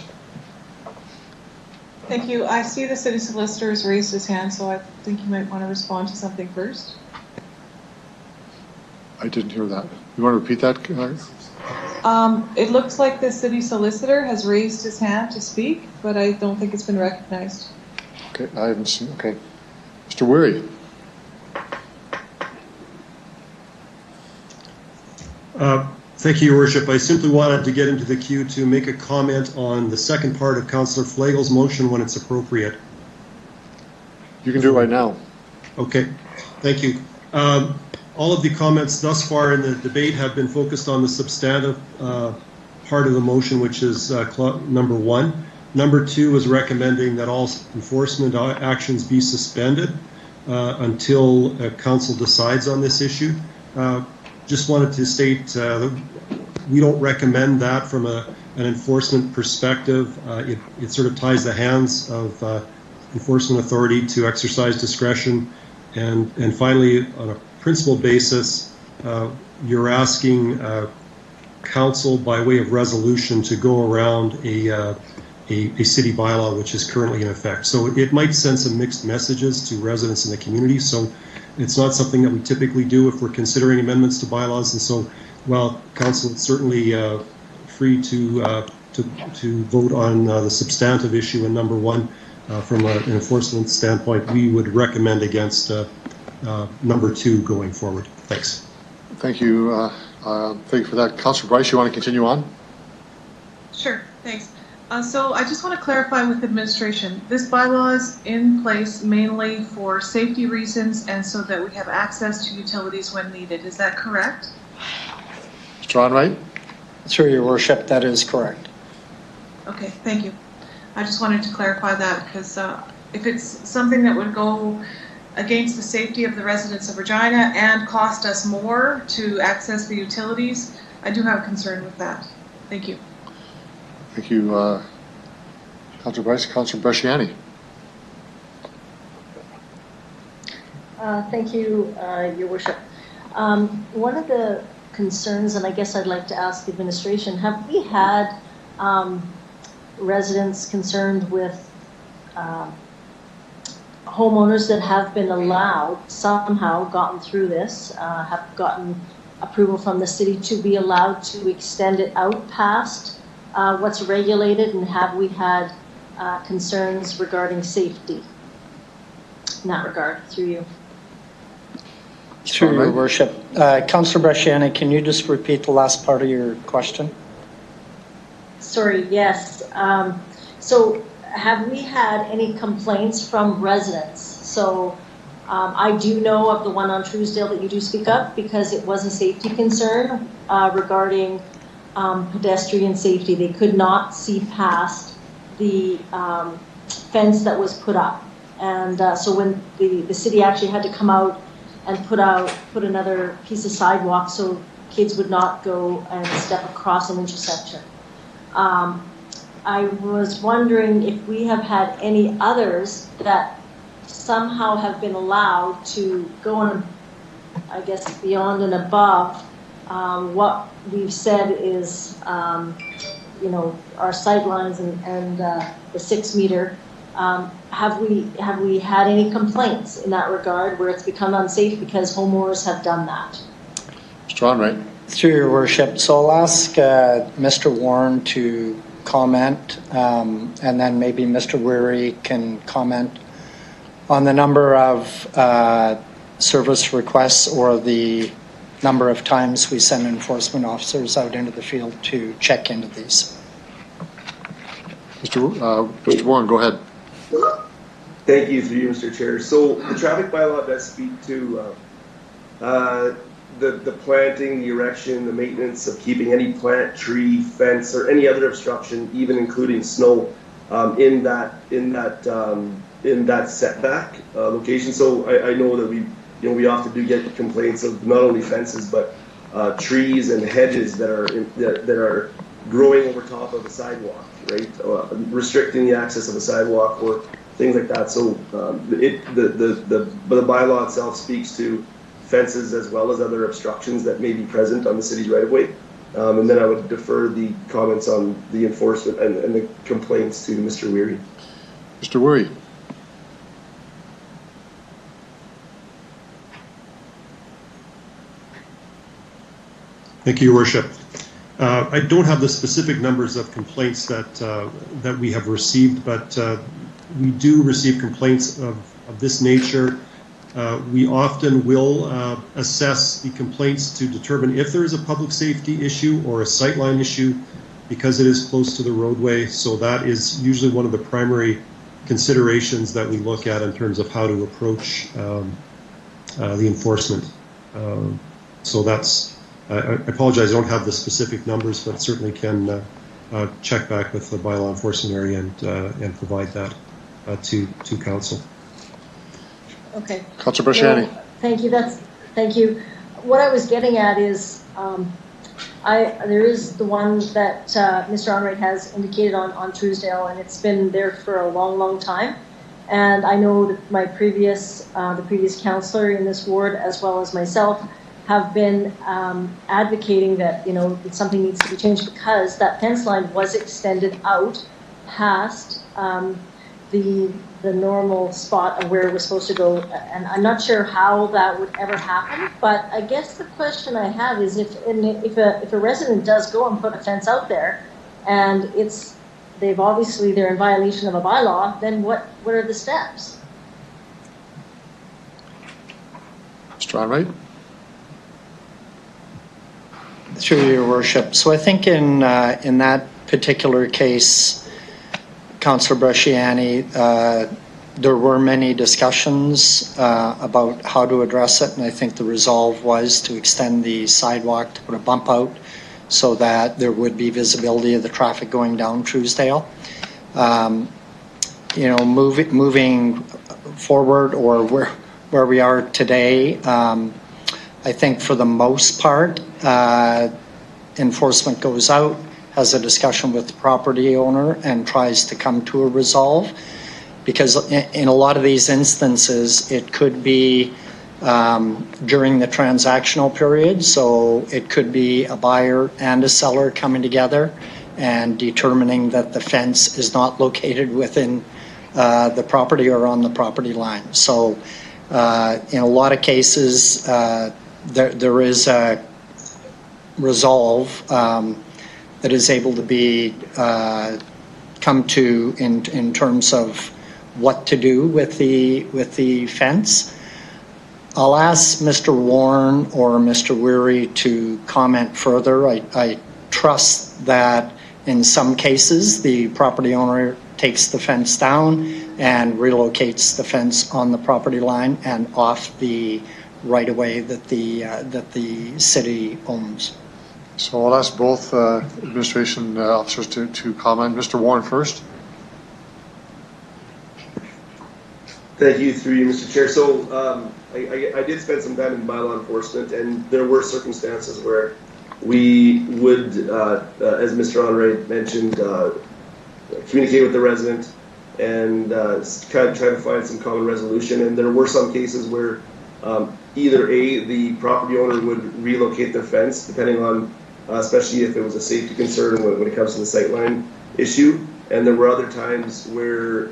Thank you. I see the city solicitor has raised his hand, so I think you might want to respond to something first. I didn't hear that. You want to repeat that? It looks like the city solicitor has raised his hand to speak, but I don't think it's been recognized. Okay, I haven't seen. Okay. Mr. Weary. Thank you, Your Worship. I simply wanted to get into the queue to make a comment on the second part of Councillor Flagel's motion when it's appropriate. You can do it right now. Okay. Thank you. All of the comments thus far in the debate have been focused on the substantive part of the motion, which is number 1. Number 2 is recommending that all enforcement actions be suspended until council decides on this issue. Just wanted to state that we don't recommend that from an enforcement perspective. It sort of ties the hands of enforcement authority to exercise discretion. And finally, on a principal basis, you're asking council by way of resolution to go around a city bylaw which is currently in effect. So it might send some mixed messages to residents in the community. So it's not something that we typically do if we're considering amendments to bylaws. And so while council is certainly free to vote on the substantive issue in number 1 from an enforcement standpoint, we would recommend against number 2 going forward. Thanks. Thank you. Thank you for that. Councillor Bryce, you want to continue on? Sure, thanks. So I just want to clarify with administration, this bylaw is in place mainly for safety reasons and so that we have access to utilities when needed. Is that correct? Mr. Onright? Through your worship, that is correct. Okay, thank you. I just wanted to clarify that because if it's something that would go against the safety of the residents of Regina and cost us more to access the utilities, I do have a concern with that. Thank you. Thank you, Councillor Bryce. Councillor Bresciani. Thank you, Your Worship. One of the concerns, and I guess I'd like to ask the administration, have we had residents concerned with homeowners that have been allowed, somehow gotten through this, have gotten approval from the city to be allowed to extend it out past what's regulated, and have we had concerns regarding safety in that regard? Through you. Through your worship. Councillor Bresciani, can you just repeat the last part of your question? Sorry, yes. So have we had any complaints from residents? So I do know of the one on Truesdale that you do speak of because it was a safety concern regarding pedestrian safety. They could not see past the fence that was put up. And so when the city actually had to come out and put another piece of sidewalk so kids would not go and step across an intersection. I was wondering if we have had any others that somehow have been allowed to go on I guess, beyond and above what we've said is, our sightlines and the 6 meter. Have we had any complaints in that regard where it's become unsafe because homeowners have done that? Mr. Onrait. Through your worship, so I'll ask Mr. Warren to comment, and then maybe Mr. Weary can comment on the number of service requests or the number of times we send enforcement officers out into the field to check into these. Mr. Warren, go ahead. Thank you, through you, Mr. Chair. So the traffic bylaw does speak to the planting, the erection, the maintenance of keeping any plant, tree, fence, or any other obstruction, even including snow, in that setback location. So I know that we often do get complaints of not only fences but trees and hedges that are growing over top of a sidewalk, right? Restricting the access of a sidewalk or things like that. So the bylaw itself speaks to fences as well as other obstructions that may be present on the city's right-of-way. And then I would defer the comments on the enforcement and the complaints to Mr. Weary. Mr. Weary. Thank you, Your Worship. I don't have the specific numbers of complaints that we have received, but we do receive complaints of this nature. We often will assess the complaints to determine if there is a public safety issue or a sightline issue because it is close to the roadway. So that is usually one of the primary considerations that we look at in terms of how to approach the enforcement. So that's, I apologize, I don't have the specific numbers, but certainly can check back with the bylaw enforcement area and provide that to council. Okay. Councilor Brasciani. Well, thank you. Thank you. What I was getting at is, there is the one that Mr. Onrait has indicated on Truesdale, and it's been there for a long, long time. And I know that my the previous councillor in this ward, as well as myself, have been advocating that that something needs to be changed because that fence line was extended out past the normal spot of where it was supposed to go, and I'm not sure how that would ever happen. But I guess the question I have is if a resident does go and put a fence out there, and they're in violation of a bylaw, then what are the steps? Mr. Onrait. Through your worship. So I think in that particular case, Councillor Brasciani, there were many discussions about how to address it, and I think the resolve was to extend the sidewalk, to put a bump out so that there would be visibility of the traffic going down Truesdale. Moving forward, or where we are today, I think for the most part, enforcement goes out, has a discussion with the property owner, and tries to come to a resolve. Because in a lot of these instances, it could be during the transactional period. So it could be a buyer and a seller coming together and determining that the fence is not located within the property or on the property line. So in a lot of cases, there is a resolve that is able to be come to in terms of what to do with the fence. I'll ask Mr. Warren or Mr. Weary to comment further. I trust that in some cases the property owner takes the fence down and relocates the fence on the property line and off the right-of-way that the city owns. So I'll ask both administration officers to comment. Mr. Warren first. Thank you, through you, Mr. Chair. So I did spend some time in bylaw enforcement, and there were circumstances where we would, as Mr. Onrait mentioned, communicate with the resident and kind of try to find some common resolution. And there were some cases where either A, the property owner would relocate their fence, depending on, especially if it was a safety concern when it comes to the sightline issue. And there were other times where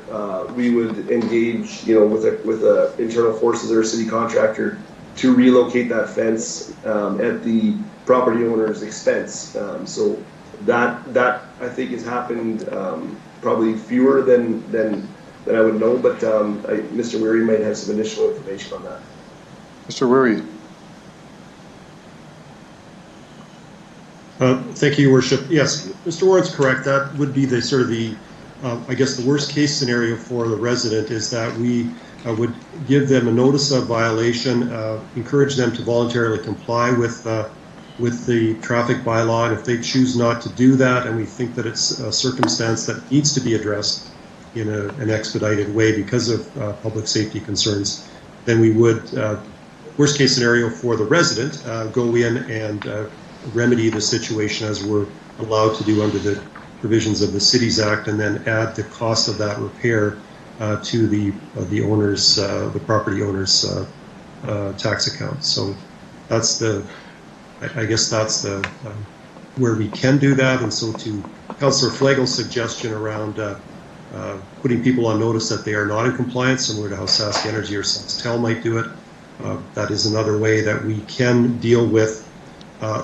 we would engage, with a internal forces or a city contractor to relocate that fence at the property owner's expense. So that I think has happened probably fewer than I would know, but Mr. Weary might have some additional information on that. Mr. Weary. Thank you, Your Worship. Yes, Mr. Warren's correct. That would be the sort of the, I guess, the worst case scenario for the resident is that we would give them a notice of violation, encourage them to voluntarily comply with the traffic bylaw. And if they choose not to do that, and we think that it's a circumstance that needs to be addressed in an expedited way because of public safety concerns, then we would, worst case scenario for the resident, go in and remedy the situation as we're allowed to do under the provisions of the Cities Act, and then add the cost of that repair to the owner's, the property owner's tax account. So that's the, I guess that's the where we can do that. And so to Councillor Flagle's suggestion around putting people on notice that they are not in compliance, similar to how Sask Energy or SaskTel might do it, that is another way that we can deal with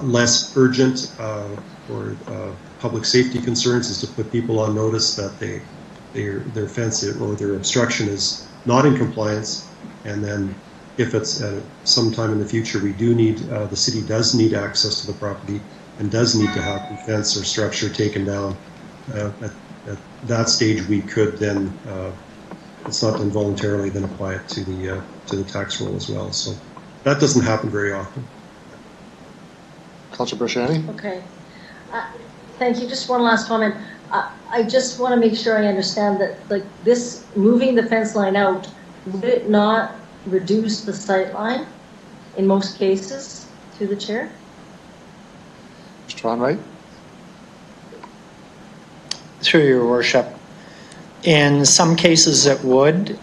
less urgent or public safety concerns, is to put people on notice that their fence or their obstruction is not in compliance. And then if it's sometime in the future we do need, the city does need access to the property and does need to have the fence or structure taken down, at that stage we could then, it's not done voluntarily, then apply it to the tax roll as well. So that doesn't happen very often. Councillor Brashani? Okay. Thank you. Just one last comment. I just want to make sure I understand that, like, this moving the fence line out, would it not reduce the sight line in most cases, through the chair? Mr. Onright? Through your worship. In some cases it would.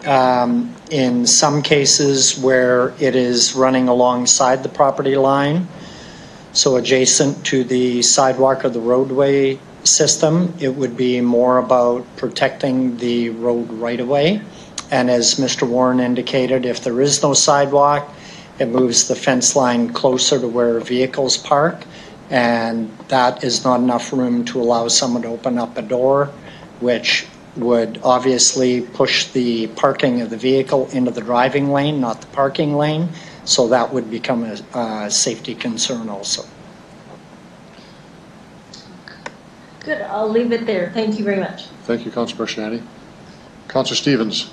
In some cases where it is running alongside the property line, so adjacent to the sidewalk or the roadway system, it would be more about protecting the road right of way. And as Mr. Warren indicated, if there is no sidewalk, it moves the fence line closer to where vehicles park, and that is not enough room to allow someone to open up a door, which would obviously push the parking of the vehicle into the driving lane, not the parking lane. So that would become a safety concern also. Good. I'll leave it there. Thank you very much. Thank you, Councillor Brashani. Councillor Stevens.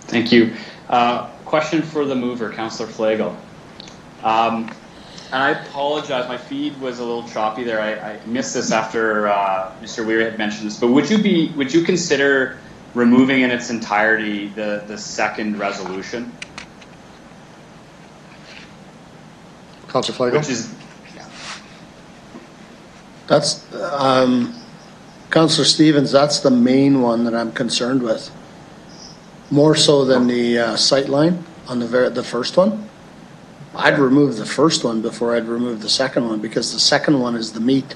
Thank you. Question for the mover, Councillor Flagle. And I apologize, my feed was a little choppy there. I missed this after Mr. Weir had mentioned this, but would you consider removing in its entirety the second resolution? Councillor Flagle? Which is, That's, Councillor Stevens, that's the main one that I'm concerned with. More so than the sight line on the first one. I'd remove the first one before I'd remove the second one, because the second one is the meat.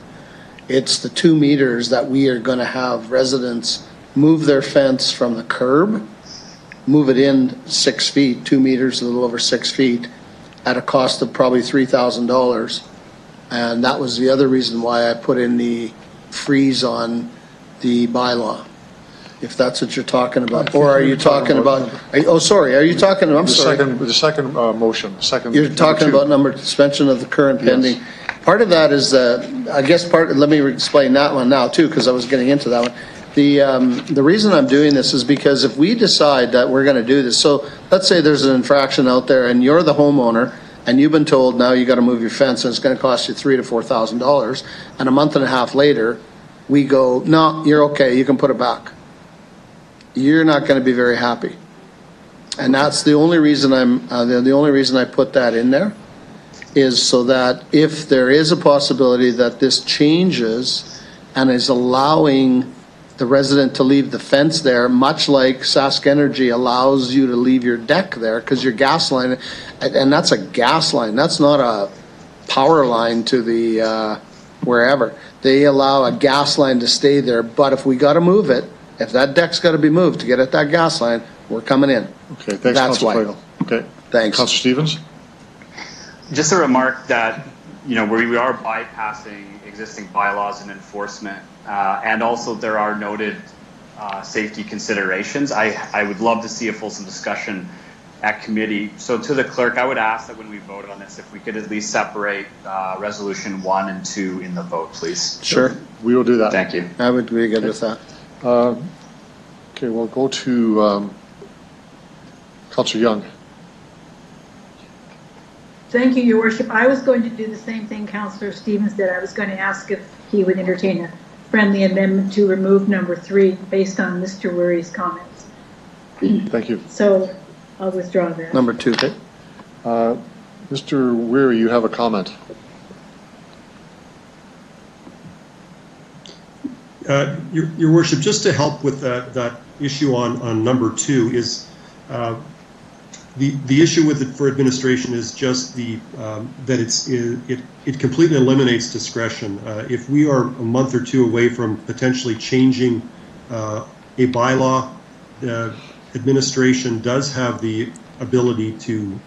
It's the 2 meters that we are going to have residents move their fence from the curb, move it in 6 feet, 2 meters, a little over 6 feet, at a cost of probably $3,000. And that was the other reason why I put in the freeze on the bylaw, if that's what you're talking about. Or are you talking about, are you talking, I'm sorry. The second motion. You're talking about suspension of the current pending. Yes. Part of that is, I guess let me explain that one now too, because I was getting into that one. The reason I'm doing this is because if we decide that we're going to do this, so let's say there's an infraction out there and you're the homeowner and you've been told now you got to move your fence and it's going to cost you $3,000 to $4,000, and a month and a half later we go, no, you're okay, you can put it back. You're not going to be very happy, and that's the only reason the only reason I put that in there is so that if there is a possibility that this changes and is allowing the resident to leave the fence there, much like Sask Energy allows you to leave your deck there because your gas line, and that's a gas line, that's not a power line to the wherever. They allow a gas line to stay there, but if we got to move it, if that deck's got to be moved to get at that gas line, we're coming in. Okay, thanks, That's Councilor why. Flagel. Okay. Thanks. Councilor Stevens? Just a remark that, we are bypassing existing bylaws and enforcement, and also there are noted safety considerations. I would love to see a fulsome discussion at committee. So to the clerk, I would ask that when we vote on this, if we could at least separate resolution 1 and 2 in the vote, please. Sure. We will do that. Thank you. I would be good with that. Okay, we'll go to Councilor Young. Thank you, Your Worship. I was going to do the same thing Councillor Stevens did. I was going to ask if he would entertain a friendly amendment to remove number 3 based on Mr. Wurry's comments. Thank you. So I'll withdraw that. Number 2. Okay. Mr. Wurry, you have a comment. Your Worship, just to help with that issue on number 2 is the issue with it for administration is just that it completely eliminates discretion. If we are a month or 2 away from potentially changing a bylaw, administration does have the ability to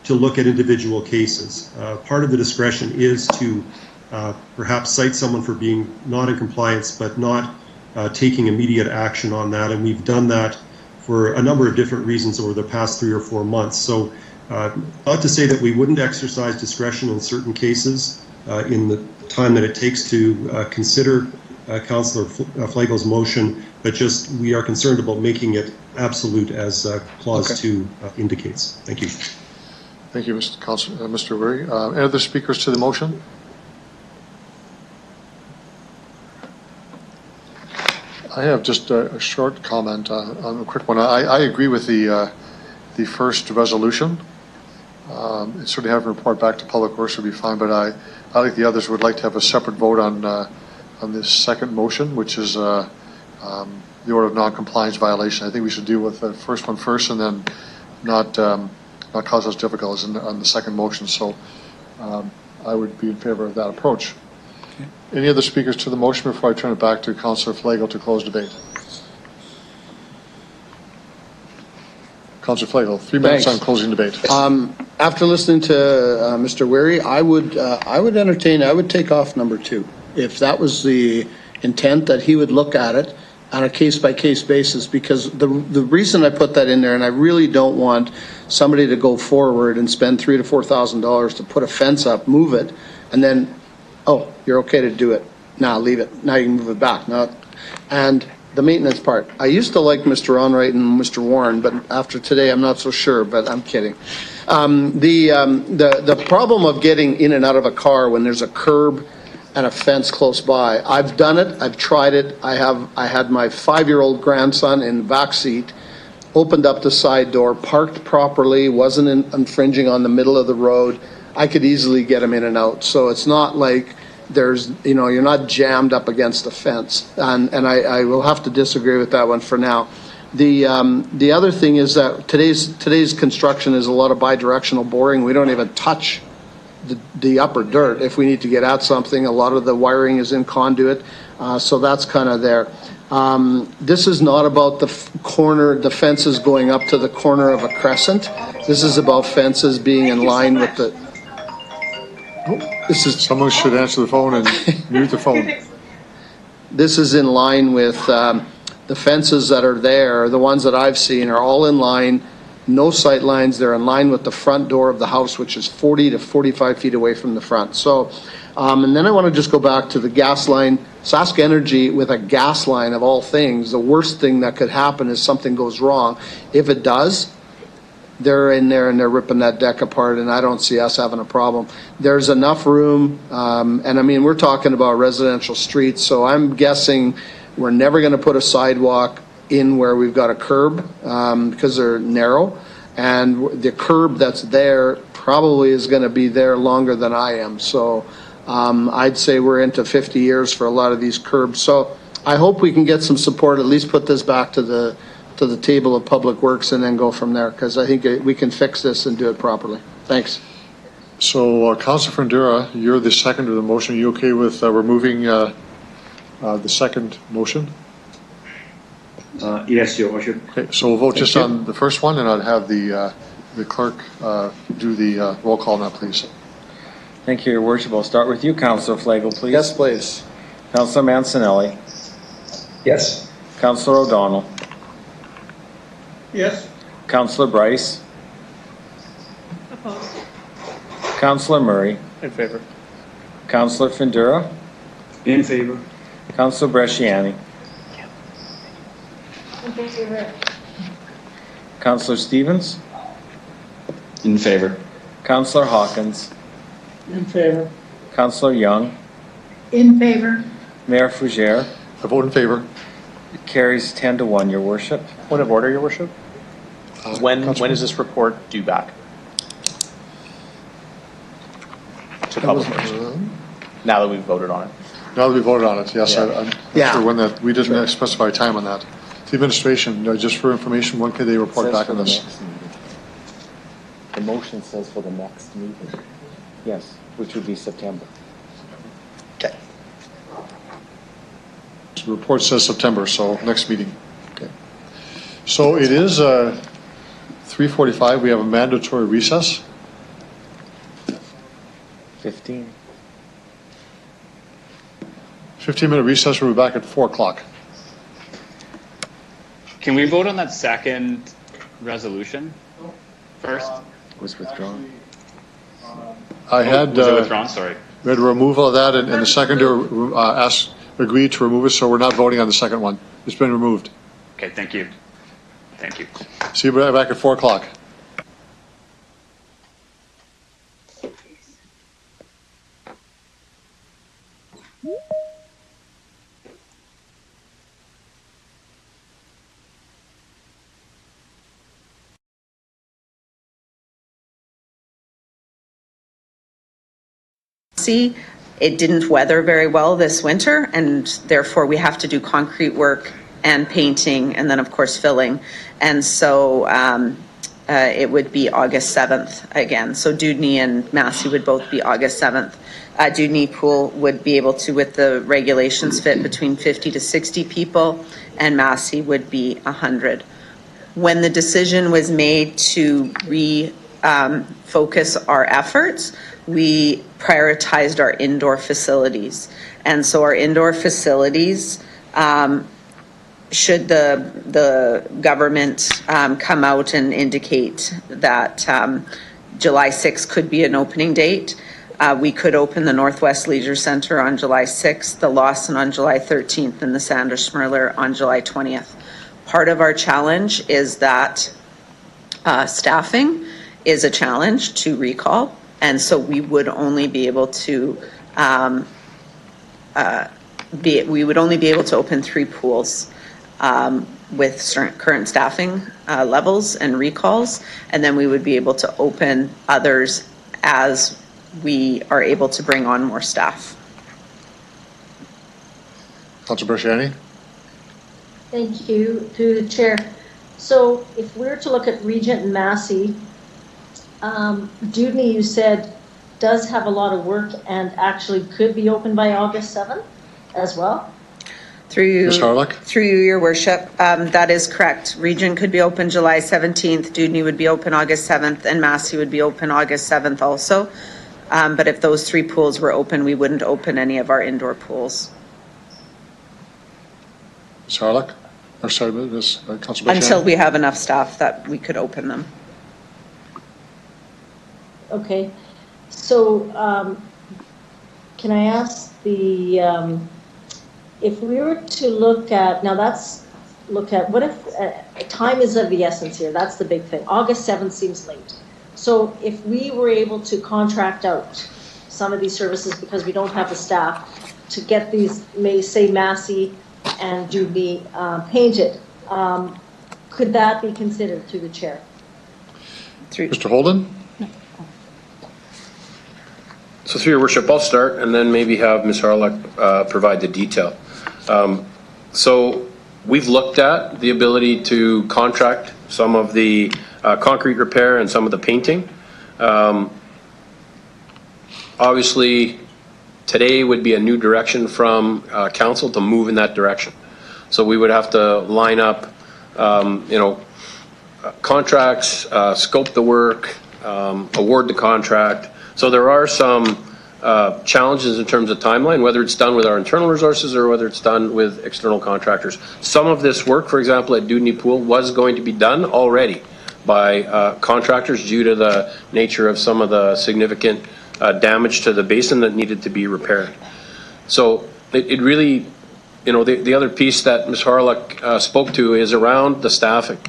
look at individual cases. Part of the discretion is to perhaps cite someone for being not in compliance, but not taking immediate action on that. And we've done that for a number of different reasons over the past 3 or 4 months. So not to say that we wouldn't exercise discretion in certain cases in the time that it takes to consider Councillor Flagel's motion, but just we are concerned about making it absolute as Clause 2 indicates. Thank you. Thank you, Mr. Wurry. Any other speakers to the motion? I have just a short comment on a quick one. I agree with the first resolution. Certainly having a report back to Public Works would be fine, but I like the others, would like to have a separate vote on this second motion, which is the order of non-compliance violation. I think we should deal with the first one first and then not cause us difficulties on the second motion. So I would be in favor of that approach. Okay. Any other speakers to the motion before I turn it back to Councillor Flagel to close debate? Councillor Flagel, 3 minutes on closing debate. After listening to Mr. Wurry, I would take off number 2. If that was the intent, that he would look at it on a case-by-case basis, because the reason I put that in there, and I really don't want somebody to go forward and spend $3,000 to $4,000 to put a fence up, move it, and then, oh, you're okay to do it. Now leave it. Now you can move it back. And the maintenance part. I used to like Mr. Onright and Mr. Warren, but after today, I'm not so sure, but I'm kidding. The problem of getting in and out of a car when there's a curb and a fence close by. I've done it. I've tried it. I had my 5-year-old grandson in the back seat, opened up the side door, parked properly, wasn't infringing on the middle of the road. I could easily get him in and out. So it's not like there's, you're not jammed up against the fence. And I will have to disagree with that one for now. The other thing is that today's construction is a lot of bi-directional boring. We don't even touch the upper dirt if we need to get at something. A lot of the wiring is in conduit, so that's kind of there. This is not about the fences going up to the corner of a crescent. This is about fences being in line with the... Someone should answer the phone and mute the phone. This is in line with the fences that are there. The ones that I've seen are all in line. No sight lines. They're in line with the front door of the house, which is 40 to 45 feet away from the front. So, and then I want to just go back to the gas line. Sask Energy with a gas line of all things, the worst thing that could happen is something goes wrong. If it does, they're in there and they're ripping that deck apart, and I don't see us having a problem. There's enough room, and I mean, we're talking about residential streets, so I'm guessing we're never going to put a sidewalk in where we've got a curb because they're narrow, and the curb that's there probably is going to be there longer than I am. So I'd say we're into 50 years for a lot of these curbs. So I hope we can get some support, at least put this back to the table of Public Works and then go from there, because I think we can fix this and do it properly. Thanks. So, Councilor Fundura, you're the second of the motion. Are you okay with removing the second motion? Yes, Your Worship. Okay, so we'll vote just on the first one, and I'd have the clerk do the roll call now, please. Thank you, Your Worship. I'll start with you, Councilor Flagel, please. Yes, please. Councilor Mancinelli. Yes. Councilor O'Donnell. Yes. Councilor Bryce. Opposed. Councilor Murray. In favor. Councilor Fundura. In favor. Councilor Bresciani. In favor. Councilor Stevens. In favor. Councilor Hawkins. In favor. Councilor Young. In favor. Mayor Fougere. I vote in favor. It carries 10-1, Your Worship. Point of order, Your Worship. When is this report due back? To Public Works. Now that we've voted on it. Now that we voted on it, yes. Yeah. I'm not sure when that, we didn't specify time on that. The administration, just for information, when could they report back on this? The motion says for the next meeting. Yes, which would be September. Okay. The report says September, so next meeting. Okay. So it is 3:45. We have a mandatory recess. 15. 15-minute recess. We'll be back at 4 o'clock. Can we vote on that second resolution first? Was withdrawn. I had Was it withdrawn? Sorry. we had a removal of that, and the seconder agreed to remove it, so we're not voting on the second one. It's been removed. Okay, thank you. Thank you. See you back at 4 o'clock. It didn't weather very well this winter, and therefore we have to do concrete work and painting, and then of course filling. And so it would be August 7th again. So Dudney and Massey would both be August 7th. Dudney Pool would be able to, with the regulations, fit between 50 to 60 people, and Massey would be 100. When the decision was made to focus our efforts, we prioritized our indoor facilities. And so our indoor facilities, should the government come out and indicate that July 6th could be an opening date, we could open the Northwest Leisure Center on July 6th, the Lawson on July 13th, and the Sanders Schmirler on July 20th. Part of our challenge is that staffing is a challenge to recall, and so we would only be able to open 3 pools with current staffing levels and recalls, and then we would be able to open others as we are able to bring on more staff. Councilor Bresciani? Thank you to the chair. So if we're to look at Regent and Massey, Dudney, you said, does have a lot of work and actually could be open by August 7th as well? Through you, Ms. Harlock? Through you, Your Worship. That is correct. Region could be open July 17th, Dudney would be open August 7th, and Massey would be open August 7th also. But if those 3 pools were open, we wouldn't open any of our indoor pools. Ms. Harlock? Or sorry, Ms. Councilor Bresciani? Until we have enough staff that we could open them. Okay. So can I ask if we were to look at, what if time is of the essence here? That's the big thing. August 7th seems late. So if we were able to contract out some of these services because we don't have the staff to get these, say Massey and Dudney painted, could that be considered through the chair? Mr. Holden? So through Your Worship, I'll start and then maybe have Ms. Harlock provide the detail. So we've looked at the ability to contract some of the concrete repair and some of the painting. Obviously, today would be a new direction from council to move in that direction. So we would have to line up, contracts, scope the work, award the contract. So there are some challenges in terms of timeline, whether it's done with our internal resources or whether it's done with external contractors. Some of this work, for example, at Dudney Pool was going to be done already by contractors due to the nature of some of the significant damage to the basin that needed to be repaired. So it really, the other piece that Ms. Harlock spoke to is around the staffing.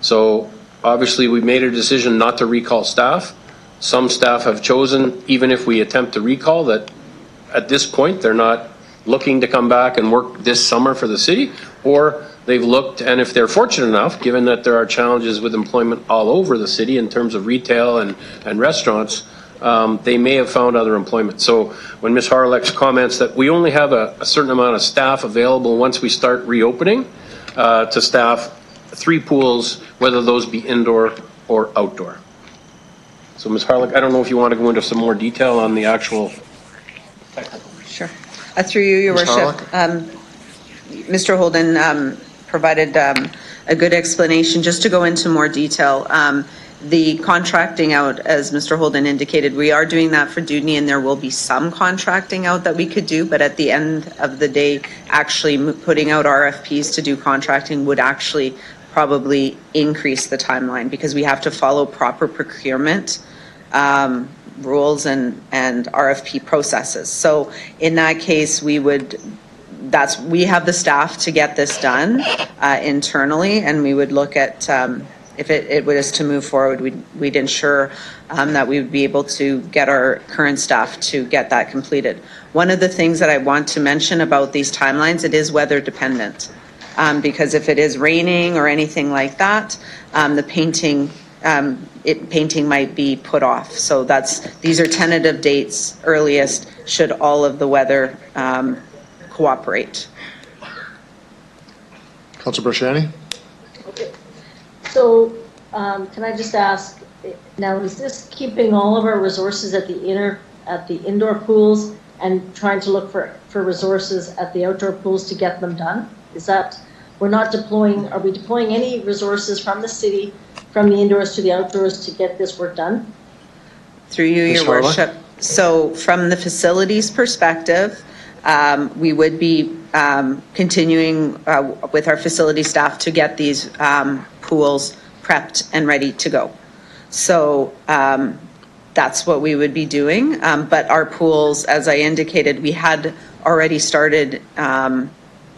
So obviously we made a decision not to recall staff. Some staff have chosen, even if we attempt to recall, that at this point they're not looking to come back and work this summer for the city, or they've looked, and if they're fortunate enough, given that there are challenges with employment all over the city in terms of retail and restaurants, they may have found other employment. So when Ms. Harlock's comments that we only have a certain amount of staff available once we start reopening to staff 3 pools, whether those be indoor or outdoor. So Ms. Harlock, I don't know if you want to go into some more detail on the actual technical. Sure. Through you, Your Worship. Mr. Holden provided a good explanation. Just to go into more detail, the contracting out, as Mr. Holden indicated, we are doing that for Dudney, and there will be some contracting out that we could do, but at the end of the day, actually putting out RFPs to do contracting would actually probably increase the timeline, because we have to follow proper procurement rules and RFP processes. So in that case, we have the staff to get this done internally, and we would look at if it was to move forward, we'd ensure that we would be able to get our current staff to get that completed. One of the things that I want to mention about these timelines, it is weather dependent, because if it is raining or anything like that, the painting might be put off. So these are tentative dates, earliest, should all of the weather cooperate. Councilor Brasciani? Okay. So can I just ask, now is this keeping all of our resources at the indoor pools and trying to look for resources at the outdoor pools to get them done? Is that, are we deploying any resources from the city, from the indoors to the outdoors to get this work done? Through you, Your Worship. So from the facilities perspective, we would be continuing with our facility staff to get these pools prepped and ready to go. So that's what we would be doing. But our pools, as I indicated, we had already started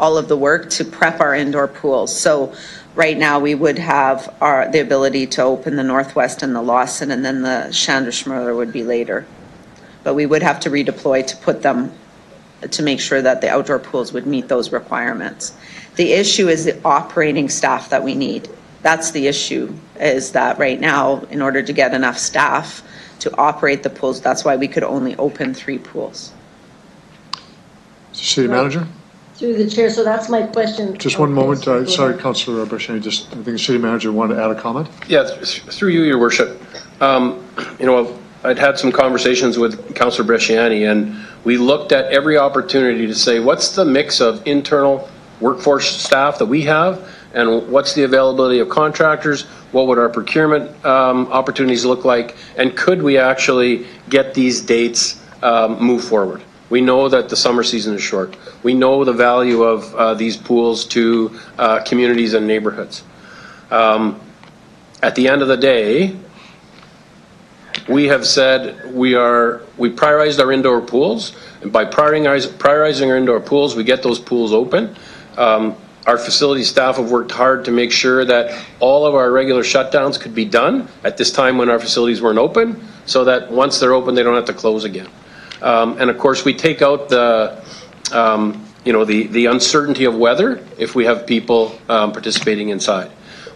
all of the work to prep our indoor pools. So right now we would have the ability to open the Northwest and the Lawson, and then the Chandraschmurler would be later. But we would have to redeploy to put them, to make sure that the outdoor pools would meet those requirements. The issue is the operating staff that we need. That's the issue, is that right now, in order to get enough staff to operate the pools, that's why we could only open 3 pools. City Manager? Through the chair, so that's my question. Just one moment. Sorry, Councilor Brasciani, I think the City Manager wanted to add a comment. Yeah, through you, Your Worship. I'd had some conversations with Councilor Brasciani, and we looked at every opportunity to say, what's the mix of internal workforce staff that we have, and what's the availability of contractors? What would our procurement opportunities look like? And could we actually get these dates move forward? We know that the summer season is short. We know the value of these pools to communities and neighborhoods. At the end of the day, we have said we prioritized our indoor pools, and by prioritizing our indoor pools, we get those pools open. Our facility staff have worked hard to make sure that all of our regular shutdowns could be done at this time when our facilities weren't open, so that once they're open, they don't have to close again. And of course, we take out the uncertainty of weather if we have people participating inside.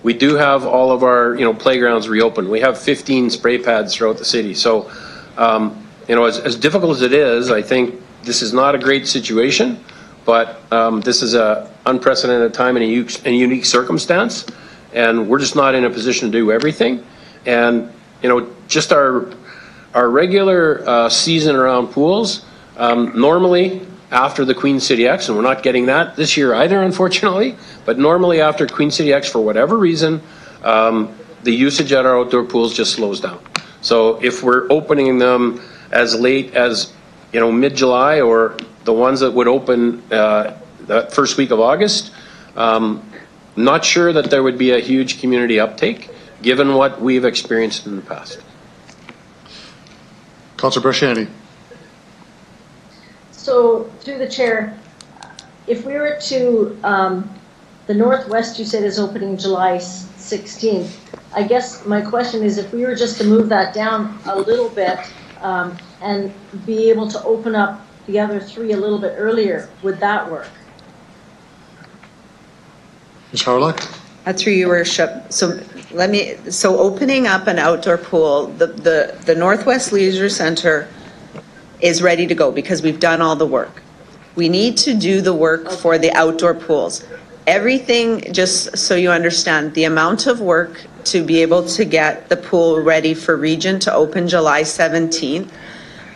We do have all of our playgrounds reopened. We have 15 spray pads throughout the city. So as difficult as it is, I think this is not a great situation, but this is a unprecedented time and a unique circumstance, and we're just not in a position to do everything. And, you know, just our regular season around pools, normally after the Queen City X, and we're not getting that this year either, unfortunately, but normally after Queen City X, for whatever reason, the usage at our outdoor pools just slows down. So if we're opening them as late as, you know, mid-July, or the ones that would open that first week of August, not sure that there would be a huge community uptake given what we've experienced in the past. Councillor Brasciani. So, through the chair, if we were to, the Northwest, you said, is opening July 16th. I guess my question is, if we were just to move that down a little bit and be able to open up the other three a little bit earlier, would that work? Ms. Howard? Through your worship. So opening up an outdoor pool, the Northwest Leisure Centre is ready to go because we've done all the work. We need to do the work for the outdoor pools. Everything, just so you understand, the amount of work to be able to get the pool ready for Regent to open July 17th,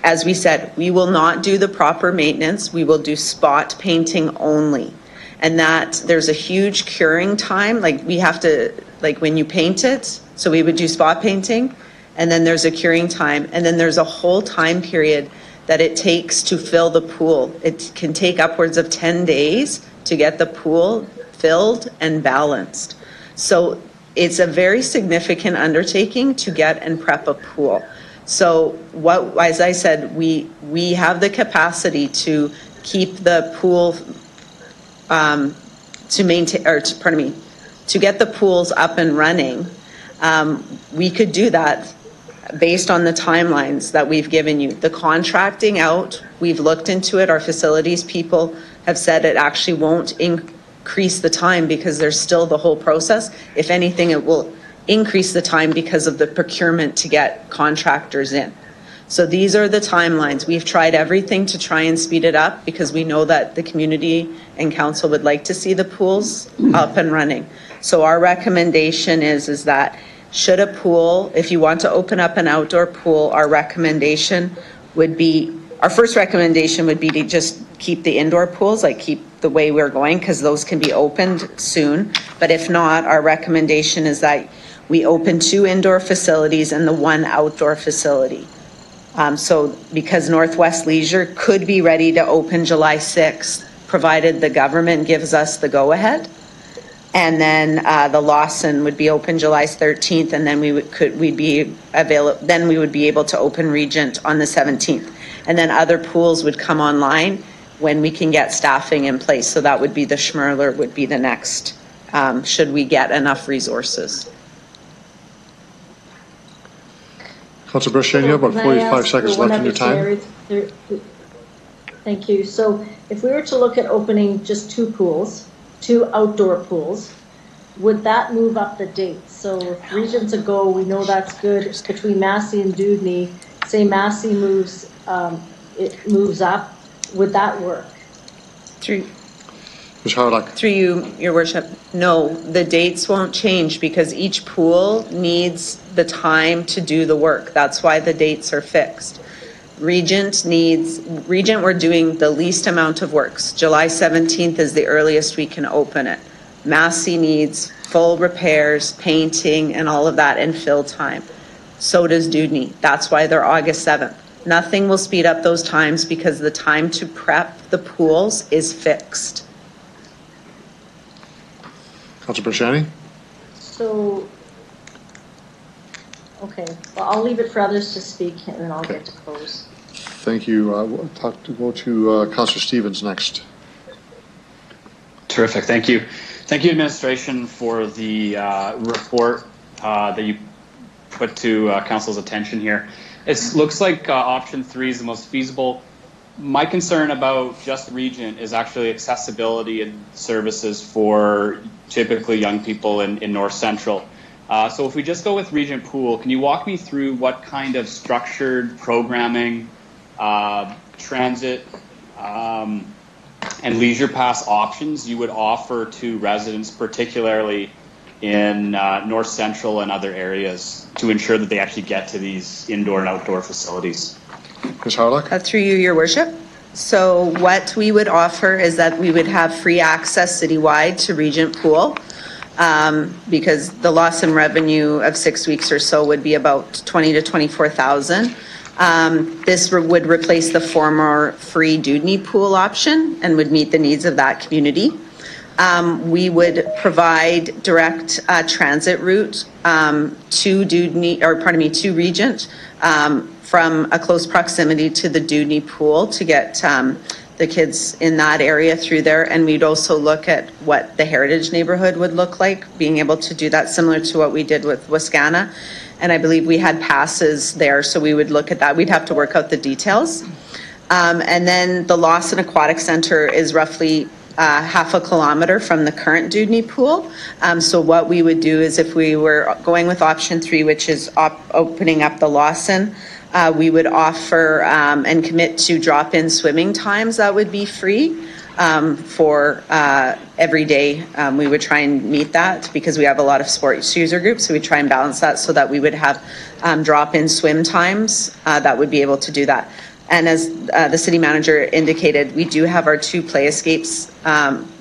as we said, we will not do the proper maintenance. We will do spot painting only. And that there's a huge curing time. Like we have to, like when you paint it, so we would do spot painting, and then there's a curing time, and then there's a whole time period that it takes to fill the pool. It can take upwards of 10 days to get the pool filled and balanced. So it's a very significant undertaking to get and prep a pool. So what, as I said, we have the capacity to keep the pool to maintain, or to, pardon me, to get the pools up and running. We could do that based on the timelines that we've given you. The contracting out, we've looked into it. Our facilities people have said it actually won't increase the time because there's still the whole process. If anything, it will increase the time because of the procurement to get contractors in. So these are the timelines. We've tried everything to try and speed it up because we know that the community and council would like to see the pools up and running. So our recommendation is that should a pool, if you want to open up an outdoor pool, our recommendation would be, our first recommendation would be to just keep the indoor pools, like keep the way we're going, because those can be opened soon. But if not, our recommendation is that we open 2 indoor facilities and the 1 outdoor facility. So because Northwest Leisure could be ready to open July 6th, provided the government gives us the go-ahead. And then the Lawson would be open July 13th, and then we would be able to open Regent on the 17th. And then other pools would come online when we can get staffing in place. So that would be the Schmerler would be the next, should we get enough resources. Councillor Brasciani, you have about 45 seconds left in your time. Thank you. So if we were to look at opening just 2 pools, 2 outdoor pools, would that move up the dates? So if Regent's a go, we know that's good between Massey and Dewdney. Say Massey moves, it moves up. Would that work? Ms. Howard. Through you, your worship, no, the dates won't change because each pool needs the time to do the work. That's why the dates are fixed. Regent, we're doing the least amount of works. July 17th is the earliest we can open it. Massey needs full repairs, painting, and all of that, and fill time. So does Dewdney. That's why they're August 7th. Nothing will speed up those times because the time to prep the pools is fixed. Councillor Brasciani. So, okay, well, I'll leave it for others to speak and then I'll get to close. Thank you. We'll go to Councillor Stevens next. Terrific. Thank you. Thank you, administration, for the report that you put to council's attention here. It looks like option 3 is the most feasible. My concern about just Regent is actually accessibility and services for typically young people in North Central. So if we just go with Regent Pool, can you walk me through what kind of structured programming, transit, and leisure pass options you would offer to residents, particularly in North Central and other areas, to ensure that they actually get to these indoor and outdoor facilities? Ms. Harlock? Through you, Your Worship. So what we would offer is that we would have free access citywide to Regent Pool, because the loss in revenue of 6 weeks or so would be about 20 to 24,000. This would replace the former free Dudney Pool option and would meet the needs of that community. We would provide direct transit route to Dudney, or pardon me, to Regent from a close proximity to the Dudney Pool to get the kids in that area through there. And we'd also look at what the heritage neighborhood would look like, being able to do that similar to what we did with Wascana. And I believe we had passes there, so we would look at that. We'd have to work out the details. And then the Lawson Aquatic Center is roughly half a kilometer from the current Dudney Pool. So what we would do is, if we were going with option 3, which is opening up the Lawson, we would offer and commit to drop-in swimming times that would be free for every day. We would try and meet that because we have a lot of sports user groups, so we try and balance that so that we would have drop-in swim times that would be able to do that. And as the city manager indicated, we do have our 2 play escapes.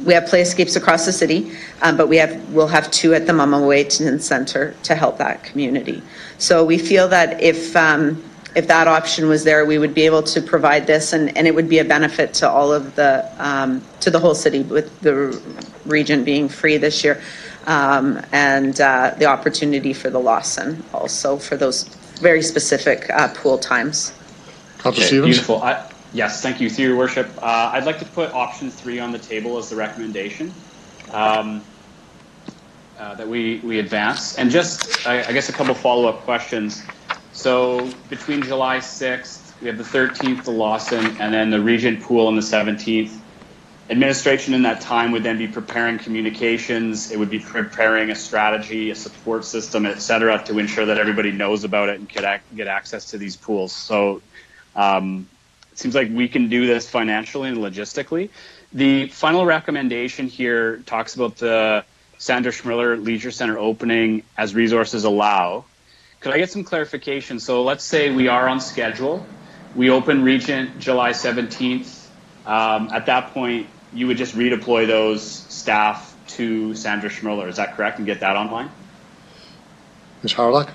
We have play escapes across the city, but we'll have 2 at the Mama Waitin Center to help that community. So we feel that if that option was there, we would be able to provide this, and it would be a benefit to all of to the whole city, with the region being free this year, and the opportunity for the Lawson also for those very specific pool times. Councillor Stevens? Beautiful. Yes, thank you, through your worship. I'd like to put option 3 on the table as the recommendation that we advance. And just, I guess, a couple follow-up questions. So between July 6th, we have the 13th, the Lawson, and then the Regent Pool on the 17th. Administration in that time would then be preparing communications. It would be preparing a strategy, a support system, et cetera, to ensure that everybody knows about it and could get access to these pools. So it seems like we can do this financially and logistically. The final recommendation here talks about the Sandra Schmiller Leisure Center opening as resources allow. Could I get some clarification? So let's say we are on schedule. We open Regent July 17th. At that point, you would just redeploy those staff to Sandra Schmiller. Is that correct? And get that online? Ms. Harlock?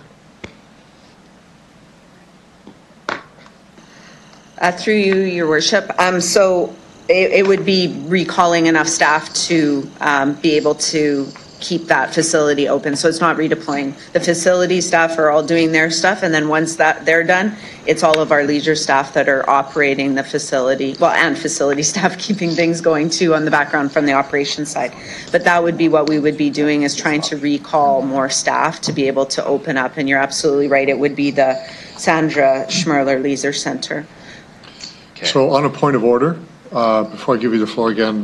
Through you, Your Worship. So it would be recalling enough staff to be able to keep that facility open. So it's not redeploying. The facility staff are all doing their stuff, and then once that they're done, it's all of our leisure staff that are operating the facility, well, and facility staff keeping things going too on the background from the operations side. But that would be what we would be doing, is trying to recall more staff to be able to open up. And you're absolutely right, it would be the Sandra Schmiller Leisure Center. Okay. So on a point of order, before I give you the floor again,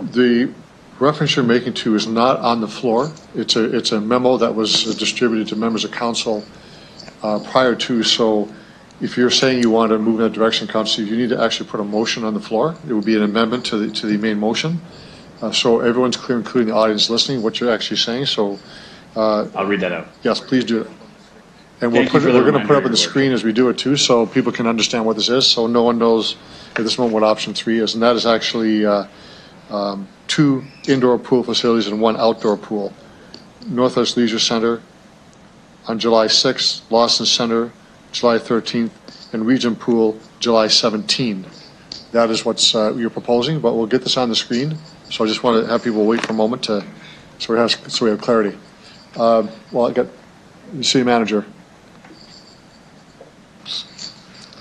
the reference you're making to is not on the floor. It's a memo that was distributed to members of council prior to. So if you're saying you want to move in that direction, Council, you need to actually put a motion on the floor. It would be an amendment to the main motion. So everyone's clear, including the audience listening, what you're actually saying. So I'll read that out. Yes, please do it. And we're going to put up on the screen as we do it too, so people can understand what this is. So no one knows at this moment what option 3 is, and that is actually 2 indoor pool facilities and 1 outdoor pool. Northwest Leisure Center on July 6th, Lawson Center July 13th, and Regent Pool July 17th. That is what you're proposing, but we'll get this on the screen. So I just want to have people wait for a moment so we have clarity. Well, I got the city manager.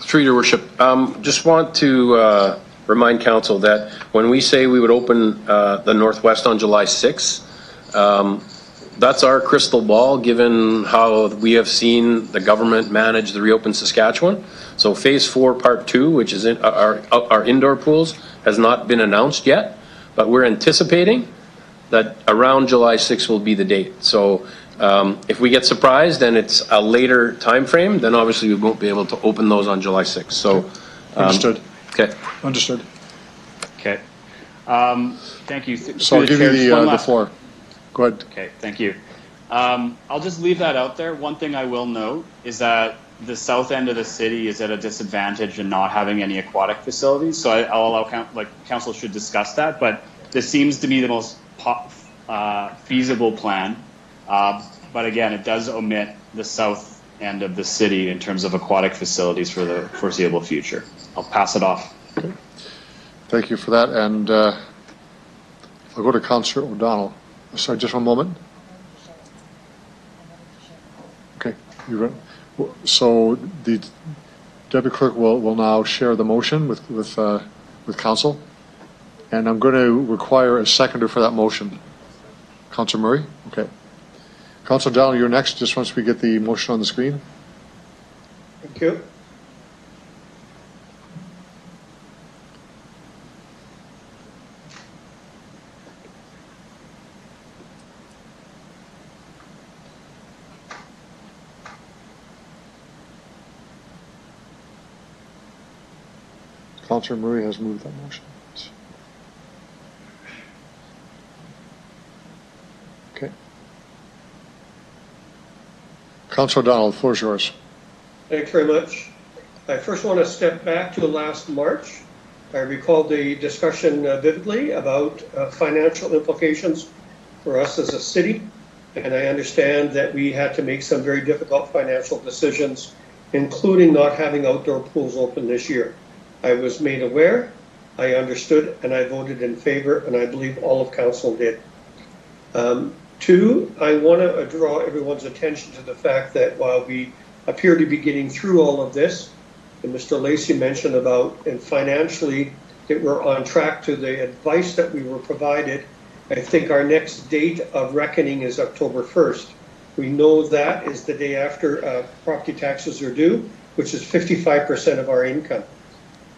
Through your worship, just want to remind council that when we say we would open the Northwest on July 6th, that's our crystal ball given how we have seen the government manage the Reopen Saskatchewan. So phase 4 part 2, which is our indoor pools, has not been announced yet, but we're anticipating that around July 6th will be the date. So if we get surprised and it's a later time frame, then obviously we won't be able to open those on July 6th. So understood. Okay. Understood. Okay. Thank you. So I'll give you the floor. Go ahead. Okay, thank you. I'll just leave that out there. One thing I will note is that the south end of the city is at a disadvantage in not having any aquatic facilities. So I'll allow council should discuss that, but this seems to be the most feasible plan. But again, it does omit the south end of the city in terms of aquatic facilities for the foreseeable future. I'll pass it off. Okay. Thank you for that. And I'll go to Councillor O'Donnell. Sorry, just one moment. Okay. So the Deputy Clerk will now share the motion with Council. And I'm going to require a seconder for that motion. Councillor Murray? Okay. Councillor O'Donnell, you're next, just once we get the motion on the screen. Thank you. Councillor Murray has moved that motion. Okay. Councillor O'Donnell, the floor is yours. Thanks very much. I first want to step back to last March. I recall the discussion vividly about financial implications for us as a city, and I understand that we had to make some very difficult financial decisions, including not having outdoor pools open this year. I was made aware, I understood, and I voted in favor, and I believe all of council did. Two, I want to draw everyone's attention to the fact that while we appear to be getting through all of this, and Mr. Lacey mentioned about, and financially, that we're on track to the advice that we were provided, I think our next date of reckoning is October 1st. We know that is the day after property taxes are due, which is 55% of our income.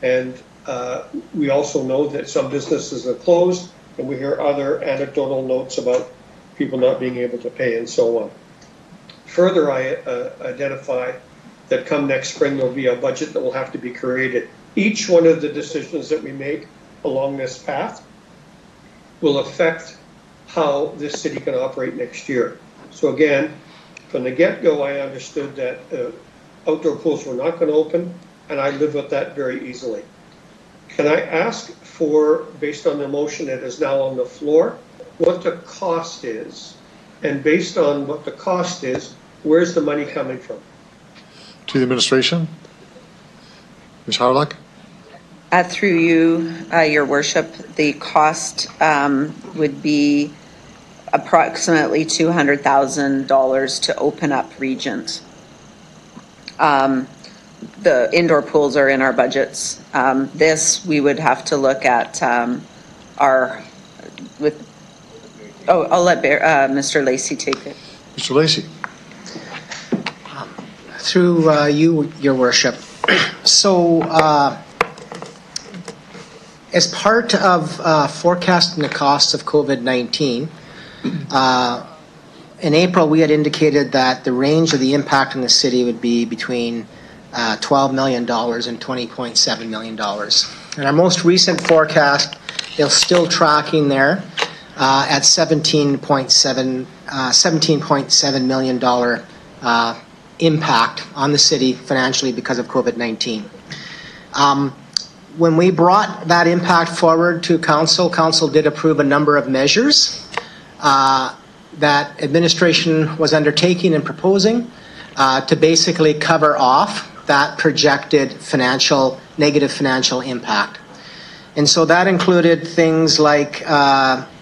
And we also know that some businesses are closed, and we hear other anecdotal notes about people not being able to pay and so on. Further, I identify that come next spring, there'll be a budget that will have to be created. Each one of the decisions that we make along this path will affect how this city can operate next year. So again, from the get-go, I understood that outdoor pools were not going to open, and I live with that very easily. Can I ask for, based on the motion that is now on the floor, what the cost is? And based on what the cost is, where's the money coming from? To the administration. Ms. Harlock? Through you, Your Worship, the cost would be approximately $200,000 to open up Regent. The indoor pools are in our budgets. This, we would have to look at I'll let Mr. Lacey take it. Mr. Lacey. Through you, Your Worship. So, as part of forecasting the costs of COVID-19, in April we had indicated that the range of the impact on the city would be between $12 million and $20.7 million. And our most recent forecast is still tracking there at $17.7 million impact on the city financially because of COVID-19. When we brought that impact forward to council, council did approve a number of measures that administration was undertaking and proposing to basically cover off that projected negative financial impact. And so that included things like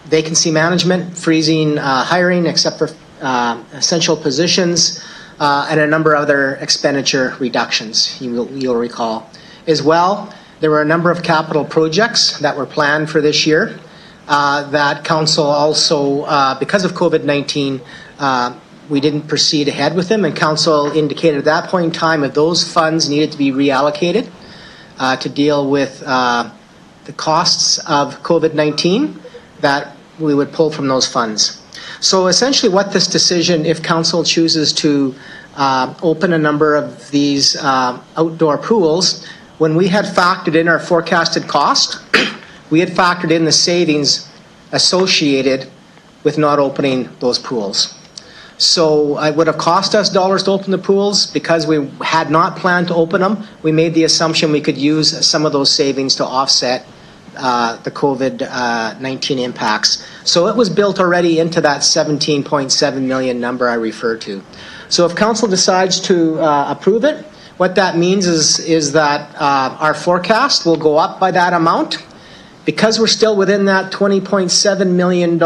vacancy management, freezing hiring except for essential positions, and a number of other expenditure reductions, you'll recall. As well, there were a number of capital projects that were planned for this year that council also, because of COVID-19, we didn't proceed ahead with them, and council indicated at that point in time that those funds needed to be reallocated to deal with the costs of COVID-19, that we would pull from those funds. So essentially what this decision, if council chooses to open a number of these outdoor pools, when we had factored in our forecasted cost, we had factored in the savings associated with not opening those pools. So it would have cost us dollars to open the pools. Because we had not planned to open them, we made the assumption we could use some of those savings to offset the COVID-19 impacts. So it was built already into that 17.7 million number I referred to. So if council decides to approve it, what that means is that our forecast will go up by that amount. Because we're still within that $20.7 million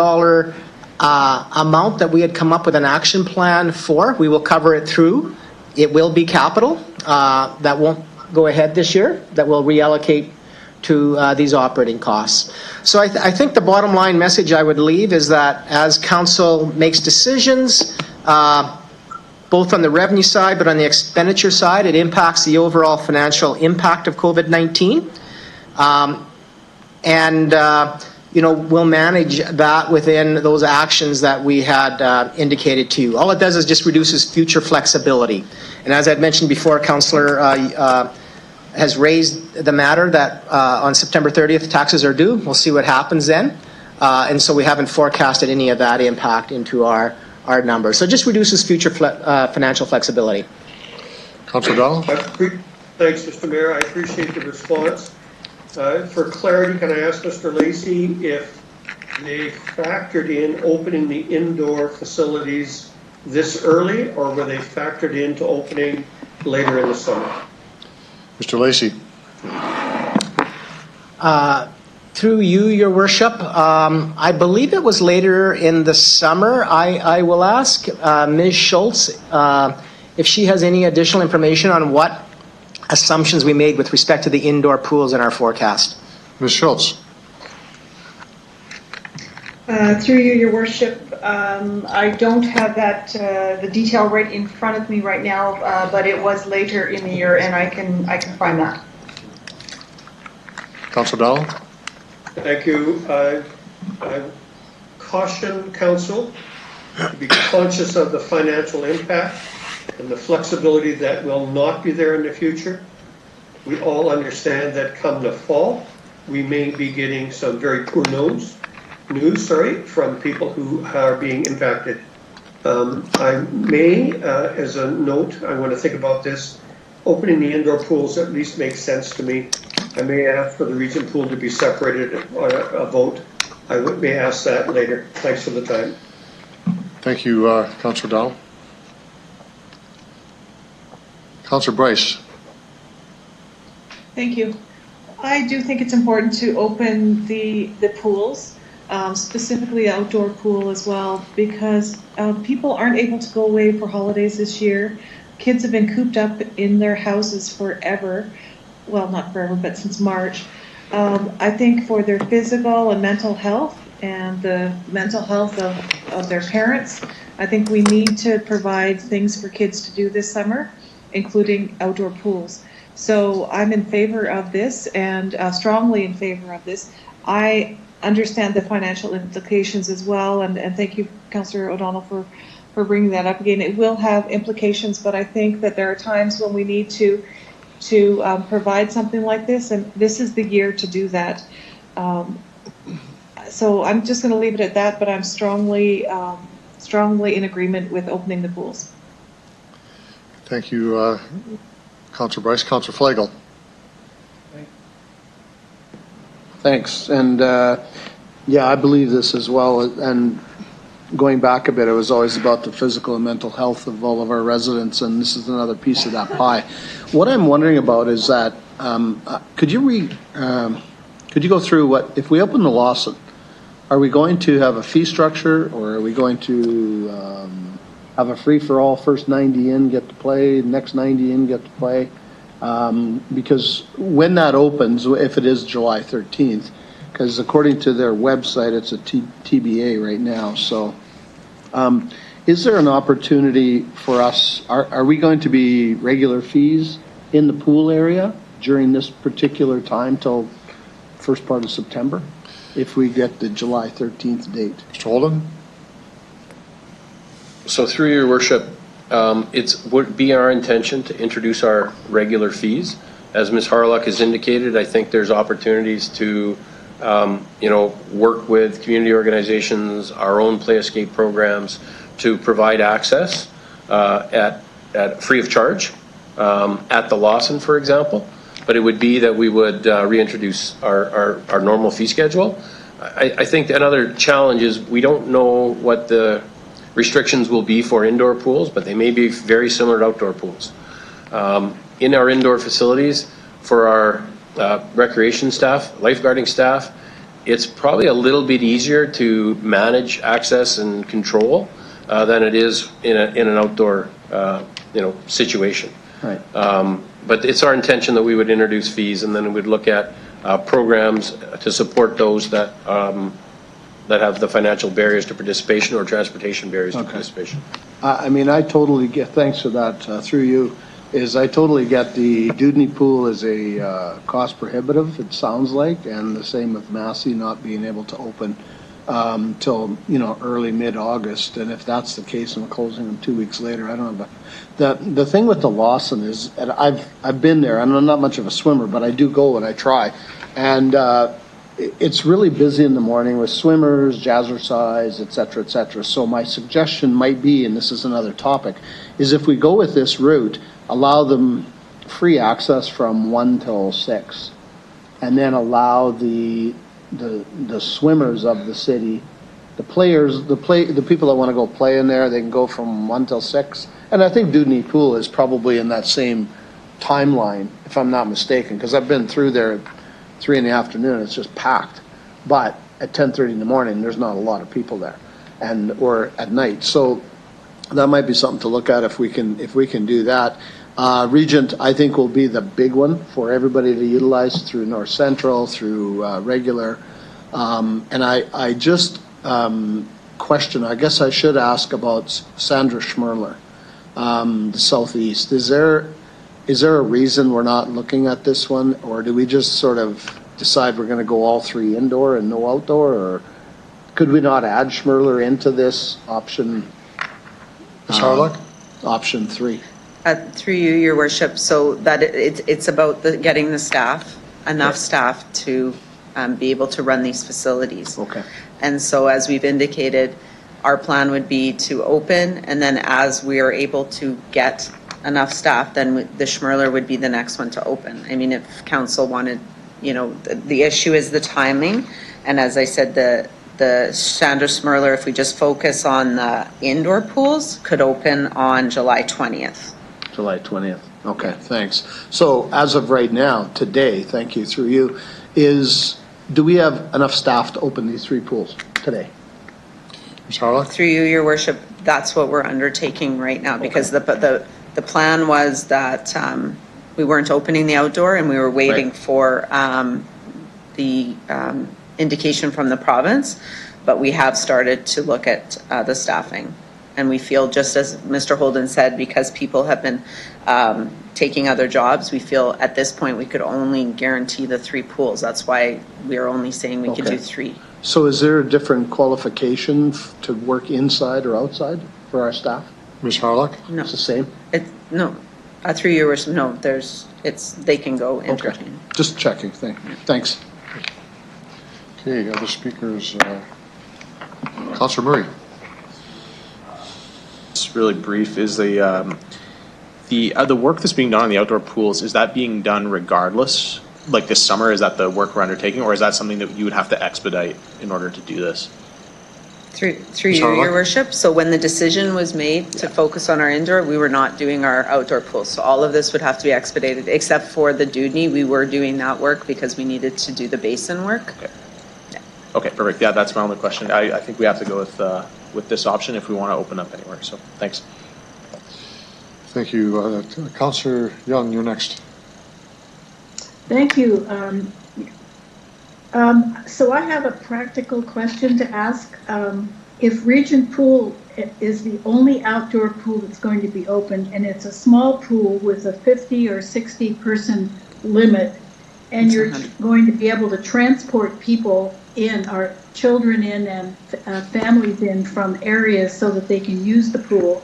amount that we had come up with an action plan for, we will cover it through. It will be capital that won't go ahead this year, that will reallocate to these operating costs. So I think the bottom line message I would leave is that as council makes decisions, both on the revenue side but on the expenditure side, it impacts the overall financial impact of COVID-19. We'll manage that within those actions that we had indicated to you. All it does is just reduces future flexibility. And as I'd mentioned before, Councillor has raised the matter that on September 30th, taxes are due. We'll see what happens then. And so we haven't forecasted any of that impact into our numbers. So it just reduces future financial flexibility. Councillor Donald? Thanks, Mr. Mayor. I appreciate the response. For clarity, can I ask Mr. Lacey if they factored in opening the indoor facilities this early, or were they factored into opening later in the summer? Mr. Lacey. Through you, Your Worship, I believe it was later in the summer. I will ask Ms. Schultz if she has any additional information on what assumptions we made with respect to the indoor pools in our forecast. Ms. Schultz. Through you, Your Worship, I don't have that the detail right in front of me right now, but it was later in the year, and I can find that. Councillor Donald. Thank you. I caution council to be conscious of the financial impact and the flexibility that will not be there in the future. We all understand that come the fall, we may be getting some very poor news from people who are being impacted. I may, as a note, I want to think about this, opening the indoor pools at least makes sense to me. I may ask for the region pool to be separated on a vote. I may ask that later. Thanks for the time. Thank you, Councillor Donald. Councillor Bryce. Thank you. I do think it's important to open the pools, specifically outdoor pool as well, because people aren't able to go away for holidays this year. Kids have been cooped up in their houses forever. Well, not forever, but since March. I think for their physical and mental health and the mental health of their parents, I think we need to provide things for kids to do this summer, including outdoor pools. So I'm in favor of this and strongly in favor of this. I understand the financial implications as well, and thank you, Councillor O'Donnell, for bringing that up again. It will have implications, but I think that there are times when we need to provide something like this, and this is the year to do that. So I'm just going to leave it at that, but I'm strongly in agreement with opening the pools. Thank you, Councillor Bryce. Councillor Flagel. Thanks. And yeah, I believe this as well. And going back a bit, it was always about the physical and mental health of all of our residents, and this is another piece of that pie. What I'm wondering about is that could you go through what if we open the Lawson? Are we going to have a fee structure, or are we going to have a free-for-all, first 90 in get to play, next 90 in get to play? Because when that opens, if it is July 13th, because according to their website, it's a TBA right now. So is there an opportunity for us, are we going to be regular fees in the pool area during this particular time till first part of September, if we get the July 13th date? Mr. Holden? So through your worship, it would be our intention to introduce our regular fees as Ms. Harlock has indicated, I think there's opportunities to, work with community organizations, our own Play Escape programs to provide access at free of charge at the Lawson, for example. But it would be that we would reintroduce our normal fee schedule. I think another challenge is we don't know what the restrictions will be for indoor pools, but they may be very similar to outdoor pools. In our indoor facilities, for our recreation staff, lifeguarding staff, it's probably a little bit easier to manage access and control than it is in an outdoor situation. Right. But it's our intention that we would introduce fees, and then we'd look at programs to support those that have the financial barriers to participation or transportation barriers to participation. I mean, I totally get, thanks for that, through you, I totally get the Dudney pool is a cost prohibitive, it sounds like, and the same with Massey not being able to open till, early mid-August. And if that's the case and we're closing them 2 weeks later, I don't know. But the thing with the Lawson is, and I've been there, I'm not much of a swimmer, but I do go and I try. And it's really busy in the morning with swimmers, jazzercise, et cetera, et cetera. So my suggestion might be, and this is another topic, is if we go with this route, allow them free access from 1 till 6, and then allow the swimmers of the city, the players, the people that want to go play in there, they can go from 1 till 6. And I think Dudney Pool is probably in that same timeline, if I'm not mistaken, because I've been through there at 3 in the afternoon, it's just packed. But at 10:30 in the morning, there's not a lot of people there, or at night. So that might be something to look at if we can do that. Regent, I think, will be the big one for everybody to utilize through North Central, through regular. And I just question, I guess I should ask about Sandra Schmerler, the Southeast. Is there a reason we're not looking at this one, or do we just sort of decide we're going to go all 3 indoor and no outdoor, or could we not add Schmerler into this option? Ms. Harlock? Option 3. Through you, Your Worship, so that it's about getting the staff, enough staff to be able to run these facilities. Okay. And so as we've indicated, our plan would be to open, and then as we are able to get enough staff, then the Schmerler would be the next one to open. I mean, if council wanted, the issue is the timing. And as I said, the Sandra Schmerler, if we just focus on the indoor pools, could open on July 20th. July 20th. Okay, thanks. So as of right now, today, thank you, through you, do we have enough staff to open these 3 pools today? Ms. Harlock? Through you, Your Worship, that's what we're undertaking right now, because the plan was that we weren't opening the outdoor, and we were waiting for the indication from the province, but we have started to look at the staffing. And we feel, just as Mr. Holden said, because people have been taking other jobs, we feel at this point we could only guarantee the 3 pools. That's why we're only saying we could do 3. So is there a different qualification to work inside or outside for our staff? Ms. Harlock? No. It's the same? No. Through your worship, no. They can go interchange. Okay. Just checking. Thanks. Okay, other speakers. Councillor Murray. It's really brief. Is the work that's being done on the outdoor pools, is that being done regardless? Like this summer, is that the work we're undertaking, or is that something that you would have to expedite in order to do this? Through you, Your Worship. So when the decision was made to focus on our indoor, we were not doing our outdoor pools. So all of this would have to be expedited, except for the Dudney. We were doing that work because we needed to do the basin work. Okay. Yeah. Okay, perfect. Yeah, that's my only question. I think we have to go with this option if we want to open up anywhere. So thanks. Thank you. Councillor Young, you're next. Thank you. So I have a practical question to ask. If Regent Pool is the only outdoor pool that's going to be open, and it's a small pool with a 50 or 60 person limit, and you're going to be able to transport people in, or children in, and families in from areas so that they can use the pool,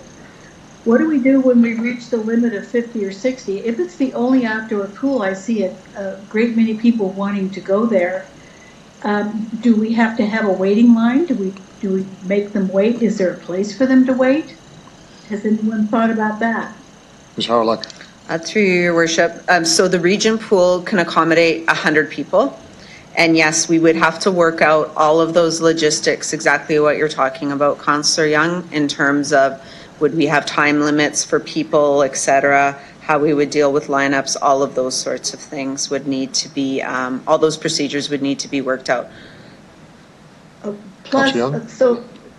what do we do when we reach the limit of 50 or 60? If it's the only outdoor pool, I see a great many people wanting to go there. Do we have to have a waiting line? Do we make them wait? Is there a place for them to wait? Has anyone thought about that? Ms. Harlock. Through you, Your Worship. So the region pool can accommodate 100 people. And yes, we would have to work out all of those logistics, exactly what you're talking about, Councillor Young, in terms of would we have time limits for people, et cetera, how we would deal with lineups, all of those sorts of things would need to be, all those procedures would need to be worked out. Plus,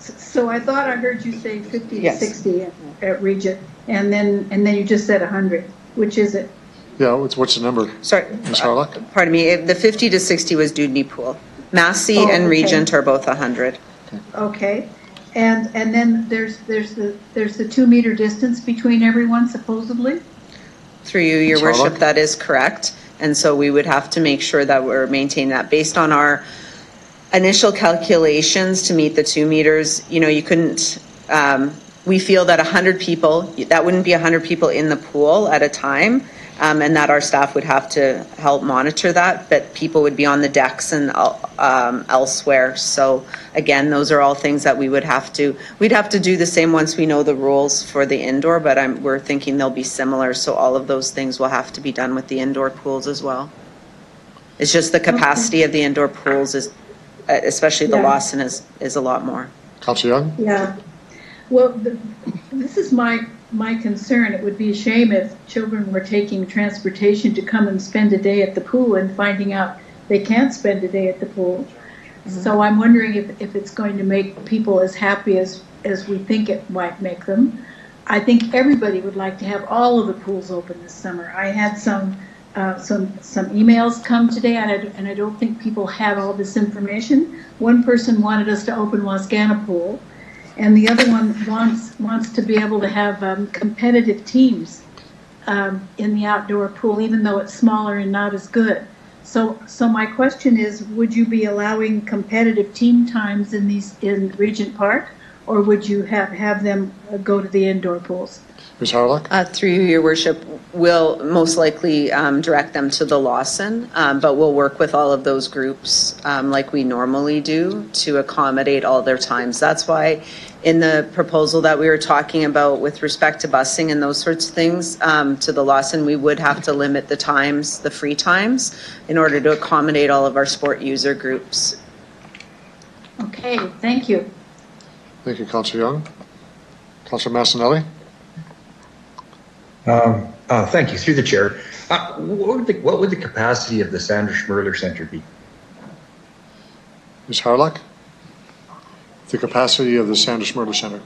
so I thought I heard you say 50 to 60 at region, and then you just said 100. Which is it? Yeah, what's the number? Sorry, Ms. Harlock? Pardon me. The 50 to 60 was Dudney Pool. Massey and Regent are both 100. Okay, and then there's the 2-meter distance between everyone supposedly. Through you, Your Worship, that is correct. And so we would have to make sure that we're maintaining that based on our initial calculations to meet the 2 meters. You know, you couldn't. We feel that 100 people, that wouldn't be 100 people in the pool at a time, and that our staff would have to help monitor that, but people would be on the decks and elsewhere. So again, those are all things that we'd have to do the same once we know the rules for the indoor, but we're thinking they'll be similar. So all of those things will have to be done with the indoor pools as well. It's just the capacity of the indoor pools is, especially the Lawson, is a lot more. Councillor Young? Yeah. Well, this is my concern. It would be a shame if children were taking transportation to come and spend a day at the pool and finding out they can't spend a day at the pool. So I'm wondering if it's going to make people as happy as we think it might make them. I think everybody would like to have all of the pools open this summer. I had some emails come today, and I don't think people had all this information. One person wanted us to open Wascana Pool, and the other one wants to be able to have competitive teams in the outdoor pool, even though it's smaller and not as good. So my question is, would you be allowing competitive team times in Regent Park, or would you have them go to the indoor pools? Ms. Harlock? Through you, Your Worship, we'll most likely direct them to the Lawson, but we'll work with all of those groups like we normally do to accommodate all their times. That's why in the proposal that we were talking about with respect to busing and those sorts of things to the Lawson, we would have to limit the times, the free times, in order to accommodate all of our sport user groups. Okay, thank you. Thank you, Councillor Young. Councillor Massanelli? Thank you. Through the chair, what would the capacity of the Sandra Schmerler Centre be? Ms. Harlock? The capacity of the Sandra Schmerler Centre.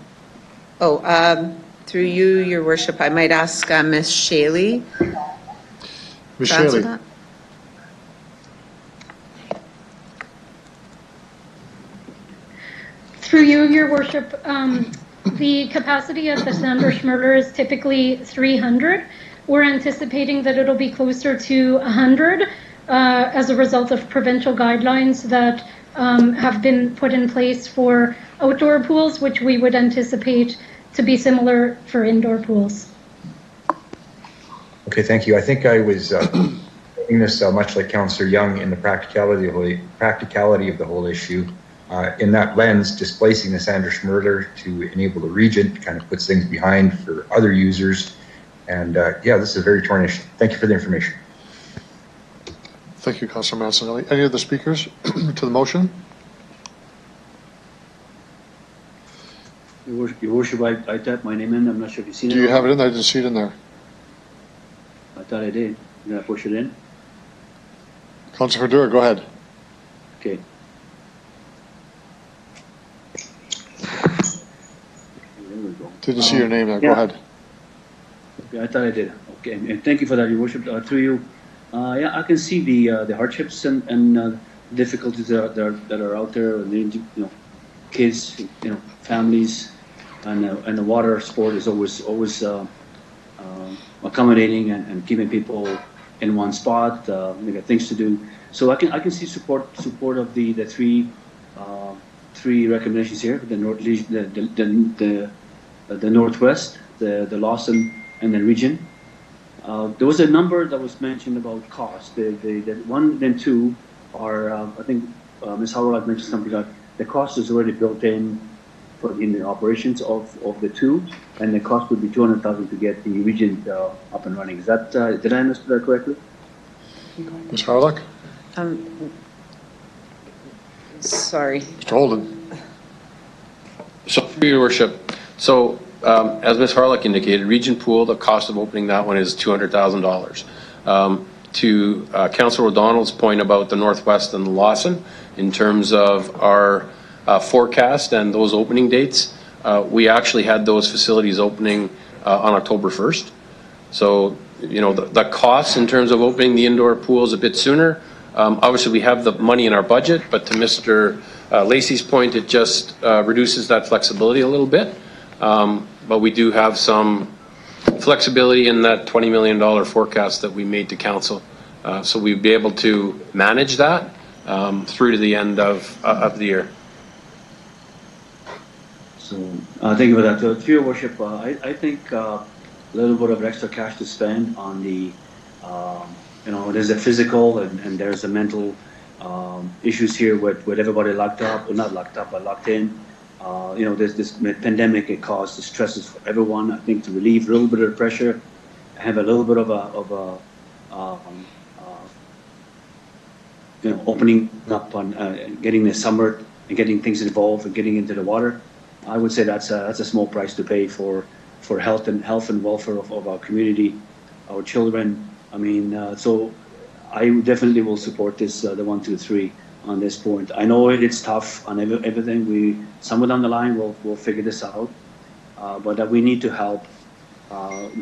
Through you, Your Worship, I might ask Ms. Shaley. Ms. Shaley. Through you, Your Worship, the capacity of the Sandra Schmerler is typically 300. We're anticipating that it'll be closer to 100 as a result of provincial guidelines that have been put in place for outdoor pools, which we would anticipate to be similar for indoor pools. Okay, thank you. I think I was in this much like Councillor Young in the practicality of the whole issue. In that lens, displacing the Sandra Schmerler to enable the Regent kind of puts things behind for other users. And yeah, this is a very torn issue. Thank you for the information. Thank you, Councillor Mancinelli. Any other speakers to the motion? Your Worship, I typed my name in. I'm not sure if you've seen it. Do you have it in there? I didn't see it in there. I thought I did. Did I push it in? Councillor Verdura, go ahead. Okay. There we go. Didn't see your name there. Go ahead. Okay, I thought I did. Okay, and thank you for that, Your Worship. Through you, yeah, I can see the hardships and difficulties that are out there. Kids, families, and the water sport is always accommodating and keeping people in one spot. They got things to do. So I can see support of the three recommendations here. The Northwest, the Lawson and the region. There was a number that was mentioned about cost. The 1 and 2 are, I think Ms. Howard mentioned something like the cost is already built in the operations of the 2, and the cost would be $200,000 to get the region up and running. Is that did I understand that correctly? Ms. Harlock? Sorry. Mr. Holden? So, Your Worship, so as Ms. Harlock indicated, Region Pool, the cost of opening that one is $200,000. To Councillor O'Donnell's point about the Northwest and the Lawson, in terms of our forecast and those opening dates, we actually had those facilities opening on October 1st. So, you know, the costs in terms of opening the indoor pool is a bit sooner. Obviously, we have the money in our budget, but to Mr. Lacey's point, it just reduces that flexibility a little bit. But we do have some flexibility in that $20 million forecast that we made to council. So we'd be able to manage that through to the end of the year. So thank you for that. So, to Your Worship, I think a little bit of extra cash to spend on the, you know, there's a physical and there's a mental issues here with everybody locked up, or not locked up, but locked in. You know, there's this pandemic, it caused the stresses for everyone. I think to relieve a little bit of the pressure, have a little bit of a you know, opening up on getting the summer and getting things involved and getting into the water. I would say that's a small price to pay for health and welfare of our community, our children. I mean, so I definitely will support this, the 1, 2, 3 on this point. I know it's tough on everything. Somewhere down the line we'll figure this out, but that we need to help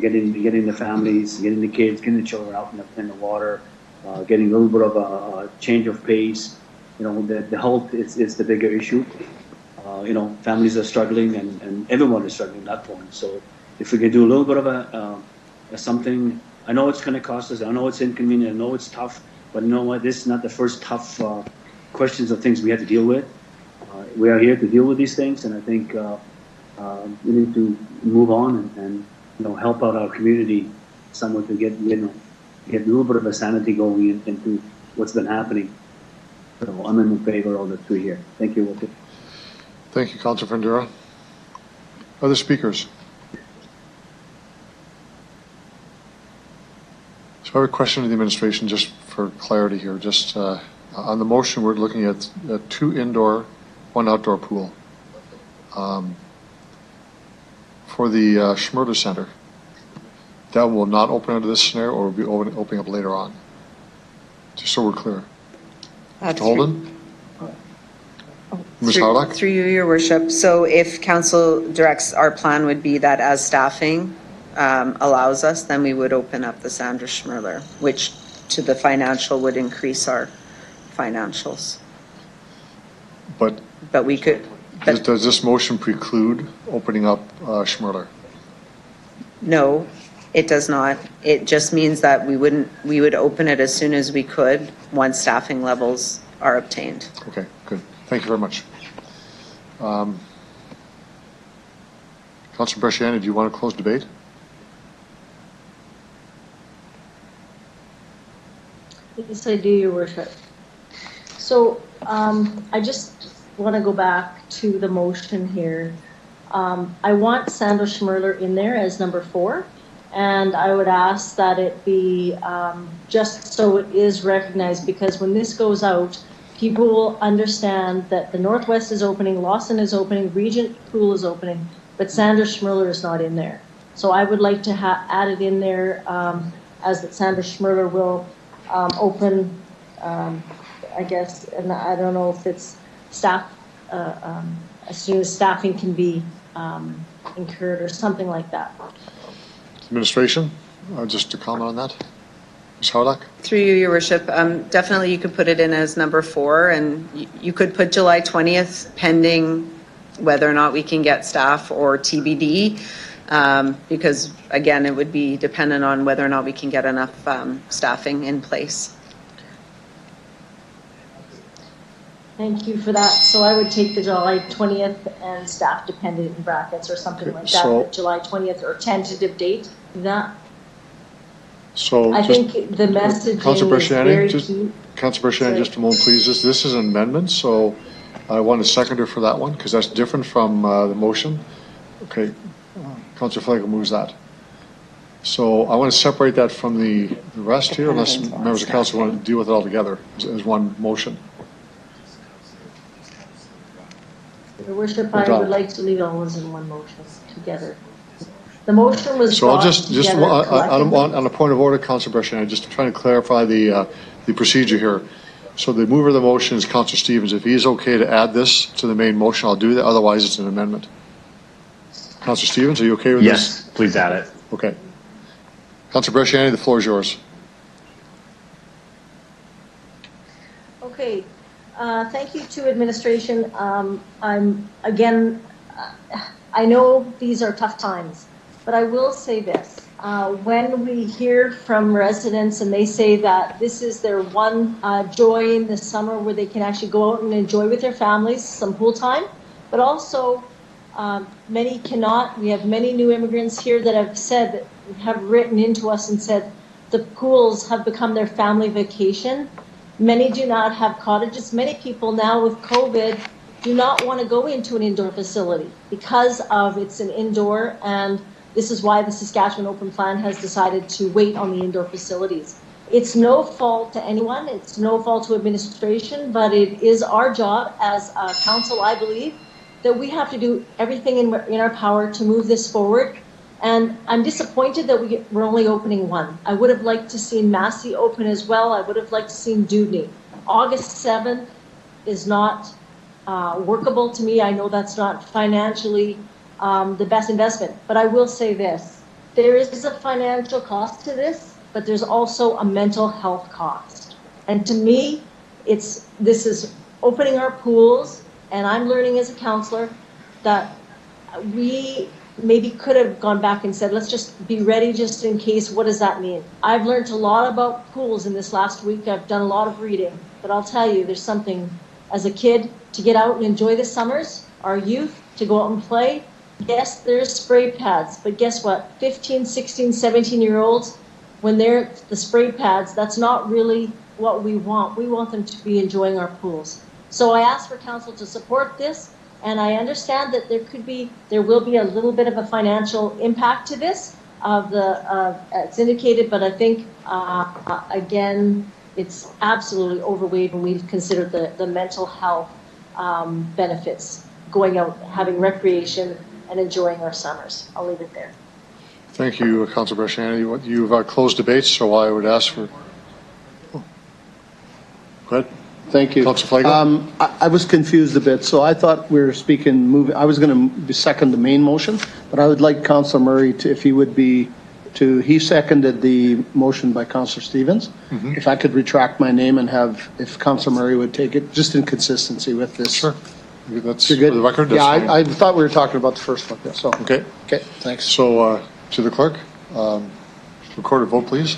getting the families, getting the kids, getting the children out in the water, getting a little bit of a change of pace. You know, the health is the bigger issue. You know, families are struggling and everyone is struggling at that point. So if we can do a little bit of a something, I know it's going to cost us. I know it's inconvenient. I know it's tough, but you know what? This is not the first tough questions or things we have to deal with. We are here to deal with these things, and I think we need to move on and you know, help out our community somewhat to get a little bit of a sanity going into what's been happening. So I'm in favor of the 3 here. Thank you, Walter. Thank you, Councillor Fundura. Other speakers? So I have a question to the administration, just for clarity here. Just on the motion, we're looking at 2 indoor, 1 outdoor pool. For the Schmerler Center, that will not open under this scenario, or will be opening up later on? Just so we're clear. Mr. Holden? Ms. Harlock? Through you, Your Worship. So if council directs, our plan would be that as staffing allows us, then we would open up the Sandra Schmerler, which to the financial would increase our financials. But we could. Does this motion preclude opening up Schmerler? No, it does not. It just means that we would open it as soon as we could once staffing levels are obtained. Okay, good. Thank you very much. Councillor Bresciani, do you want to close debate? Yes, I do, Your Worship. So I just want to go back to the motion here. I want Sandra Schmerler in there as number 4, and I would ask that it be just so it is recognized, because when this goes out, people will understand that the Northwest is opening, Lawson is opening, Regent Pool is opening, but Sandra Schmerler is not in there. So I would like to add it in there as that Sandra Schmerler will open, I guess, and I don't know if it's staff, as soon as staffing can be incurred or something like that. Administration, just to comment on that. Ms. Harlock? Through you, Your Worship, definitely you could put it in as number 4, and you could put July 20th pending whether or not we can get staff, or TBD, because again, it would be dependent on whether or not we can get enough staffing in place. Thank you for that. So I would take the July 20th and staff dependent in brackets or something like that, so- the July 20th or tentative date. That, So I just- think the messaging Councilor is very Brasciani, key. Councilor Brasciani, just a moment, please. This is an amendment, so I want a seconder for that one, because that's different from the motion. Okay, Councilor Flagel moves that. So I want to separate that from the rest here, unless members of council want to deal with it all together as one motion. Your worship, I would like to leave all those in one motion together. The motion was So I'll brought just together collectively. on a point of order, Councilor Brasciani, just trying to clarify the procedure here. So the mover of the motion is Councilor Stevens. If he's okay to add this to the main motion, I'll do that. Otherwise, it's an amendment. Councilor Stevens, are you okay with this? Yes, please add it. Okay. Councilor Brasciani, the floor is yours. Okay, thank you to administration. I know these are tough times, but I will say this. When we hear from residents and they say that this is their one joy in the summer where they can actually go out and enjoy with their families some pool time, but also many cannot. We have many new immigrants here that have written into us and said the pools have become their family vacation. Many do not have cottages. Many people now with COVID do not want to go into an indoor facility because of it's an indoor, and this is why the Saskatchewan Open Plan has decided to wait on the indoor facilities. It's no fault to anyone. It's no fault to administration, but it is our job as a council, I believe, that we have to do everything in our power to move this forward. And I'm disappointed that we're only opening one. I would have liked to see Massey open as well. I would have liked to see Dewdney. August 7th is not workable to me. I know that's not financially the best investment, but I will say this. There is a financial cost to this, but there's also a mental health cost. And to me, this is opening our pools, and I'm learning as a counselor that we maybe could have gone back and said, let's just be ready just in case. What does that mean? I've learned a lot about pools in this last week. I've done a lot of reading, but I'll tell you, there's something as a kid to get out and enjoy the summers, our youth to go out and play. Yes, there's spray pads, but guess what? 15, 16, 17-year-olds, when they're the spray pads, that's not really what we want. We want them to be enjoying our pools. So I ask for council to support this. And I understand that there will be a little bit of a financial impact to this it's indicated, but I think, again, it's absolutely overweight when we consider the mental health benefits, going out, having recreation, and enjoying our summers. I'll leave it there. Thank you, Councilor Brasciani. You've closed debates, so I would ask for... Go ahead. Thank you. Councilor Flagel? I was confused a bit, so I thought we were I was going to second the main motion, but I would like Councilor Murray to, if he would be, he seconded the motion by Councilor Stevens. Mm-hmm. If I could retract my name and if Councilor Murray would take it, just in consistency with this. Sure. That's You're good? for the record. Yeah, That's fine. I thought we were talking about the first one, so. Okay. Okay, thanks. So, to the clerk, recorded vote, please.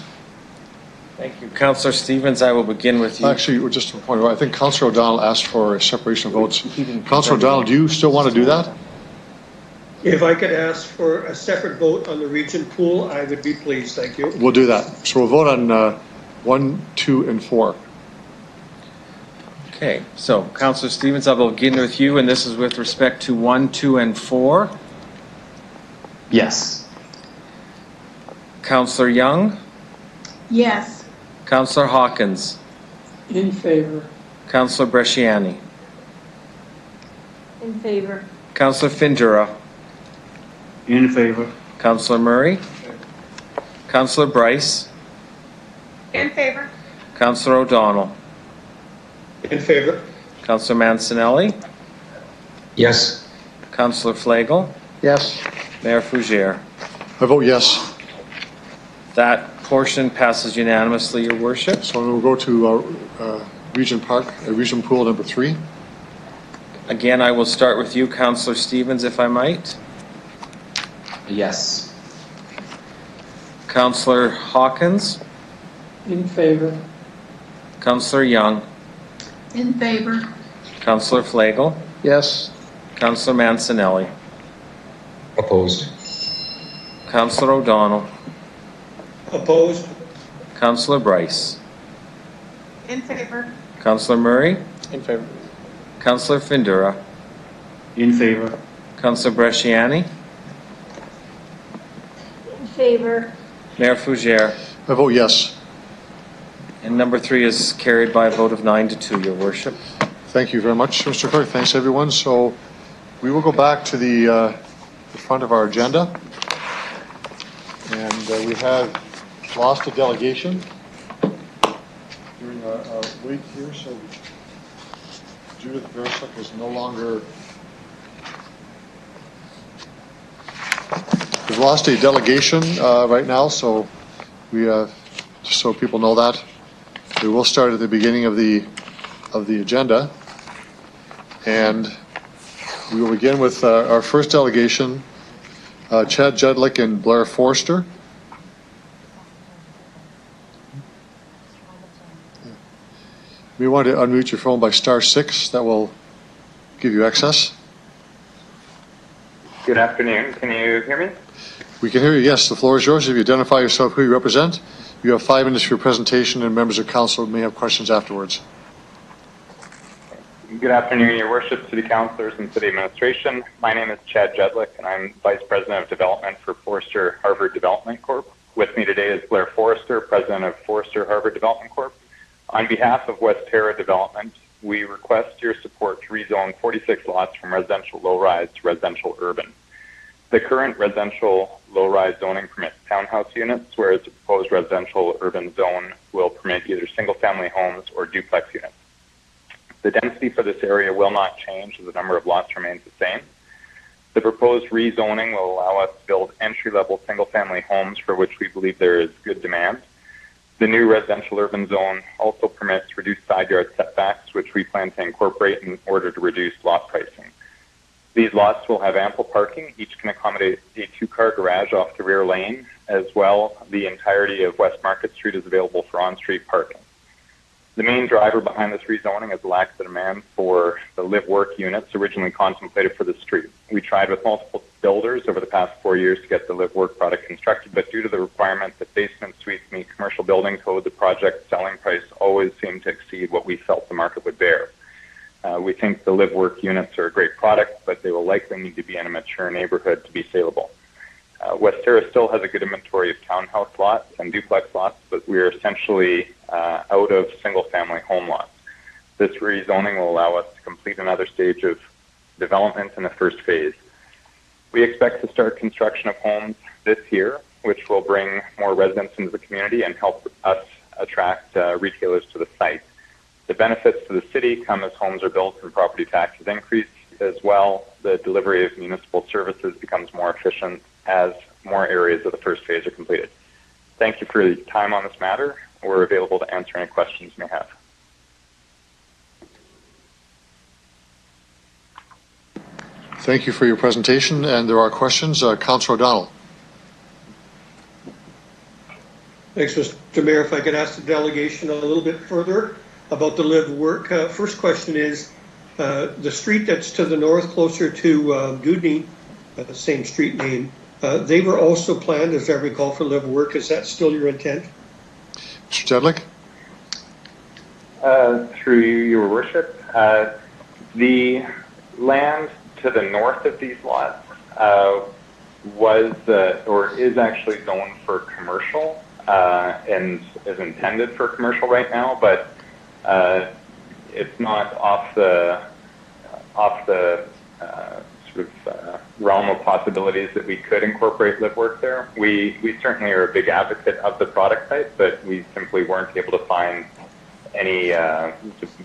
Thank you. Councillor Stevens, I will begin with you. Actually, just a point, I think Councillor O'Donnell asked for a separation of votes. Councillor O'Donnell, do you still want to do that? If I could ask for a separate vote on the region pool, I would be pleased. Thank you. We'll do that. So we'll vote on 1, 2, and 4. Okay, so Councillor Stevens, I will begin with you, and this is with respect to 1, 2, and 4. Yes. Councillor Young, Yes. Councillor Hawkins, In favor. Councillor Bresciani, In favor. Councillor Findura, In favor. Councillor Murray, Councillor Bryce, In favor. Councillor O'Donnell, In favor. Councillor Mancinelli, Yes. Councillor Flagel, Yes. Mayor Fougere. I vote yes. That portion passes unanimously, Your Worship. So we'll go to Region Park, Region Pool number 3. Again, I will start with you, Councillor Stevens, if I might. Yes. Councillor Hawkins, In favor. Councillor Young, In favor. Councillor Flagel. Yes. Councillor Mancinelli. Opposed. Councillor O'Donnell. Opposed? Councillor Bryce. In favor. Councillor Murray. In favor. Councillor Findura. In favor. Councillor Bresciani. In favor. Mayor Fougere. I vote yes. And number 3 is carried by a vote of 9-2, Your Worship. Thank you very much, Mr. Clerk. Thanks, everyone. So we will go back to the front of our agenda. And we have lost a delegation during our week here. So Judith Versuk is no longer... We've lost a delegation right now, so we just so people know that. We will start at the beginning of the agenda, and we will begin with our first delegation, Chad Jedlick and Blair Forster. You want to unmute your phone by *6. That will give you access. Good afternoon. Can you hear me? We can hear you. Yes, the floor is yours. If you identify yourself, who you represent, you have 5 minutes for your presentation, and members of council may have questions afterwards. Good afternoon, Your Worship, City Councilors, and City Administration. My name is Chad Jedlick, and I'm Vice President of Development for Forster Harvard Development Corp. With me today is Blair Forster, President of Forster Harvard Development Corp. On behalf of West Terra Development, we request your support to rezone 46 lots from residential low-rise to residential urban. The current residential low-rise zoning permits townhouse units, whereas the proposed residential urban zone will permit either single-family homes or duplex units. The density for this area will not change as the number of lots remains the same. The proposed rezoning will allow us to build entry-level single-family homes for which we believe there is good demand. The new residential urban zone also permits reduced side yard setbacks, which we plan to incorporate in order to reduce lot pricing. These lots will have ample parking. Each can accommodate a 2-car garage off the rear lane. As well, the entirety of West Market Street is available for on-street parking. The main driver behind this rezoning is the lack of demand for the live-work units originally contemplated for the street. We tried with multiple builders over the past 4 years to get the live-work product constructed, but due to the requirement that basement suites meet commercial building code, the project selling price always seemed to exceed what we felt the market would bear. We think the live-work units are a great product, but they will likely need to be in a mature neighborhood to be saleable. West Terra still has a good inventory of townhouse lots and duplex lots, but we are essentially out of single-family home lots. This rezoning will allow us to complete another stage of development in the first phase. We expect to start construction of homes this year, which will bring more residents into the community and help us attract retailers to the site. The benefits to the city come as homes are built and property taxes increase. As well, the delivery of municipal services becomes more efficient as more areas of the first phase are completed. Thank you for your time on this matter. We're available to answer any questions you may have. Thank you for your presentation, and there are questions. Councillor O'Donnell. Thanks, Mr. Mayor. If I could ask the delegation a little bit further about the live work. First question is, the street that's to the north, closer to Dudney, the same street name, they were also planned, as I recall, for live work. Is that still your intent? Mr. Jedlick? Through you, Your Worship, the land to the north of these lots was or is actually zoned for commercial and is intended for commercial right now, but it's not off the sort of realm of possibilities that we could incorporate live work there. We certainly are a big advocate of the product type, but we simply weren't able to find any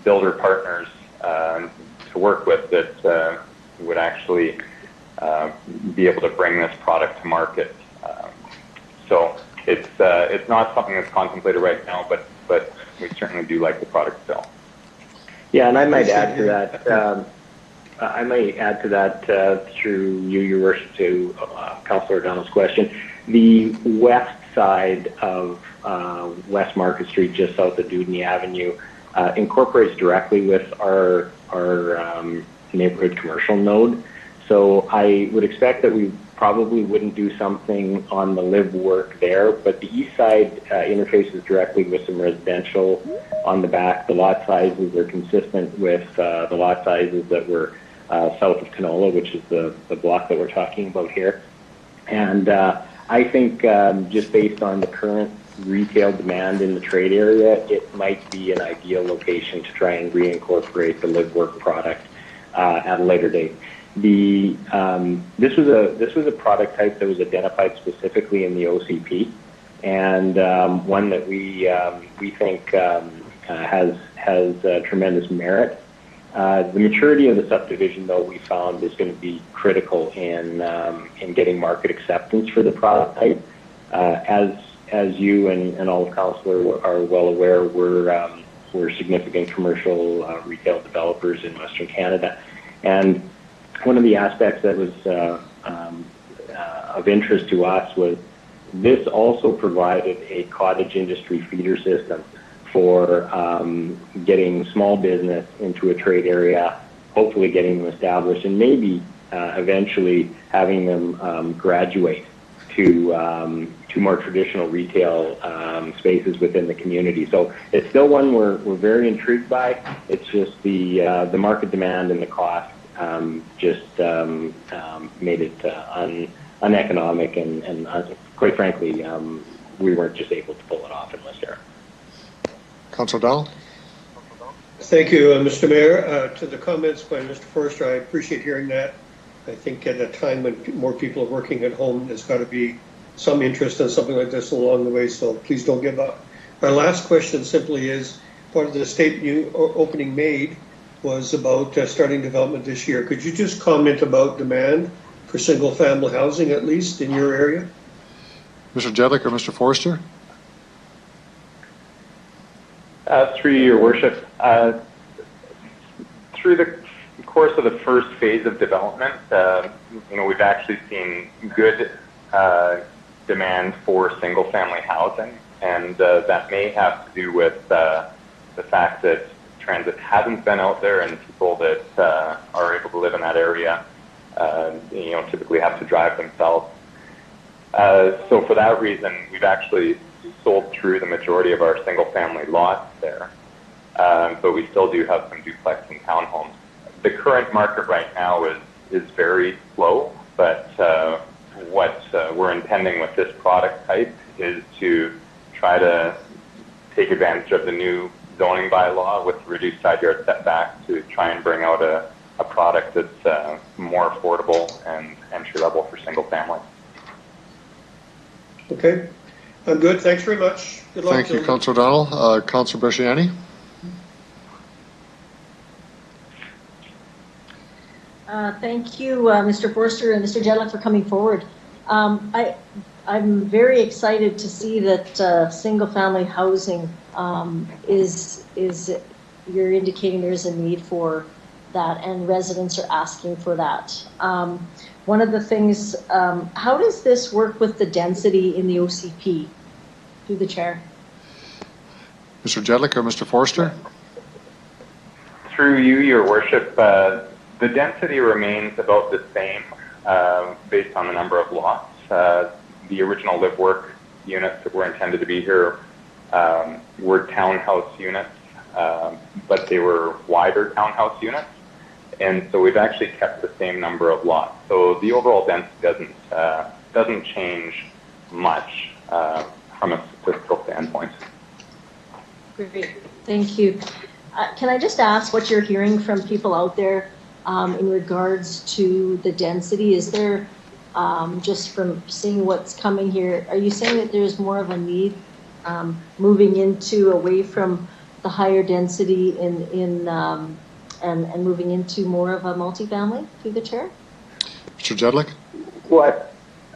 builder partners to work with that would actually be able to bring this product to market. So it's not something that's contemplated right now, but we certainly do like the product still. Yeah, and I might add to that. Through you, Your Worship, to Councillor O'Donnell's question. The west side of West Market Street, just south of Dudney Avenue, incorporates directly with our our neighborhood commercial node. So I would expect that we probably wouldn't do something on the live work there, but the east side interfaces directly with some residential on the back. The lot sizes are consistent with the lot sizes that were south of Canola, which is the block that we're talking about here. And I think just based on the current retail demand in the trade area, it might be an ideal location to try and reincorporate the live work product at a later date. This was a product type that was identified specifically in the OCP, and one that we think has tremendous merit. The maturity of the subdivision, though, we found is going to be critical in getting market acceptance for the product type. As you and all of Council are well aware, we're significant commercial retail developers in Western Canada, and one of the aspects that was of interest to us was this also provided a cottage industry feeder system for getting small business into a trade area, hopefully getting them established, and maybe eventually having them graduate to more traditional retail spaces within the community. So it's still one we're very intrigued by. It's just the market demand and the cost just made it uneconomic, and quite frankly, we weren't just able to pull it off in this area. Councillor Donald. Thank you, Mr. Mayor. To the comments by Mr. Forster, I appreciate hearing that. I think at a time when more people are working at home, there's got to be some interest in something like this along the way, so please don't give up. My last question simply is, part of the statement you opening made was about starting development this year. Could you just comment about demand for single-family housing, at least in your area? Mr. Jedlick or Mr. Forster? Through your worship, through the course of the first phase of development, we've actually seen good demand for single-family housing, and that may have to do with the fact that transit hasn't been out there, and people that are able to live in that area, typically have to drive themselves. So for that reason, we've actually sold through the majority of our single-family lots there, but we still do have some duplex and townhomes. The current market right now is very slow, but what we're intending with this product type is to try to take advantage of the new zoning bylaw with reduced side yard setback to try and bring out a product that's more affordable and entry level for single family. Okay, I'm good. Thanks very much. Good luck. Thank you, Councillor Donald. Councillor Bresciani. Thank you, Mr. Forster and Mr. Jedlick, for coming forward. I'm very excited to see that single-family housing is you're indicating there's a need for that, and residents are asking for that. One of the things, how does this work with the density in the OCP? Through the chair. Mr. Jedlick or Mr. Forster? Through you, your worship, the density remains about the same based on the number of lots. The original live work units that were intended to be here were townhouse units, but they were wider townhouse units, and so we've actually kept the same number of lots. So the overall density doesn't change much from a statistical standpoint. Great, thank you. Can I just ask what you're hearing from people out there in regards to the density? Is there, just from seeing what's coming here, are you saying that there's more of a need moving away from the higher density and moving into more of a multifamily, through the chair? Mr. Jedlick? Well,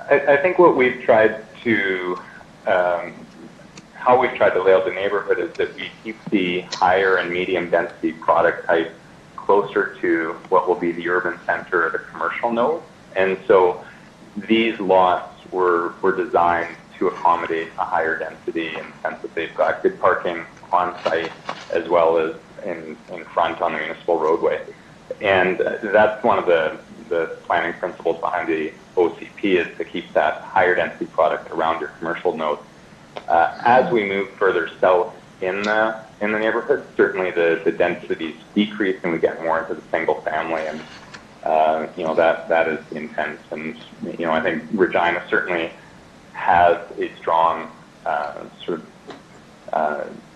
I think what we've tried to, how we've tried to lay out the neighborhood is that we keep the higher and medium density product type closer to what will be the urban center of the commercial node. And so these lots were designed to accommodate a higher density in the sense that they've got good parking on site, as well as in front on the municipal roadway. And that's one of the planning principles behind the OCP, is to keep that higher density product around your commercial node. As we move further south in the neighborhood, certainly the densities decrease and we get more into the single family, and that is the intent. And I think Regina certainly has a strong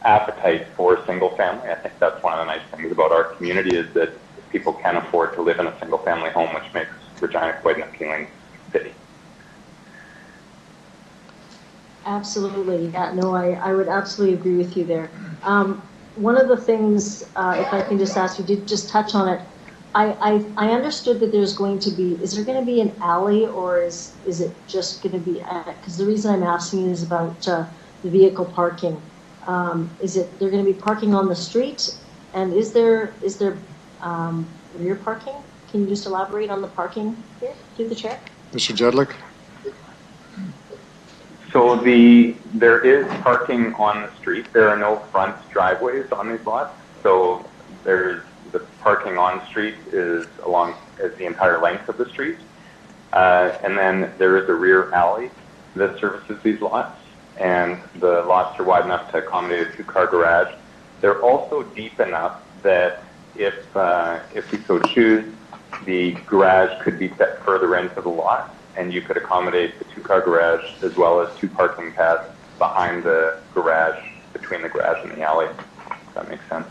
appetite for single family. I think that's one of the nice things about our community, is that people can afford to live in a single family home, which makes Regina quite an appealing city. Absolutely. Yeah, no, I would absolutely agree with you there. One of the things, if I can just ask, you did just touch on it. I understood that there's going to be, is there going to be an alley, or is it just going to be, because the reason I'm asking is about the vehicle parking. Is it, they're going to be parking on the street, and is there rear parking? Can you just elaborate on the parking here through the chair? Mr. Jedlick? So there is parking on the street. There are no front driveways on these lots. So there's the parking on street is the entire length of the street. And then there is a rear alley that services these lots. And the lots are wide enough to accommodate a 2-car garage. They're also deep enough that if we so choose, the garage could be set further into the lot, and you could accommodate the 2-car garage as well as 2 parking pads behind the garage, between the garage and the alley. If that makes sense.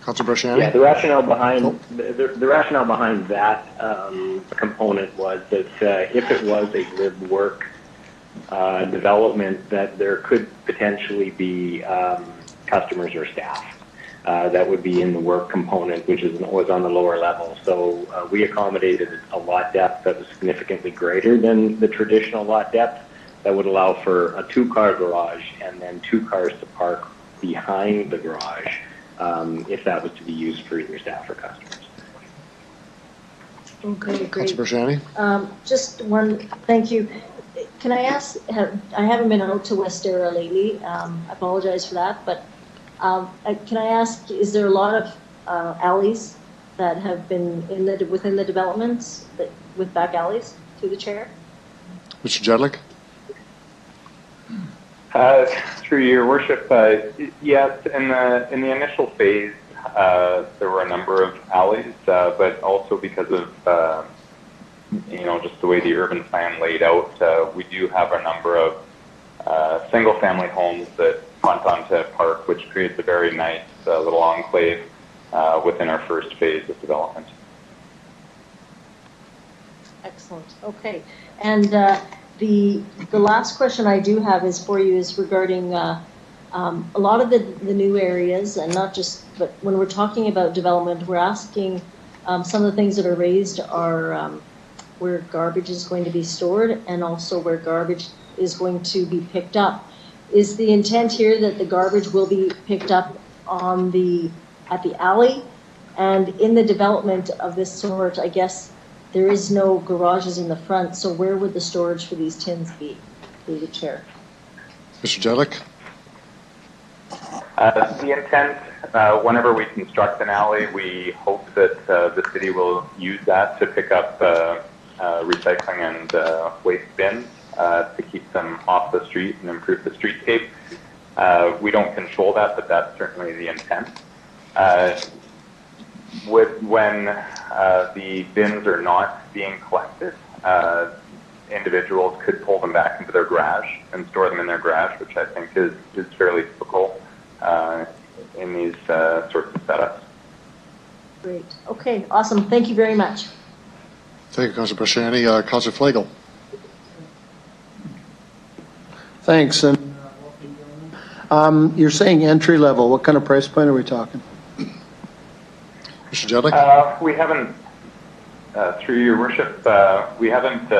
Councilor Brashani? Yeah, the rationale behind the rationale behind that component was that if it was a live-work development, that there could potentially be customers or staff that would be in the work component, which was on the lower level. So we accommodated a lot depth that was significantly greater than the traditional lot depth that would allow for a 2-car garage and then 2 cars to park behind the garage if that was to be used for either staff or customers. Okay, great. Councilor Brashani? Just one, thank you. Can I ask, I haven't been out to West Era lately. I apologize for that, but can I ask, is there a lot of alleys that have been within the developments with back alleys, through the chair? Mr. Jedlick? Through your worship, yes, in the initial phase, there were a number of alleys, but also because of just the way the urban plan laid out, we do have a number of single-family homes that front onto a park, which creates a very nice little enclave within our first phase of development. Excellent. Okay, and the last question I do have is for you is regarding a lot of the new areas, and not just, but when we're talking about development, we're asking some of the things that are raised are where garbage is going to be stored and also where garbage is going to be picked up. Is the intent here that the garbage will be picked up at the alley? And in the development of this sort, I guess there is no garages in the front, so where would the storage for these tins be, through the chair? Mr. Jedlick? The intent, whenever we construct an alley, we hope that the city will use that to pick up recycling and waste bins to keep them off the street and improve the streetscape. We don't control that, but that's certainly the intent. When the bins are not being collected, individuals could pull them back into their garage and store them in their garage, which I think is fairly typical in these sorts of setups. Great. Okay, awesome. Thank you very much. Thank you, Councilor Brashani. Councilor Flagel? Thanks. And you're saying entry level. What kind of price point are we talking? Mr. Jedlick? We haven't, through your worship, we haven't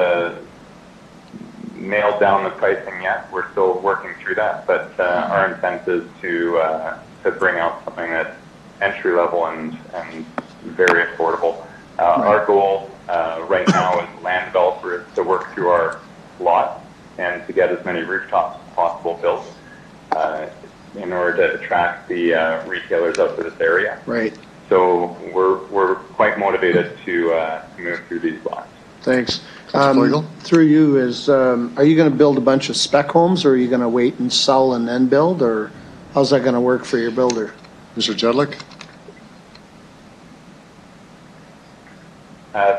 nailed down the pricing yet. We're still working through that, but our intent is to bring out something that's entry level and very affordable. Our goal right now as land developers to work through our lot and to get as many rooftops as possible built. in order to attract the retailers out to this area. Right. So we're quite motivated to move through these lots. Thanks. Through you is, are you going to build a bunch of spec homes, or are you going to wait and sell and then build, or how's that going to work for your builder? Mr. Jedlick?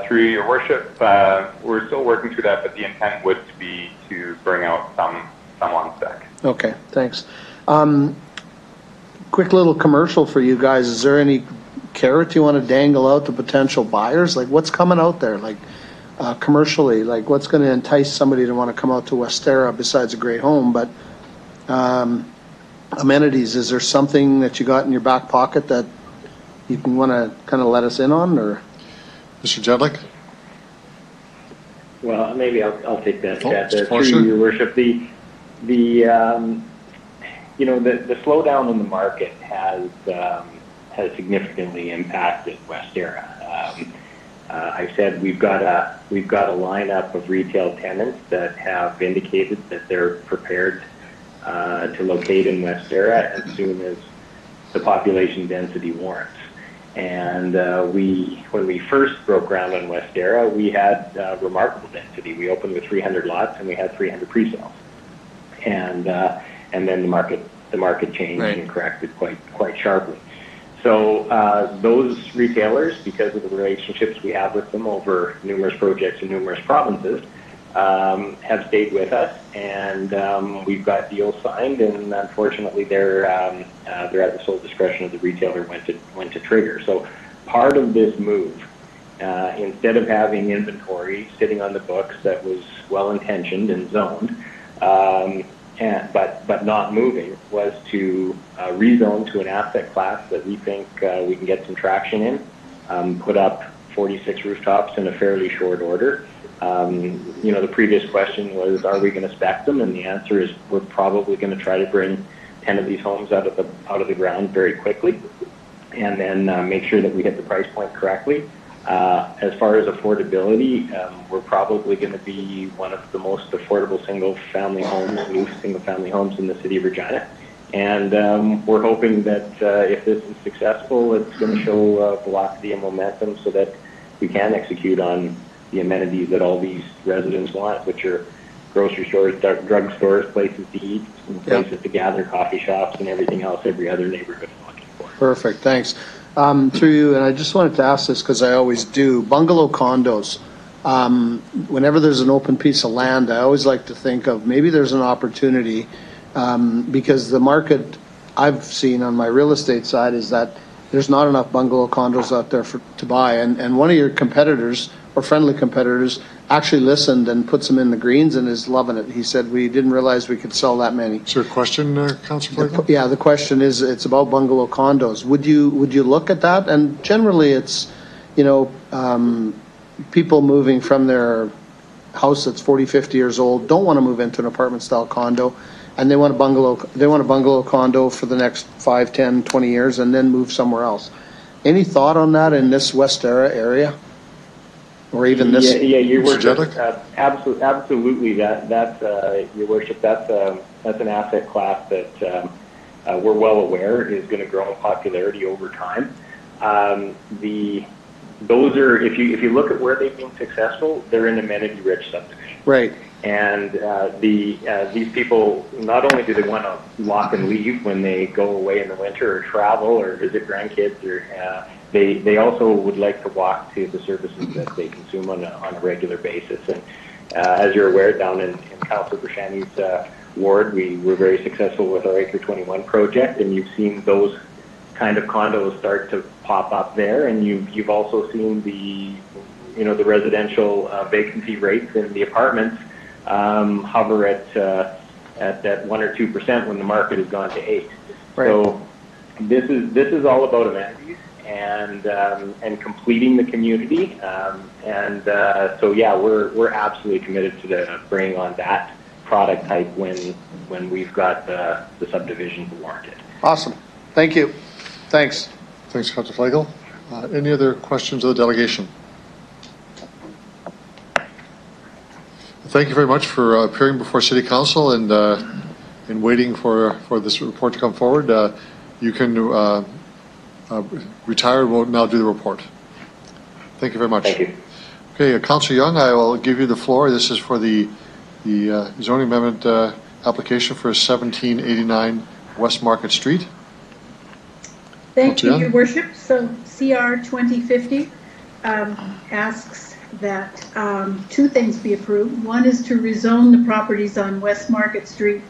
Through your worship, we're still working through that, but the intent would be to bring out some on spec. Okay, thanks. Quick little commercial for you guys. Is there any carrot you want to dangle out to potential buyers? Like, what's coming out there? Like, commercially, like what's going to entice somebody to want to come out to Westera besides a great home? But amenities, is there something that you got in your back pocket that you can want to kind of let us in on, or? Mr. Jedlick? Well, maybe I'll take that. Through your worship, the slowdown in the market has significantly impacted Westera. I said we've got a lineup of retail tenants that have indicated that they're prepared to locate in Westera as soon as the population density warrants. And when we first broke ground on Westera, we had remarkable density. We opened with 300 lots and we had 300 pre-sales. And then the market changed and corrected quite sharply. So those retailers, because of the relationships we have with them over numerous projects in numerous provinces, have stayed with us, and we've got deals signed. And unfortunately, they're at the sole discretion of the retailer when to trigger. So part of this move, instead of having inventory sitting on the books that was well intentioned and zoned, but not moving, was to rezone to an asset class that we think we can get some traction in, put up 46 rooftops in a fairly short order. The previous question was, are we going to spec them? And the answer is, we're probably going to try to bring 10 of these homes out of the ground very quickly, and then make sure that we hit the price point correctly. As far as affordability, we're probably going to be one of the most affordable single-family homes in the city of Regina. And we're hoping that if this is successful, it's going to show velocity and momentum so that we can execute on the amenities that all these residents want, which are grocery stores, drug stores, places to eat, and places to gather, coffee shops, and everything else every other neighborhood is looking for. Perfect, thanks. Through you, and I just wanted to ask this because I always do, bungalow condos. Whenever there's an open piece of land, I always like to think of maybe there's an opportunity, because the market I've seen on my real estate side is that there's not enough bungalow condos out there to buy. And one of your competitors, or friendly competitors, actually listened and puts them in the greens and is loving it. He said, we didn't realize we could sell that many. Is there a question, Councillor Flake? Yeah, the question is, it's about bungalow condos. Would you look at that? And generally it's, people moving from their house that's 40, 50 years old, don't want to move into an apartment style condo, and they want a bungalow condo for the next 5, 10, 20 years and then move somewhere else. Any thought on that in this Westera area? Or even this? Yeah, Your Worship, absolutely. That's Your Worship. That's an asset class that we're well aware is going to grow in popularity over time. Those are, if you look at where they've been successful, they're in amenity-rich subdivisions. Right. And these people, not only do they want to lock and leave when they go away in the winter or travel or visit grandkids, or they also would like to walk to the services that they consume on a regular basis. And as you're aware, down in Councillor Bershani's ward, we were very successful with our Acre 21 project, and you've seen those kind of condos start to pop up there, and you've also seen the residential vacancy rates in the apartments hover at that 1 or 2% when the market has gone to 8%. Right. So this is all about amenities and completing the community, so yeah, we're absolutely committed to bringing on that product type when we've got the subdivisions warranted. Awesome, thank you. Thanks. Thanks, Councillor Flagel. Any other questions of the delegation? Thank you very much for appearing before City Council and in waiting for this report to come forward, you can retire. We'll now do the report. Thank you very much. Thank you. Okay, Councillor Young, I will give you the floor. This is for the zoning amendment application for 1789 West Market Street. Thank you, Your Worship. So CR 2050 asks that two things be approved. One is to rezone the properties on West Market Street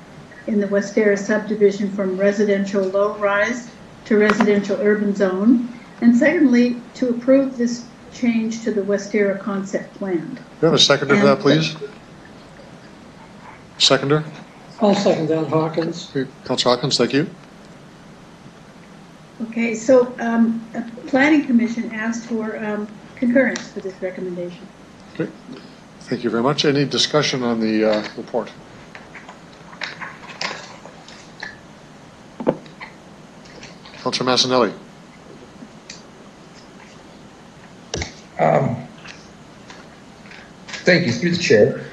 in the Westera subdivision from residential low-rise to residential urban zone. And secondly, to approve this change to the Westera concept plan. Do you have a seconder for that, please? Seconder? I'll second that, Hawkins. Okay, Councillor Hawkins, thank you. Okay, so Planning Commission asked for concurrence for this recommendation. Okay, thank you very much. Any discussion on the report? Councillor Massanelli. Thank you, through the chair.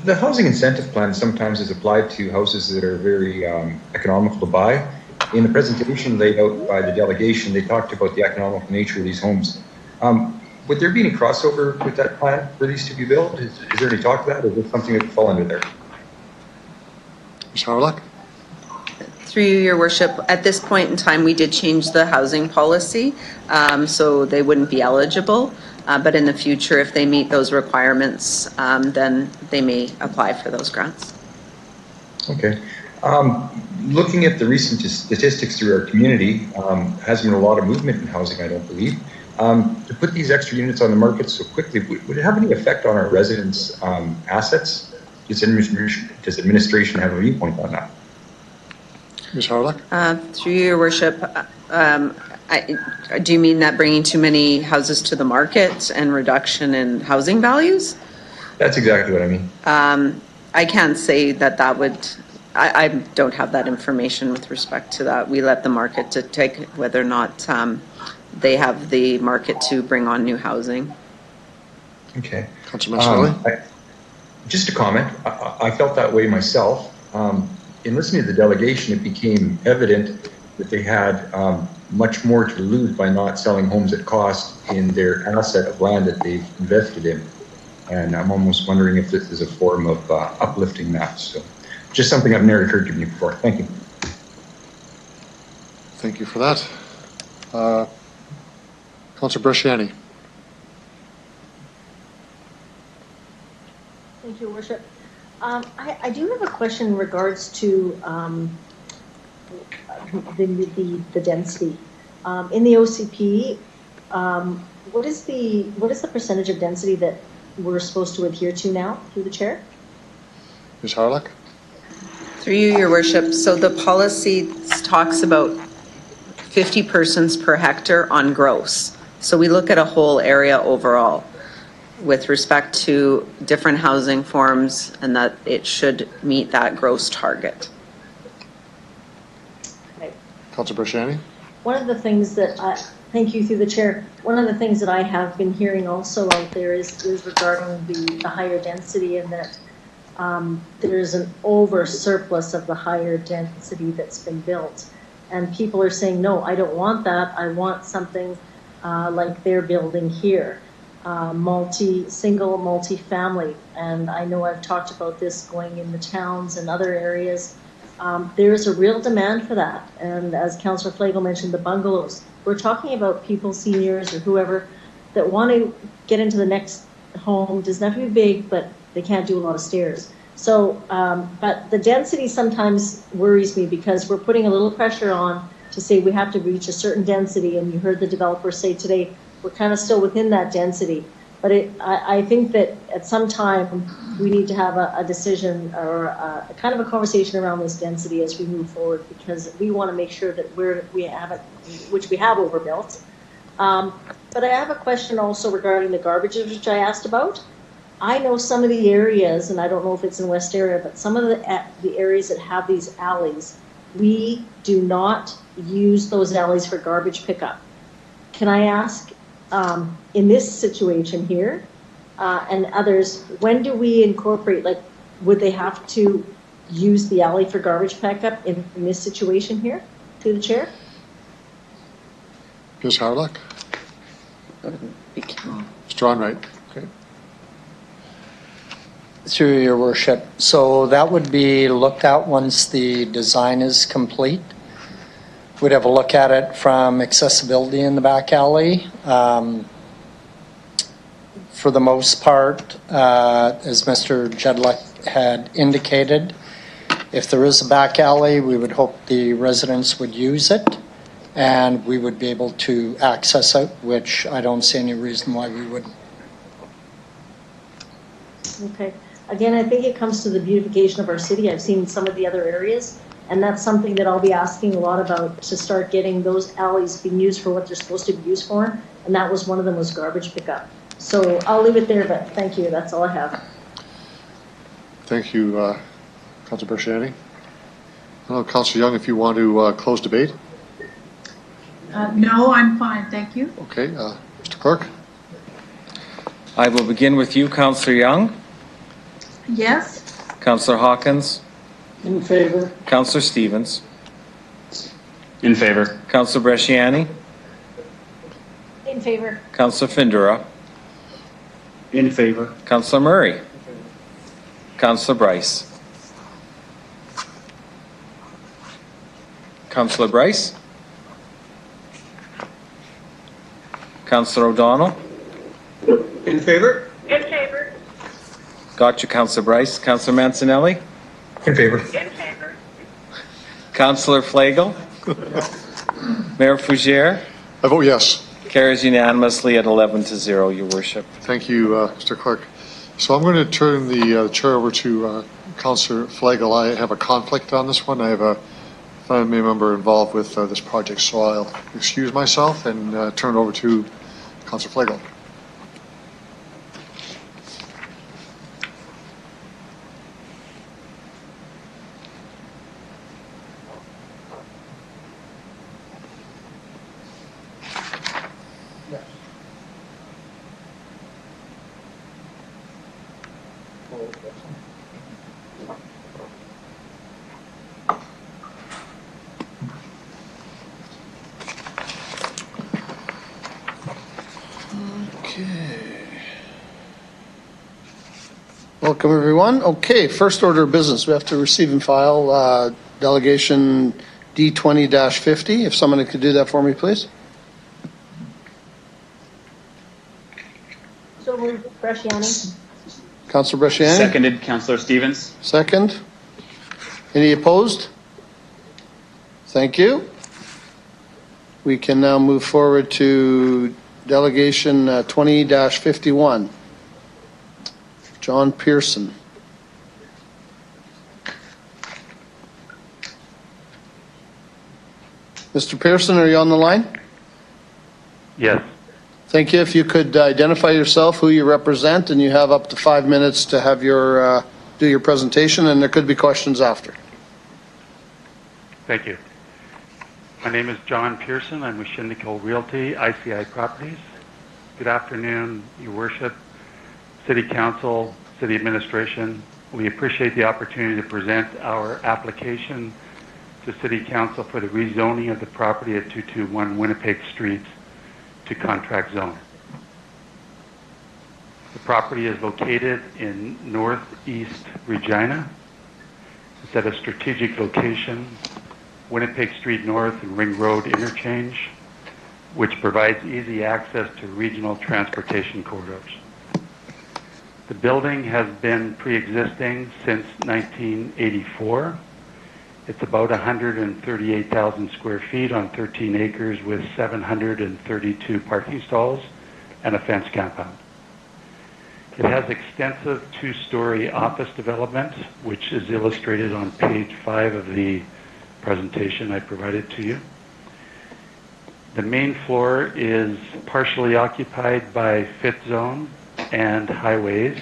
The housing incentive plan sometimes is applied to houses that are very economical to buy. In the presentation laid out by the delegation, they talked about the economical nature of these homes. Would there be any crossover with that plan for these to be built? Is there any talk of that, or is it something that would fall under there? Ms. Harlock? Through you, Your Worship, at this point in time, we did change the housing policy, so they wouldn't be eligible. But in the future, if they meet those requirements, then they may apply for those grants. Okay. Looking at the recent statistics through our community, hasn't been a lot of movement in housing, I don't believe. To put these extra units on the market so quickly, would it have any effect on our residents' assets? Does administration have a viewpoint on that? Ms. Harlock? Through you, Your Worship, do you mean that bringing too many houses to the market and reduction in housing values? That's exactly what I mean. I can't say that would, I don't have that information with respect to that. We let the market to take whether or not they have the market to bring on new housing. Okay. Councillor Massanelli? Just a comment. I felt that way myself. In listening to the delegation, it became evident that they had much more to lose by not selling homes at cost in their asset of land that they've invested in. And I'm almost wondering if this is a form of uplifting that. So just something I've never heard from you before. Thank you. Thank you for that. Councillor Bresciani. Thank you, Your Worship. I do have a question in regards to the density. In the OCP, what is the percentage of density that we're supposed to adhere to now through the chair? Ms. Harlock? Through you, Your Worship. So the policy talks about 50 persons per hectare on gross. So we look at a whole area overall with respect to different housing forms, and that it should meet that gross target. Okay. Councillor Bresciani? One of the things that thank you through the chair. One of the things that I have been hearing also out there is regarding the higher density, and that there's an over surplus of the higher density that's been built. And people are saying, no, I don't want that. I want something like they're building here. Single, multi-family. And I know I've talked about this going in the towns and other areas. There's a real demand for that. And as Councillor Flagle mentioned, the bungalows. We're talking about people, seniors or whoever, that want to get into the next home. Doesn't have to be big, but they can't do a lot of stairs. So, but the density sometimes worries me, because we're putting a little pressure on to say we have to reach a certain density. And you heard the developer say today, we're kind of still within that density. But I think that at some time we need to have a decision or a kind of a conversation around this density as we move forward, because we want to make sure that we haven't, which we have overbuilt. But I have a question also regarding the garbages, which I asked about. I know some of the areas, and I don't know if it's in West area, but some of the areas that have these alleys, we do not use those alleys for garbage pickup. Can I ask, in this situation here and others, when do we incorporate, like, would they have to use the alley for garbage pickup in this situation here? To the chair? Ms. Hardlock? Mr. Onright? Okay. Through your worship. So that would be looked at once the design is complete. We'd have a look at it from accessibility in the back alley. For the most part, as Mr. Jedlick had indicated, if there is a back alley, we would hope the residents would use it and we would be able to access it, which I don't see any reason why we wouldn't. Okay. Again, I think it comes to the beautification of our city. I've seen some of the other areas, and that's something that I'll be asking a lot about, to start getting those alleys being used for what they're supposed to be used for. And that was one of them, was garbage pickup. So I'll leave it there, but thank you. That's all I have. Thank you, Councilor Berciani. Councilor Young, if you want to close debate. No, I'm fine, thank you. Okay, Mr. Clerk. I will begin with you, Councillor Young. Yes. Councillor Hawkins. In favor. Councillor Stevens. In favor. Councillor Bresciani. In favor. Councillor Findura. In favor. Councillor Murray. Councillor Bryce. Councillor Bryce. Councillor O'Donnell. In favor? In favor. Got you, Councillor Bryce. Councillor Mancinelli. In favor. In favor. Councillor Flagel. Mayor Fougere. I vote yes. Carries unanimously at 11-0, Your Worship. Thank you, Mr. Clerk. So I'm going to turn the chair over to Councillor Flagel. I have a conflict on this one. I have a family member involved with this project, so I'll excuse myself and turn it over to Councillor Flagel. Welcome, everyone. Okay, first order of business. We have to receive and file delegation D20-50. If someone could do that for me, please. So moved, Bresciani. Councillor Bresciani. Seconded, Councillor Stevens. Second. Any opposed? Thank you. We can now move forward to delegation 20-51. John Pearson. Mr. Pearson, are you on the line? Yes. Thank you. If you could identify yourself, who you represent, and you have up to 5 minutes to have your do your presentation, and there could be questions after. Thank you. My name is John Pearson. I'm with Shindico Realty, ICI Properties. Good afternoon, Your Worship, City Council, City Administration. We appreciate the opportunity to present our application to City Council for the rezoning of the property at 221 Winnipeg Street to contract zone. The property is located in northeast Regina. It's at a strategic location, Winnipeg Street North and Ring Road interchange, which provides easy access to regional transportation corridors. The building has been pre-existing since 1984. It's about 138,000 square feet on 13 acres with 732 parking stalls and a fenced compound. It has extensive two-story office development, which is illustrated on page 5 of the presentation I provided to you. The main floor is partially occupied by fit zone and highways.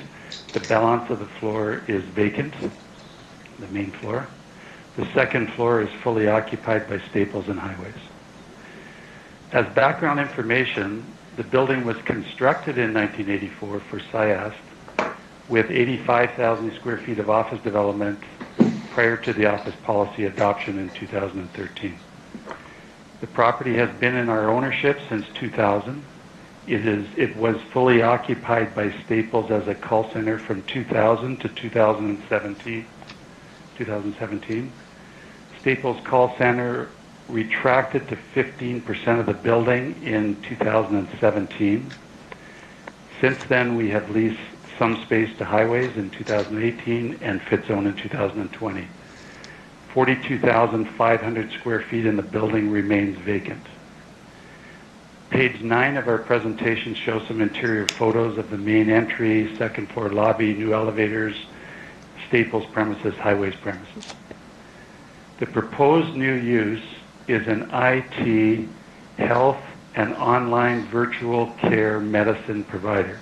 The balance of the floor is vacant, the main floor. The second floor is fully occupied by staples and highways. As background information, the building was constructed in 1984 for SIAST with 85,000 square feet of office development prior to the office policy adoption in 2013. The property has been in our ownership since 2000. It was fully occupied by Staples as a call center from 2000 to 2017. Staples call center retracted to 15% of the building in 2017. Since then, we have leased some space to Highways in 2018 and FitZone in 2020. 42,500 square feet in the building remains vacant. Page 9 of our presentation shows some interior photos of the main entry, second floor lobby, new elevators, Staples premises, Highways premises. The proposed new use is an IT, health, and online virtual care medicine provider.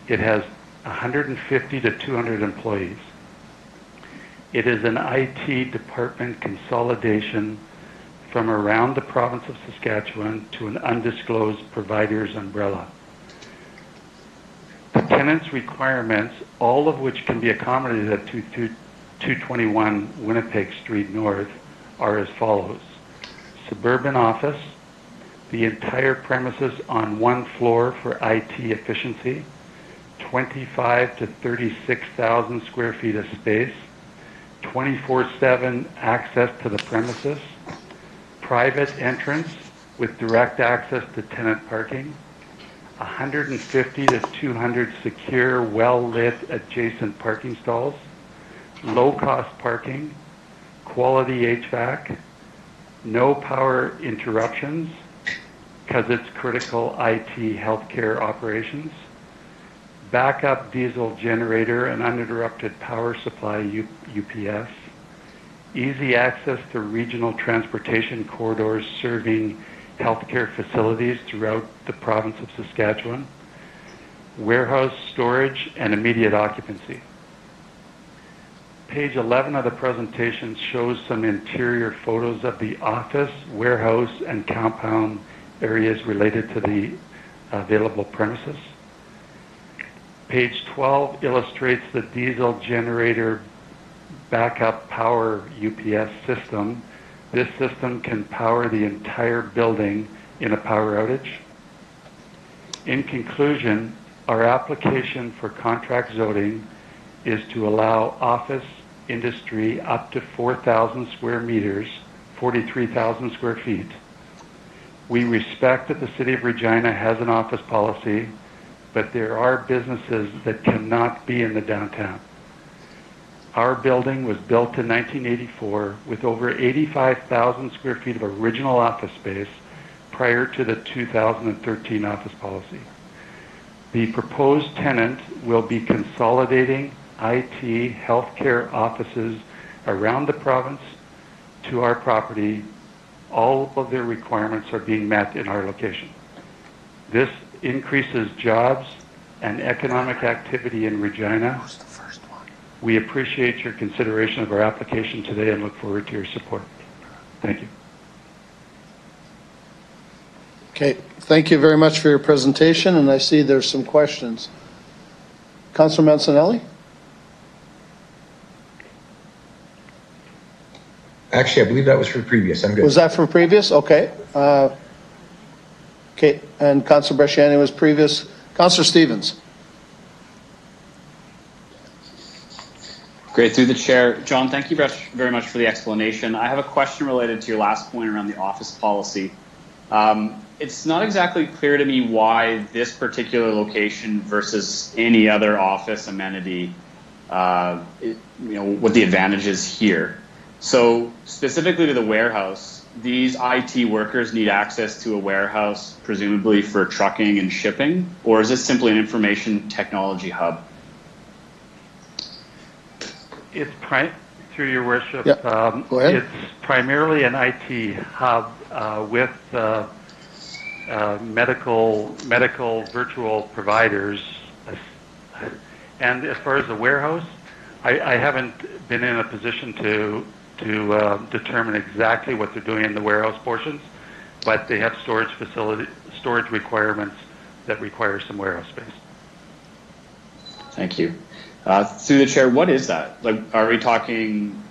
It has 150 to 200 employees. It is an IT department consolidation from around the province of Saskatchewan to an undisclosed provider's umbrella. The tenant's requirements, all of which can be accommodated at 221 Winnipeg Street North, are as follows. Suburban office, the entire premises on one floor for IT efficiency, 25 to 36,000 square feet of space, 24/7 access to the premises, private entrance with direct access to tenant parking, 150 to 200 secure, well-lit adjacent parking stalls, low-cost parking, quality HVAC, no power interruptions because it's critical IT healthcare operations, backup diesel generator and uninterrupted power supply UPS, easy access to regional transportation corridors serving healthcare facilities throughout the province of Saskatchewan, warehouse storage, and immediate occupancy. Page 11 of the presentation shows some interior photos of the office, warehouse, and compound areas related to the available premises. Page 12 illustrates the diesel generator backup power UPS system. This system can power the entire building in a power outage. In conclusion, our application for contract zoning is to allow office industry up to 4,000 square meters, 43,000 square feet. We respect that the City of Regina has an office policy, but there are businesses that cannot be in the downtown. Our building was built in 1984 with over 85,000 square feet of original office space prior to the 2013 office policy. The proposed tenant will be consolidating IT healthcare offices around the province to our property. All of their requirements are being met in our location. This increases jobs and economic activity in Regina. We appreciate your consideration of our application today and look forward to your support. Thank you. Okay, thank you very much for your presentation, and I see there's some questions. Councilor Mancinelli? Actually, I believe that was for previous. I'm good. Was that for previous? Okay. Okay, and Councilor Bresciani was previous. Councilor Stevens? Great, through the chair. John, thank you very much for the explanation. I have a question related to your last point around the office policy. It's not exactly clear to me why this particular location versus any other office amenity, what the advantage is here. So specifically to the warehouse, these IT workers need access to a warehouse, presumably for trucking and shipping, or is this simply an information technology hub? It's through your worship. Yep. Go ahead. It's primarily an IT hub with medical virtual providers. And as far as the warehouse, I haven't been in a position to determine exactly what they're doing in the warehouse portions, but they have storage requirements that require some warehouse space. Thank you. Through the chair, what is that? Like, are we talking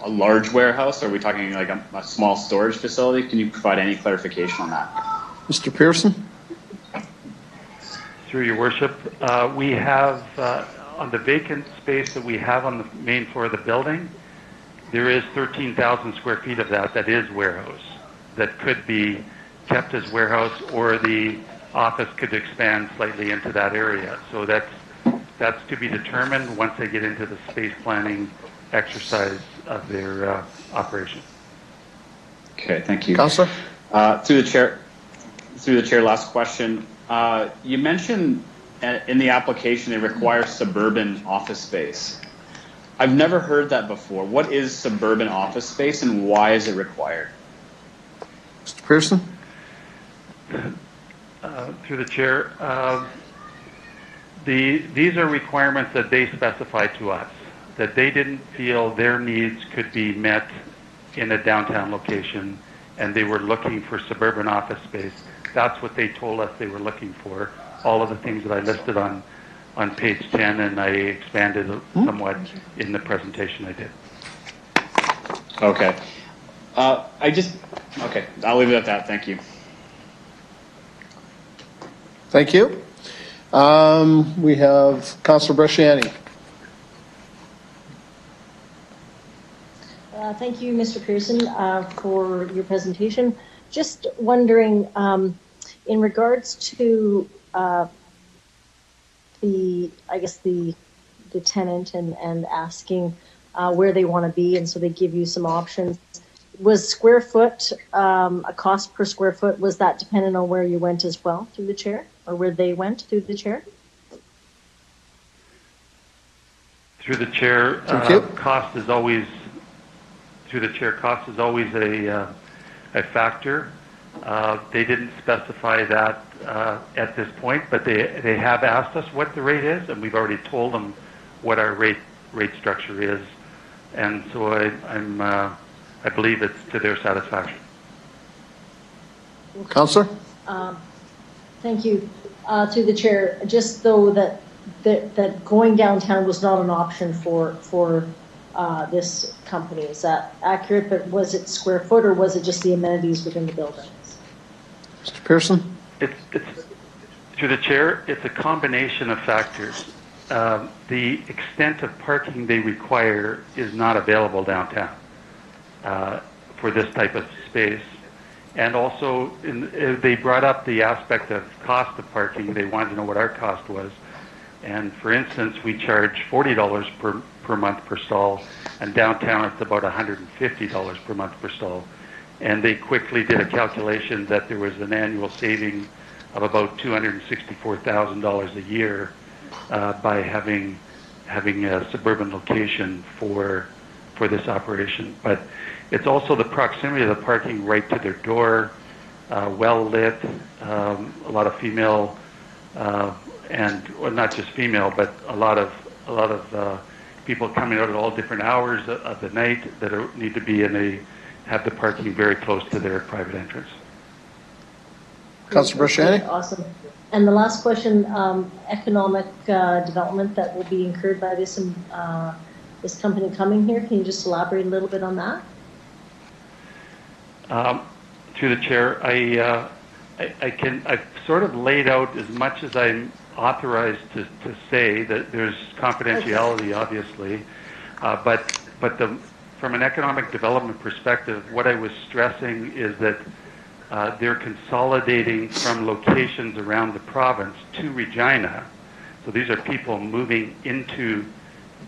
a large warehouse? Or are we talking like a small storage facility? Can you provide any clarification on that? Mr. Pearson? Through your worship, we have, on the vacant space that we have on the main floor of the building, there is 13,000 square feet of that is warehouse, that could be kept as warehouse, or the office could expand slightly into that area. So that's to be determined once they get into the space planning exercise of their operation. Okay, thank you. Councillor? Through the chair, last question. You mentioned in the application it requires suburban office space. I've never heard that before. What is suburban office space and why is it required? Mr. Pearson? Through the chair, these are requirements that they specified to us, that they didn't feel their needs could be met in a downtown location, and they were looking for suburban office space. That's what they told us they were looking for. All of the things that I listed on page 10, and I expanded somewhat in the presentation I did. Okay. Okay, I'll leave it at that. Thank you. Thank you. We have Councillor Bresciani. Thank you, Mr. Pearson, for your presentation. Just wondering, in regards to the tenant and asking where they want to be, and so they give you some options. Was square foot, a cost per square foot, was that dependent on where you went as well through the chair, or where they went through the chair? Through the chair, cost is always a factor. They didn't specify that at this point, but they have asked us what the rate is, and we've already told them what our rate structure is, and so I believe it's to their satisfaction. Councillor? Thank you. Through the chair, just though that going downtown was not an option for this company. Is that accurate? But was it square foot, or was it just the amenities within the buildings? Mr. Pearson? It's through the chair, it's a combination of factors. The extent of parking they require is not available downtown for this type of space. And also, they brought up the aspect of cost of parking. They wanted to know what our cost was. And for instance, we charge $40 per month per stall, and downtown it's about $150 per month per stall. And they quickly did a calculation that there was an annual saving of about $264,000 a year by having a suburban location for this operation. But it's also the proximity of the parking right to their door, well lit, a lot of female, and not just female, but a lot of people coming out at all different hours of the night that need to have the parking very close to their private entrance. Councillor Bresciani? Awesome. And the last question, economic development that will be incurred by this company coming here. Can you just elaborate a little bit on that? Through the chair, I've sort of laid out as much as I'm authorized to say. That there's confidentiality, obviously, but from an economic development perspective, what I was stressing is that they're consolidating from locations around the province to Regina. So these are people moving into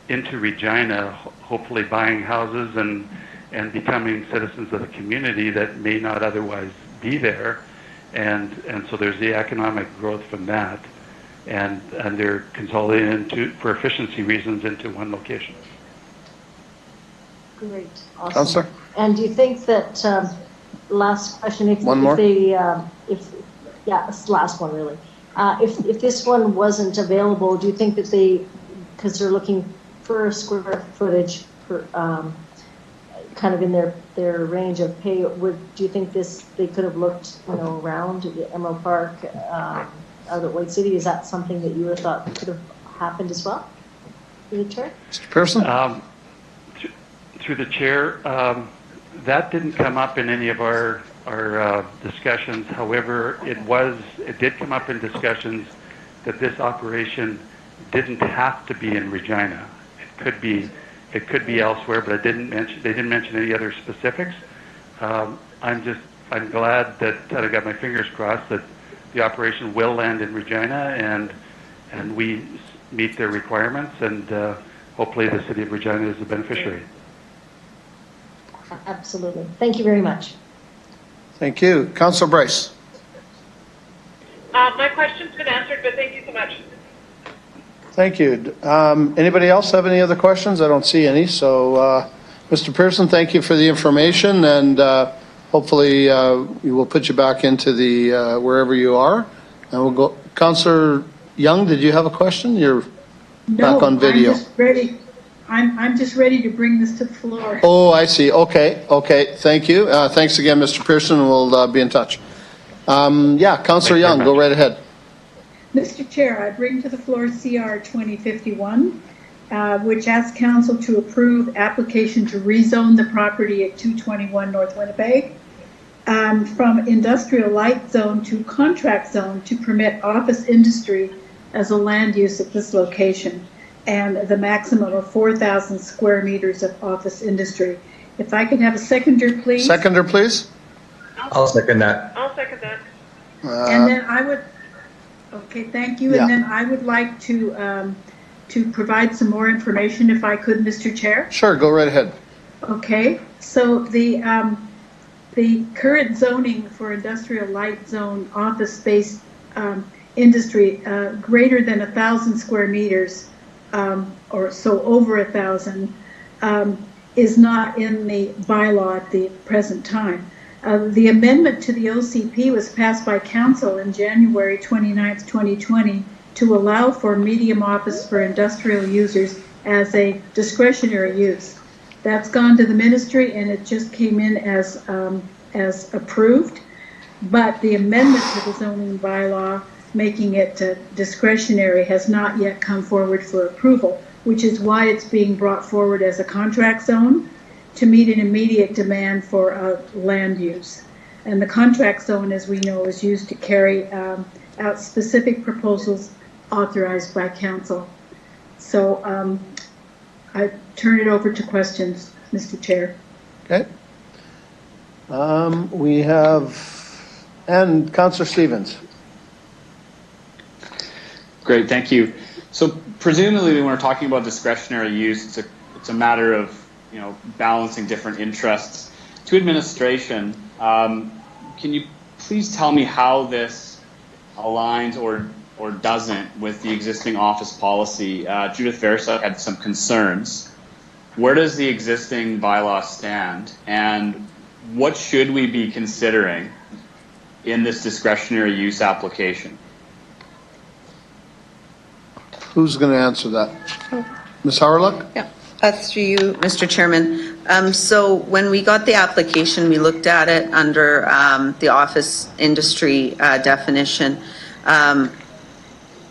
Regina, hopefully buying houses and becoming citizens of the community that may not otherwise be there. And so there's the economic growth from that. And they're consolidating for efficiency reasons into one location. Great. Awesome. Councillor? And do you think that, last question, this last one really, if this one wasn't available, do you think that because they're looking for a square footage per, kind of in their range of pay, do you think they could have looked, around the Emerald Park, out at White City? Is that something that you would have thought could have happened as well? Mr. Pearson? Through through the chair, that didn't come up in any of our discussions. However, it did come up in discussions that this operation didn't have to be in Regina. It could be elsewhere, but they didn't mention any other specifics. I'm glad that I got my fingers crossed that the operation will land in Regina and we meet their requirements, and hopefully the city of Regina is the beneficiary. Absolutely. Thank you very much. Thank you. Councillor Bryce. My question's been answered, but thank you so much. Thank you. Anybody else have any other questions? I don't see any. So, Mr. Pearson, thank you for the information, and hopefully we will put you back into the wherever you are. And we'll go. Councillor Young, did you have a question? You're back on video. I'm just ready. I'm just ready to bring this to the floor. Oh, I see. Okay. Thank you. Thanks again, Mr. Pearson. We'll be in touch. Yeah, Councillor Young, go right ahead. Mr. Chair, I bring to the floor CR 2051, which asks Council to approve application to rezone the property at 221 North Winnipeg from industrial light zone to contract zone to permit office industry as a land use at this location, and the maximum of 4,000 square meters of office industry. If I could have a seconder, please. Seconder, please. I'll second that. I'll second that. And then I would, okay, thank you. Yeah. And then I would like to provide some more information if I could, Mr. Chair. Sure, go right ahead. Okay, so the current zoning for industrial light zone office space industry greater than 1,000 square meters or so over 1,000 is not in the bylaw at the present time. The amendment to the OCP was passed by Council in January 29th, 2020 to allow for medium office for industrial users as a discretionary use. That's gone to the ministry and it just came in as approved, but the amendment to the zoning bylaw making it discretionary has not yet come forward for approval, which is why it's being brought forward as a contract zone to meet an immediate demand for land use. And the contract zone, as we know, is used to carry out specific proposals authorized by Council. So I turn it over to questions, Mr. Chair. Okay. We have, and Councillor Stevens. Great, thank you. So presumably when we're talking about discretionary use, it's a matter of balancing different interests. To administration, can you please tell me how this aligns or doesn't with the existing office policy? Judith Versa had some concerns. Where does the existing bylaw stand, and what should we be considering in this discretionary use application? Who's going to answer that? Ms. Hawryluk? Yeah, through you, Mr. Chairman. So when we got the application, we looked at it under the office industry definition.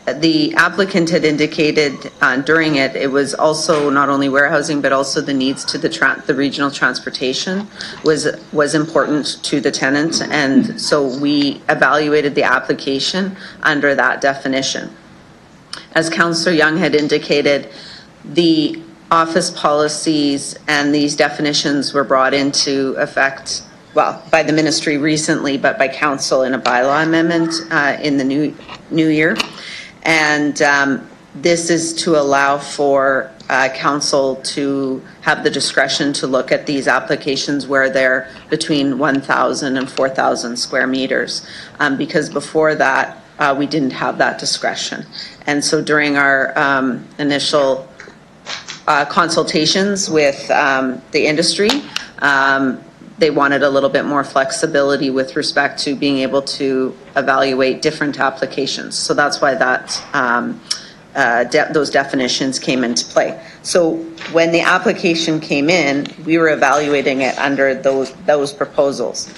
The applicant had indicated during it was also not only warehousing, but also the needs to the regional transportation was important to the tenant. And so we evaluated the application under that definition. As Councillor Young had indicated, the office policies and these definitions were brought into effect, well, by the ministry recently, but by Council in a bylaw amendment in the new year. And this is to allow for Council to have the discretion to look at these applications where they're between 1,000 and 4,000 square meters. Because before that, we didn't have that discretion. And so during our initial consultations with the industry, they wanted a little bit more flexibility with respect to being able to evaluate different applications. So that's why those definitions came into play. So when the application came in, we were evaluating it under those proposals.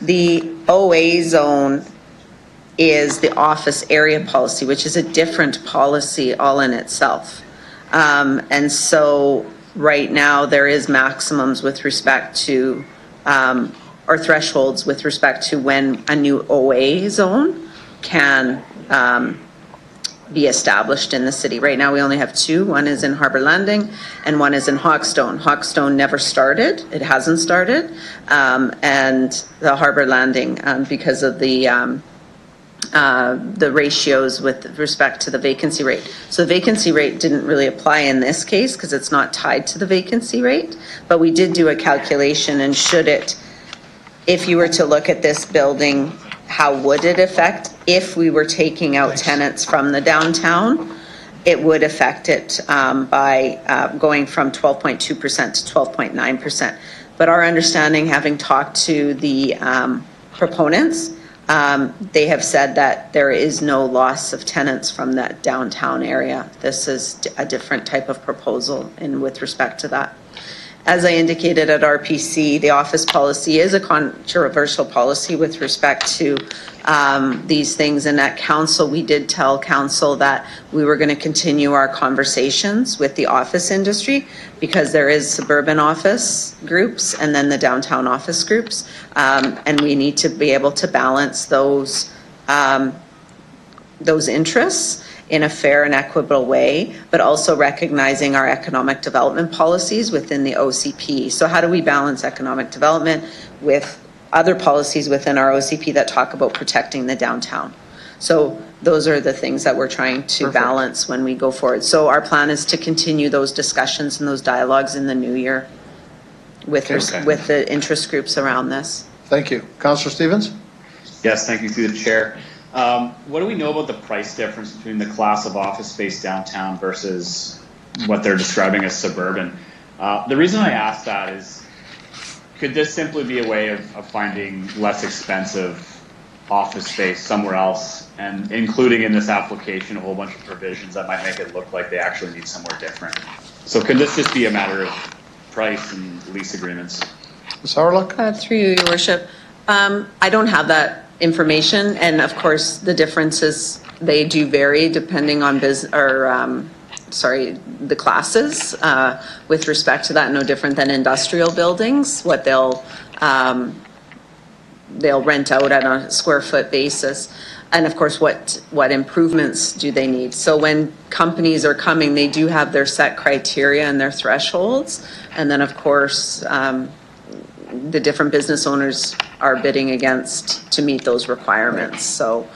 The OA zone is the office area policy, which is a different policy all in itself. And so right now there is maximums with respect to, or thresholds with respect to when a new OA zone can be established in the city. Right now we only have two. One is in Harbor Landing and one is in Hawkstone. Hawkstone never started. It hasn't started. And the Harbor Landing, because of the ratios with respect to the vacancy rate. So the vacancy rate didn't really apply in this case because it's not tied to the vacancy rate, but we did do a calculation, and should it, if you were to look at this building, how would it affect if we were taking out tenants from the downtown? It would affect it by going from 12.2% to 12.9%. But our understanding, having talked to the proponents, they have said that there is no loss of tenants from that downtown area. This is a different type of proposal with respect to that. As I indicated at RPC, the office policy is a controversial policy with respect to these things. And at council, we did tell council that we were going to continue our conversations with the office industry, because there is suburban office groups and then the downtown office groups. And we need to be able to balance those interests in a fair and equitable way, but also recognizing our economic development policies within the OCP. So how do we balance economic development with other policies within our OCP that talk about protecting the downtown? So those are the things that we're trying to balance when we go forward. So our plan is to continue those discussions and those dialogues in the new year with the interest groups around this. Thank you. Councillor Stevens? Yes, thank you through the chair. What do we know about the price difference between the class of office space downtown versus what they're describing as suburban? The reason I ask that is, could this simply be a way of finding less expensive office space somewhere else, and including in this application a whole bunch of provisions that might make it look like they actually need somewhere different? So could this just be a matter of price and lease agreements? Ms. Hawryluk? Through you, Your Worship. I don't have that information, and of course the differences, they do vary depending on the classes with respect to that. No different than industrial buildings, what they'll rent out at a square foot basis, and of course what improvements do they need. So when companies are coming, they do have their set criteria and their thresholds, and then of course the different business owners are bidding against to meet those requirements. So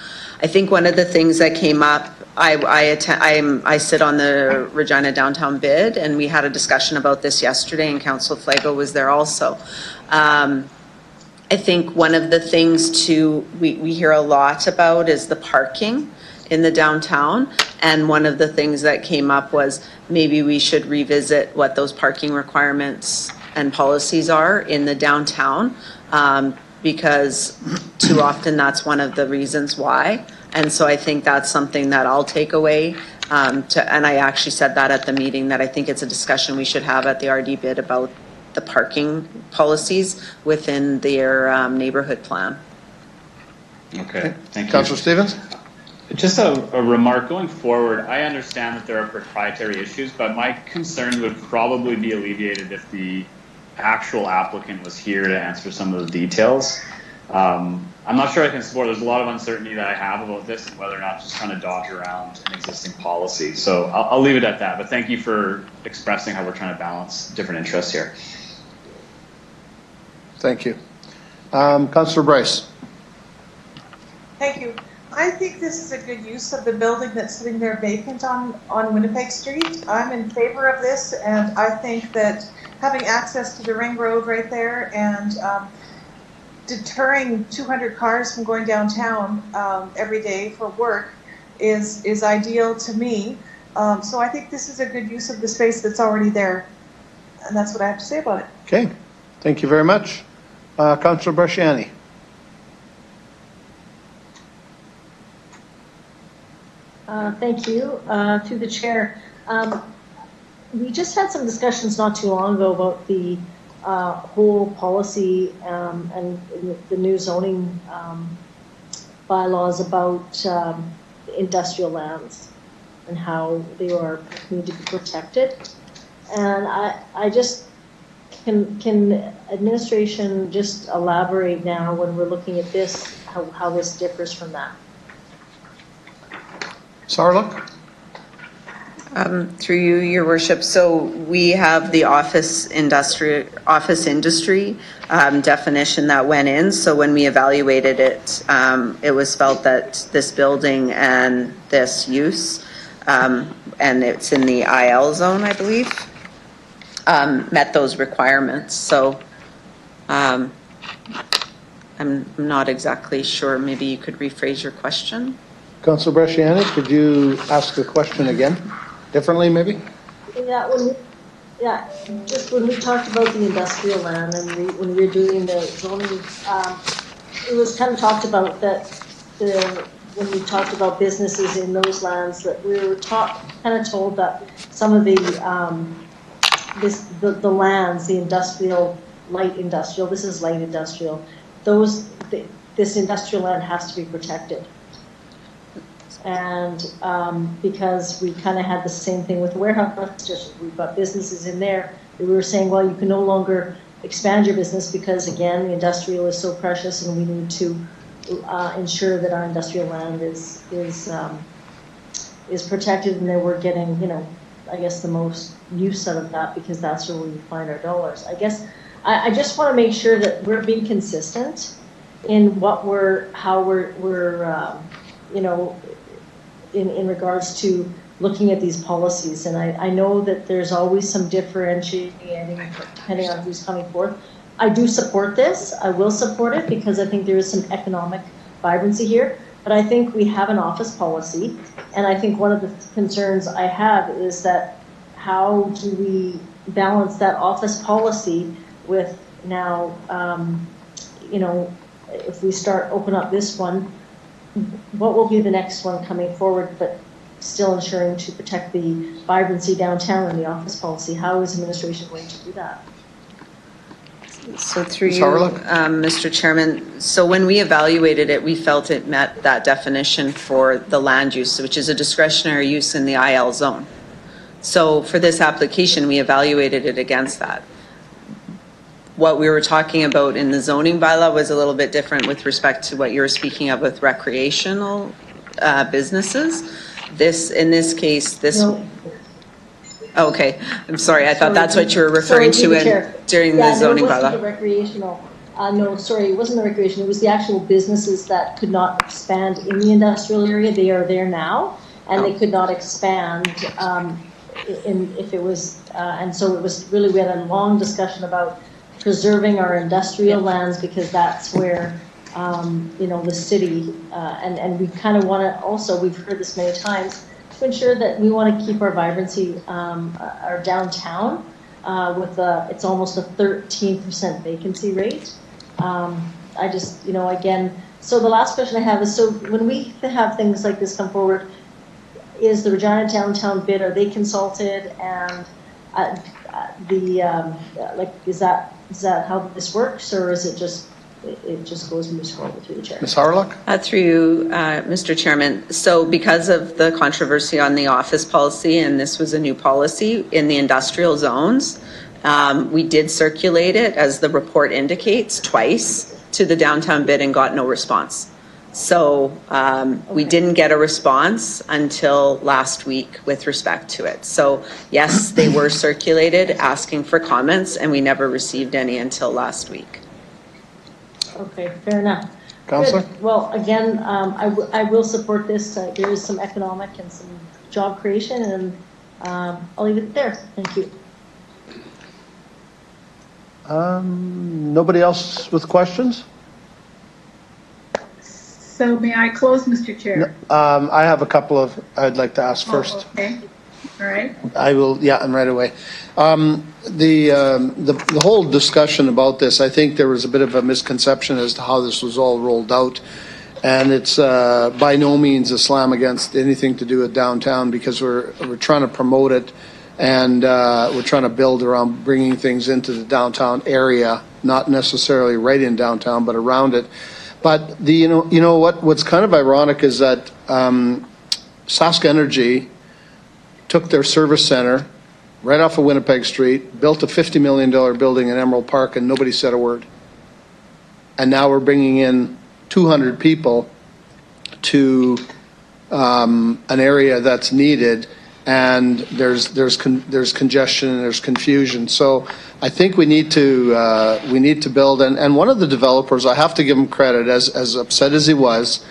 I think one of the things that came up, I sit on the Regina Downtown bid, and we had a discussion about this yesterday, and Councillor Flago was there also. I think one of the things we hear a lot about is the parking in the downtown, and one of the things that came up was maybe we should revisit what those parking requirements and policies are in the downtown, because too often that's one of the reasons why. And so I think that's something that I'll take away. And I actually said that at the meeting, that I think it's a discussion we should have at the RD bid about the parking policies within their neighborhood plan. Okay, thank you. Councillor Stevens? Just a remark going forward. I understand that there are proprietary issues, but my concern would probably be alleviated if the actual applicant was here to answer some of the details. I'm not sure I can support. There's a lot of uncertainty that I have about this and whether or not just trying to dodge around an existing policy. So I'll leave it at that. But thank you for expressing how we're trying to balance different interests here. Thank you. Councillor Bryce? Thank you. I think this is a good use of the building that's sitting there vacant on Winnipeg Street. I'm in favor of this, and I think that having access to the ring road right there and deterring 200 cars from going downtown every day for work is ideal to me. So I think this is a good use of the space that's already there. And that's what I have to say about it. Okay, thank you very much. Councillor Brasciani. Thank you. To the chair. We just had some discussions not too long ago about the whole policy and the new zoning bylaws about industrial lands and how they need to be protected. And I just, can administration just elaborate now when we're looking at this, how this differs from that? Sarluk? Through you, Your Worship. So we have the office industry definition that went in. So when we evaluated it, it was felt that this building and this use, and it's in the IL zone, I believe, met those requirements. So I'm not exactly sure. Maybe you could rephrase your question. Councillor Bresciani, could you ask the question again? Differently, maybe? Yeah, just when we talked about the industrial land and when we were doing the zoning, it was kind of talked about that when we talked about businesses in those lands, that we were kind of told that some of the the lands, the industrial, light industrial, this is light industrial, this industrial land has to be protected. And because we kind of had the same thing with the warehouse district, we've got businesses in there. We were saying, well, you can no longer expand your business because, again, the industrial is so precious, and we need to ensure that our industrial land is protected, and that we're getting, I guess, the most use out of that, because that's where we find our dollars. I guess I just want to make sure that we're being consistent in how we're in regards to looking at these policies. And I know that there's always some differentiating depending on who's coming forth. I do support this. I will support it because I think there is some economic vibrancy here. But I think we have an office policy. And I think one of the concerns I have is that how do we balance that office policy with now, if we open up this one, what will be the next one coming forward, but still ensuring to protect the vibrancy downtown in the office policy? How is administration going to do that? So through you, Mr. Chairman, so when we evaluated it, we felt it met that definition for the land use, which is a discretionary use in the IL zone. So for this application, we evaluated it against that. What we were talking about in the zoning bylaw was a little bit different with respect to what you were speaking of with recreational businesses. In this case, No. Okay, I'm sorry. I thought that's what you were referring to during the zoning bylaw. Yeah, no, it wasn't the recreational. No, sorry, it wasn't the recreation. It was the actual businesses that could not expand in the industrial area. They are there now, and they could not expand if it was. And so it was really, we had a long discussion about preserving our industrial lands, because that's where the city and we kind of want to also, we've heard this many times, to ensure that we want to keep our vibrancy, our downtown, with it's almost a 13% vacancy rate. I just, again, so the last question I have is, so when we have things like this come forward, is the Regina Downtown bid, are they consulted, and is that how this works, or is it just goes and moves forward through the chair? Ms. Harlock? Through you, Mr. Chairman. So because of the controversy on the office policy, and this was a new policy in the industrial zones, we did circulate it, as the report indicates, twice to the downtown bid and got no response. So we didn't get a response until last week with respect to it. So yes, they were circulated asking for comments, and we never received any until last week. Okay, fair enough. Councillor? Good. Well, again, I will support this. There is some economic and some job creation, and I'll leave it there. Thank you. Nobody else with questions? So may I close, Mr. Chair? I have a couple I'd like to ask first. Okay. All right. I will, and right away. The whole discussion about this, I think there was a bit of a misconception as to how this was all rolled out. And it's by no means a slam against anything to do with downtown, because we're trying to promote it, and we're trying to build around bringing things into the downtown area, not necessarily right in downtown, but around it. But what's kind of ironic is that Sask Energy took their service center, right off of Winnipeg Street, built a $50 million building in Emerald Park, and nobody said a word. And now we're bringing in 200 people to an area that's needed, and there's congestion and there's confusion. So I think we need to build. And one of the developers, I have to give him credit, as upset as he was,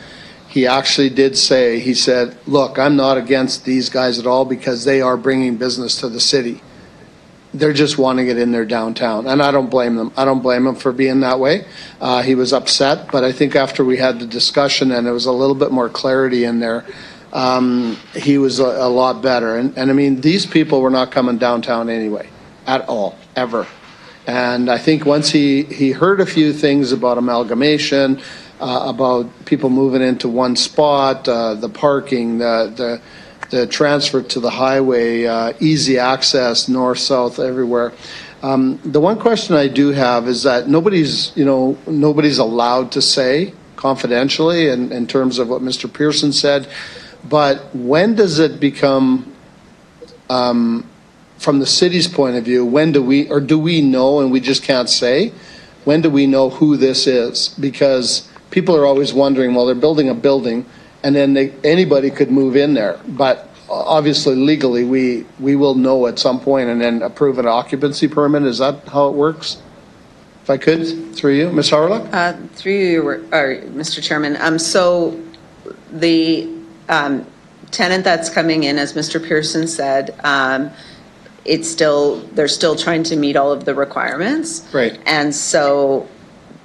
he actually did say, he said, look, I'm not against these guys at all because they are bringing business to the city. They're just wanting it in their downtown, and I don't blame them. I don't blame them for being that way. He was upset, but I think after we had the discussion and there was a little bit more clarity in there, he was a lot better. And I mean, these people were not coming downtown anyway, at all, ever. And I think once he heard a few things about amalgamation, about people moving into one spot, the parking, the transfer to the highway, easy access, north, south, everywhere. The one question I do have is that nobody's allowed to say confidentially in terms of what Mr. Pearson said, but when does it become, from the city's point of view, when do we know, and we just can't say, when do we know who this is? Because people are always wondering, well, they're building a building, and then anybody could move in there. But obviously, legally, we will know at some point and then approve an occupancy permit. Is that how it works? If I could, through you, Ms. Harlock? Through you, Mr. Chairman. So the tenant that's coming in, as Mr. Pearson said, they're still trying to meet all of the requirements. Right. And so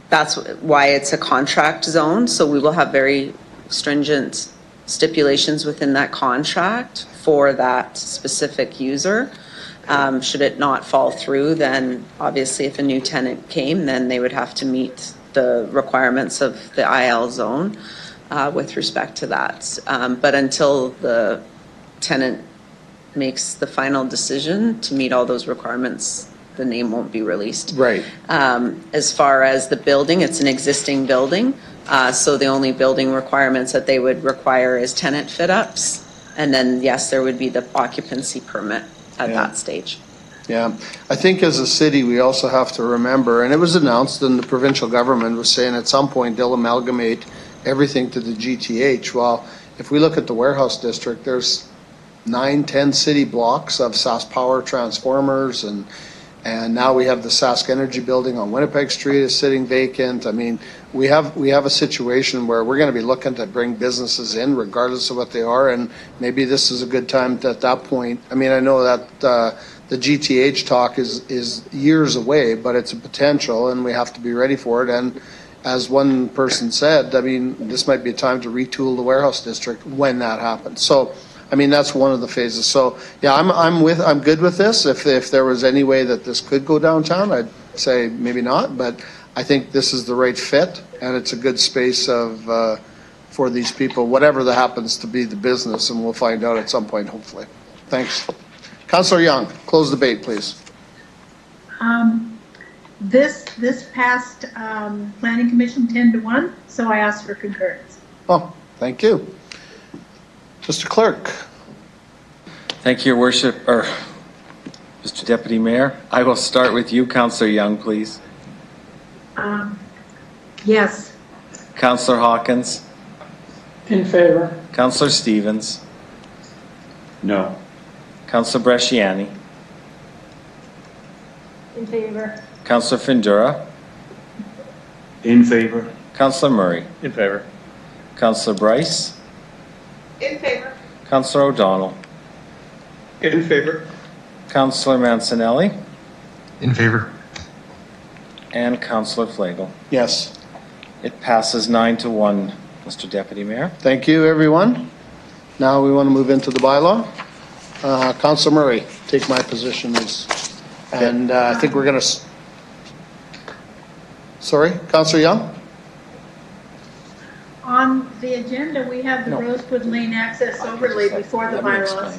that's why it's a contract zone. So we will have very stringent stipulations within that contract for that specific user. Should it not fall through, then obviously if a new tenant came, then they would have to meet the requirements of the IL zone with respect to that. But until the tenant makes the final decision to meet all those requirements, the name won't be released. Right. As far as the building, it's an existing building. So the only building requirements that they would require is tenant fit-ups. And then, yes, there would be the occupancy permit at that stage. Yeah. I think as a city, we also have to remember, and it was announced, and the provincial government was saying at some point they'll amalgamate everything to the GTH. Well, if we look at the warehouse district, there's 9-10 city blocks of SaskPower transformers, and now we have the Sask Energy building on Winnipeg Street is sitting vacant. I mean, we have a situation where we're going to be looking to bring businesses in regardless of what they are, and maybe this is a good time at that point. I mean, I know that the GTH talk is years away, but it's a potential, and we have to be ready for it. And as one person said, I mean, this might be a time to retool the warehouse district when that happens. So, I mean, that's one of the phases. So, yeah, I'm good with this. If there was any way that this could go downtown, I'd say maybe not. But I think this is the right fit, and it's a good space for these people, whatever that happens to be the business, and we'll find out at some point, hopefully. Thanks. Councillor Young, close the debate, please. This passed Planning Commission 10-1, so I ask for concurrence. Oh, thank you. Mr. Clerk. Thank you, Your Worship, or Mr. Deputy Mayor. I will start with you, Councillor Young, please. Yes. Councillor Hawkins. In favor. Councillor Stevens. No. Councillor Bresciani. In favor. Councillor Findura. In favor. Councillor Murray. In favor. Councillor Bryce. In favor. Councillor O'Donnell. In favor. Councillor Mancinelli. In favor. And Councillor Flagel. Yes. It passes 9-1, Mr. Deputy Mayor. Thank you, everyone. Now we want to move into the bylaw. Councillor Murray, take my position as, and I think we're going to. Sorry, Councillor Young. On the agenda, we have the Rosewood Lane access overlay before the bylaws.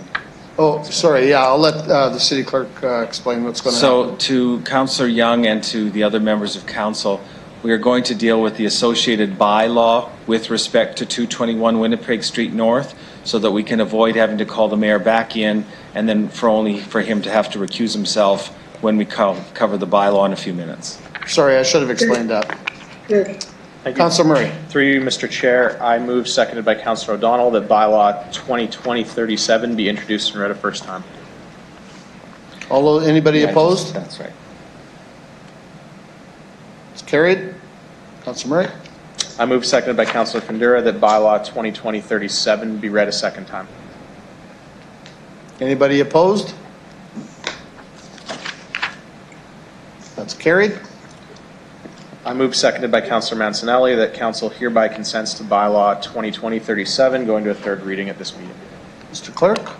Oh, sorry. Yeah, I'll let the city clerk explain what's going to happen. So to Councillor Young and to the other members of council, we are going to deal with the associated bylaw with respect to 221 Winnipeg Street North. so that we can avoid having to call the mayor back in and then for him to have to recuse himself when we cover the bylaw in a few minutes. Sorry, I should have explained that. Good. Councillor Murray. Through you, Mr. Chair, I move, seconded by Councillor O'Donnell, that bylaw 2020-37 be introduced and read a first time. Anybody opposed? That's right. It's carried. Councillor Murray. I move, seconded by Councillor Findura, that bylaw 2020-37 be read a second time. Anybody opposed? That's carried. I move, seconded by Councillor Mancinelli, that council hereby consents to bylaw 2020-37 going to a third reading at this meeting. Mr. Clerk.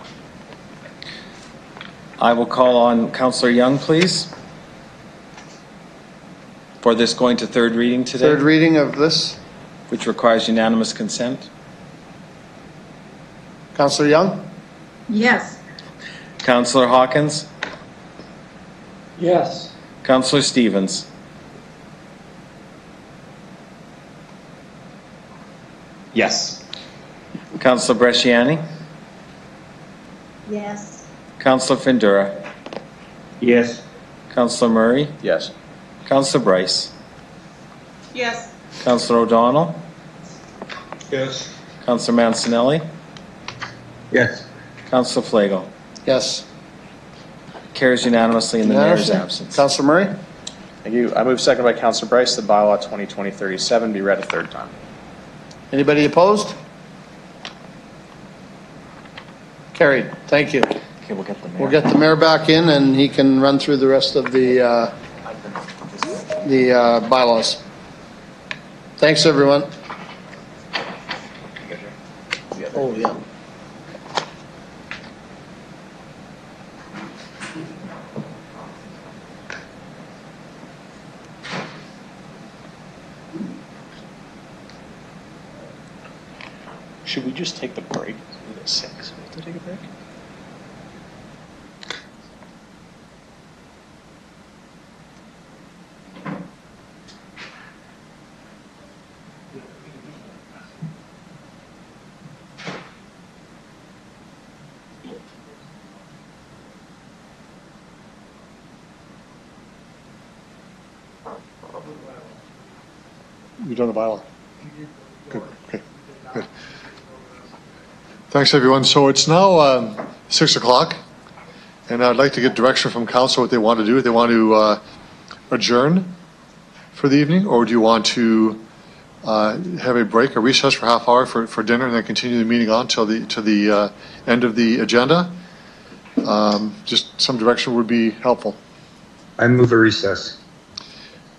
I will call on Councillor Young, please, for this going to third reading today. Third reading of this. Which requires unanimous consent. Councillor Young. Yes. Councillor Hawkins. Yes. Councillor Stevens. Yes. Councillor Bresciani. Yes. Councillor Findura. Yes. Councillor Murray. Yes. Councillor Bryce. Yes. Councillor O'Donnell. Yes. Councillor Mancinelli. Yes. Councillor Flagel. Yes. Carries unanimously in the mayor's absence. Councillor Murray. Thank you. I move, seconded by Councillor Bryce, that bylaw 2020-37 be read a third time. Anybody opposed? Carried. Thank you. Okay, we'll get the mayor. We'll get the mayor back in and he can run through the rest of the bylaws. Thanks, everyone. Oh, yeah. Should we just take the break? Is it 6? We have to take a break? You done the bylaw? Good. Okay. Good. Thanks, everyone. So it's now 6 o'clock, and I'd like to get direction from council what they want to do. If they want to adjourn for the evening, or do you want to have a break, a recess for half hour for dinner, and then continue the meeting on till the end of the agenda? Just some direction would be helpful. I move a recess.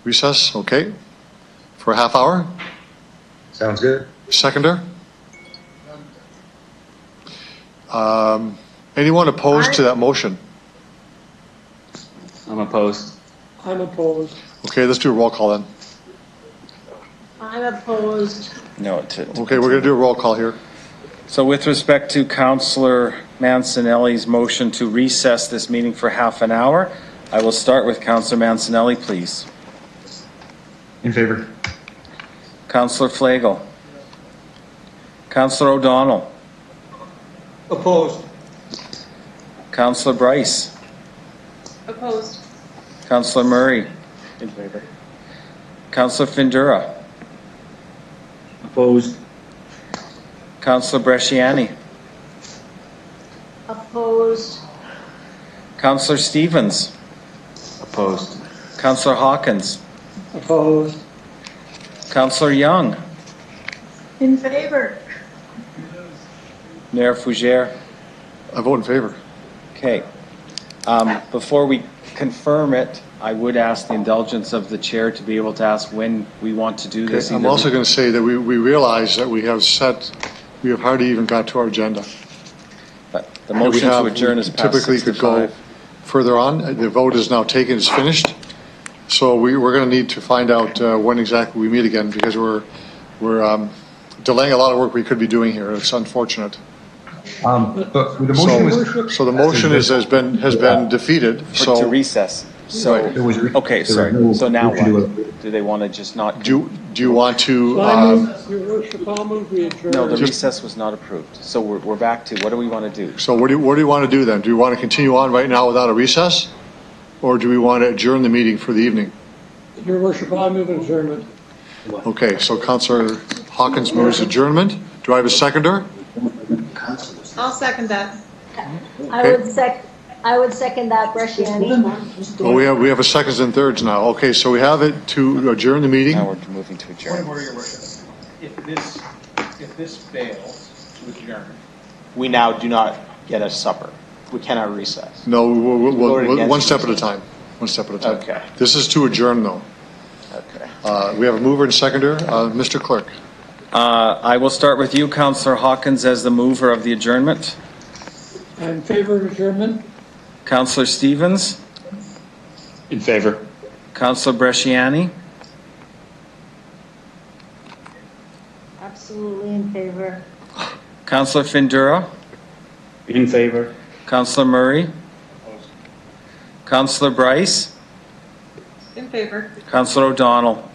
Recess, okay. For a half hour? Sounds good. Seconder? Anyone opposed to that motion? I'm opposed. I'm opposed. Okay, let's do a roll call then. I'm opposed. No. Okay, we're going to do a roll call here. So with respect to Councillor Mancinelli's motion to recess this meeting for half an hour, I will start with Councillor Mancinelli, please. In favor. Councillor Flagel. Councillor O'Donnell. Opposed. Councillor Bryce. Opposed. Councillor Murray. In favor. Councillor Findura. Opposed. Councillor Bresciani. Opposed. Councillor Stevens. Opposed. Councillor Hawkins. Opposed. Councillor Young. In favor. Mayor Fougere. I vote in favor. Okay. Before we confirm it, I would ask the indulgence of the chair to be able to ask when we want to do this. Okay, I'm also going to say that we realize that we have hardly even got to our agenda. But the motion to adjourn is past typically 6 to could go 5. further on. The vote is now taken, it's finished. So we're going to need to find out when exactly we meet again, because we're delaying a lot of work we could be doing here. It's unfortunate. But the motion was. So the motion has been defeated. To recess. So, okay, sorry. So now what? Do they want to just not? Do you want to? Your worship, I'll move we adjourn. No, the recess was not approved. So we're back to, what do we want to do? So what do you want to do then? Do you want to continue on right now without a recess? Or do we want to adjourn the meeting for the evening? Your worship, I'll move adjournment. Okay, so Councillor Hawkins moves adjournment. Do I have a seconder? I'll second that. I would second that, Bresciani. Oh, we have a seconds and thirds now. Okay, so we have it to adjourn the meeting. Now we're moving to adjourn. If this fails to adjourn, we now do not get a supper. We cannot recess. No, Voted against one step at a time. One step at a time. Okay. This is to adjourn though. Okay. We have a mover and seconder. Mr. Clerk. I will start with you, Councillor Hawkins, as the mover of the adjournment. I'm in favor of adjournment. Councillor Stevens. In favor. Councillor Bresciani. Absolutely in favor. Councillor Findura. In favor. Councillor Murray. Councillor Bryce. In favor. Councillor O'Donnell.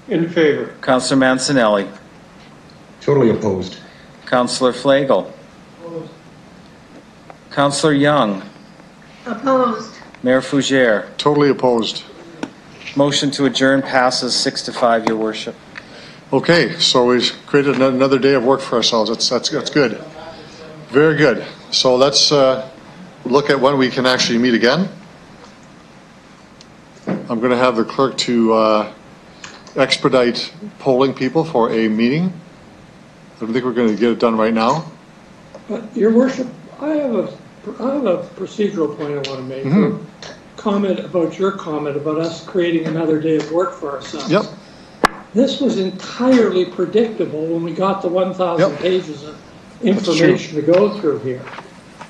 In favor. Councillor Mancinelli. Totally opposed. Councillor Flagel. Councillor Young. Opposed. Mayor Fougere. Totally opposed. Motion to adjourn passes 6-5, Your Worship. Okay, so we've created another day of work for ourselves. That's good. Very good. So let's look at when we can actually meet again. I'm going to have the clerk to expedite polling people for a meeting. I don't think we're going to get it done right now. But Your worship, I have a procedural point I want to make. Mm-hmm. Comment about your comment about us creating another day of work for ourselves. Yep. This was entirely predictable when we got the 1,000 pages of information to go through here.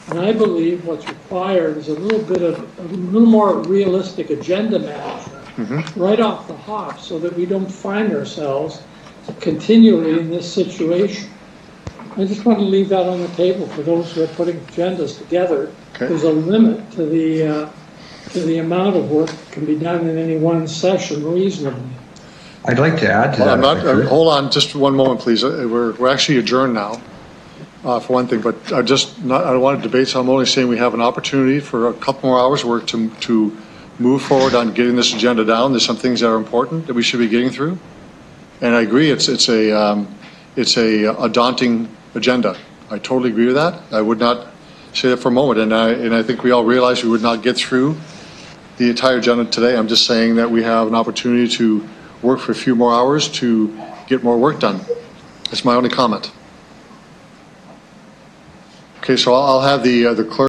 And I believe what's required is a little more realistic agenda management right off the hop so that we don't find ourselves continually in this situation. I just want to leave that on the table for those who are putting agendas together. Okay. There's a limit to the amount of work that can be done in any one session reasonably. I'd like to add to that. Hold on, just one moment, please. We're actually adjourned now, for one thing. But I don't want to debate, so I'm only saying we have an opportunity for a couple more hours' work to move forward on getting this agenda down. There's some things that are important that we should be getting through, and I agree. It's a daunting agenda. I totally agree with that. I would not say that for a moment, and I think we all realize we would not get through the entire agenda today. I'm just saying that we have an opportunity to work for a few more hours to get more work done. That's my only comment. Okay, so I'll have the clerk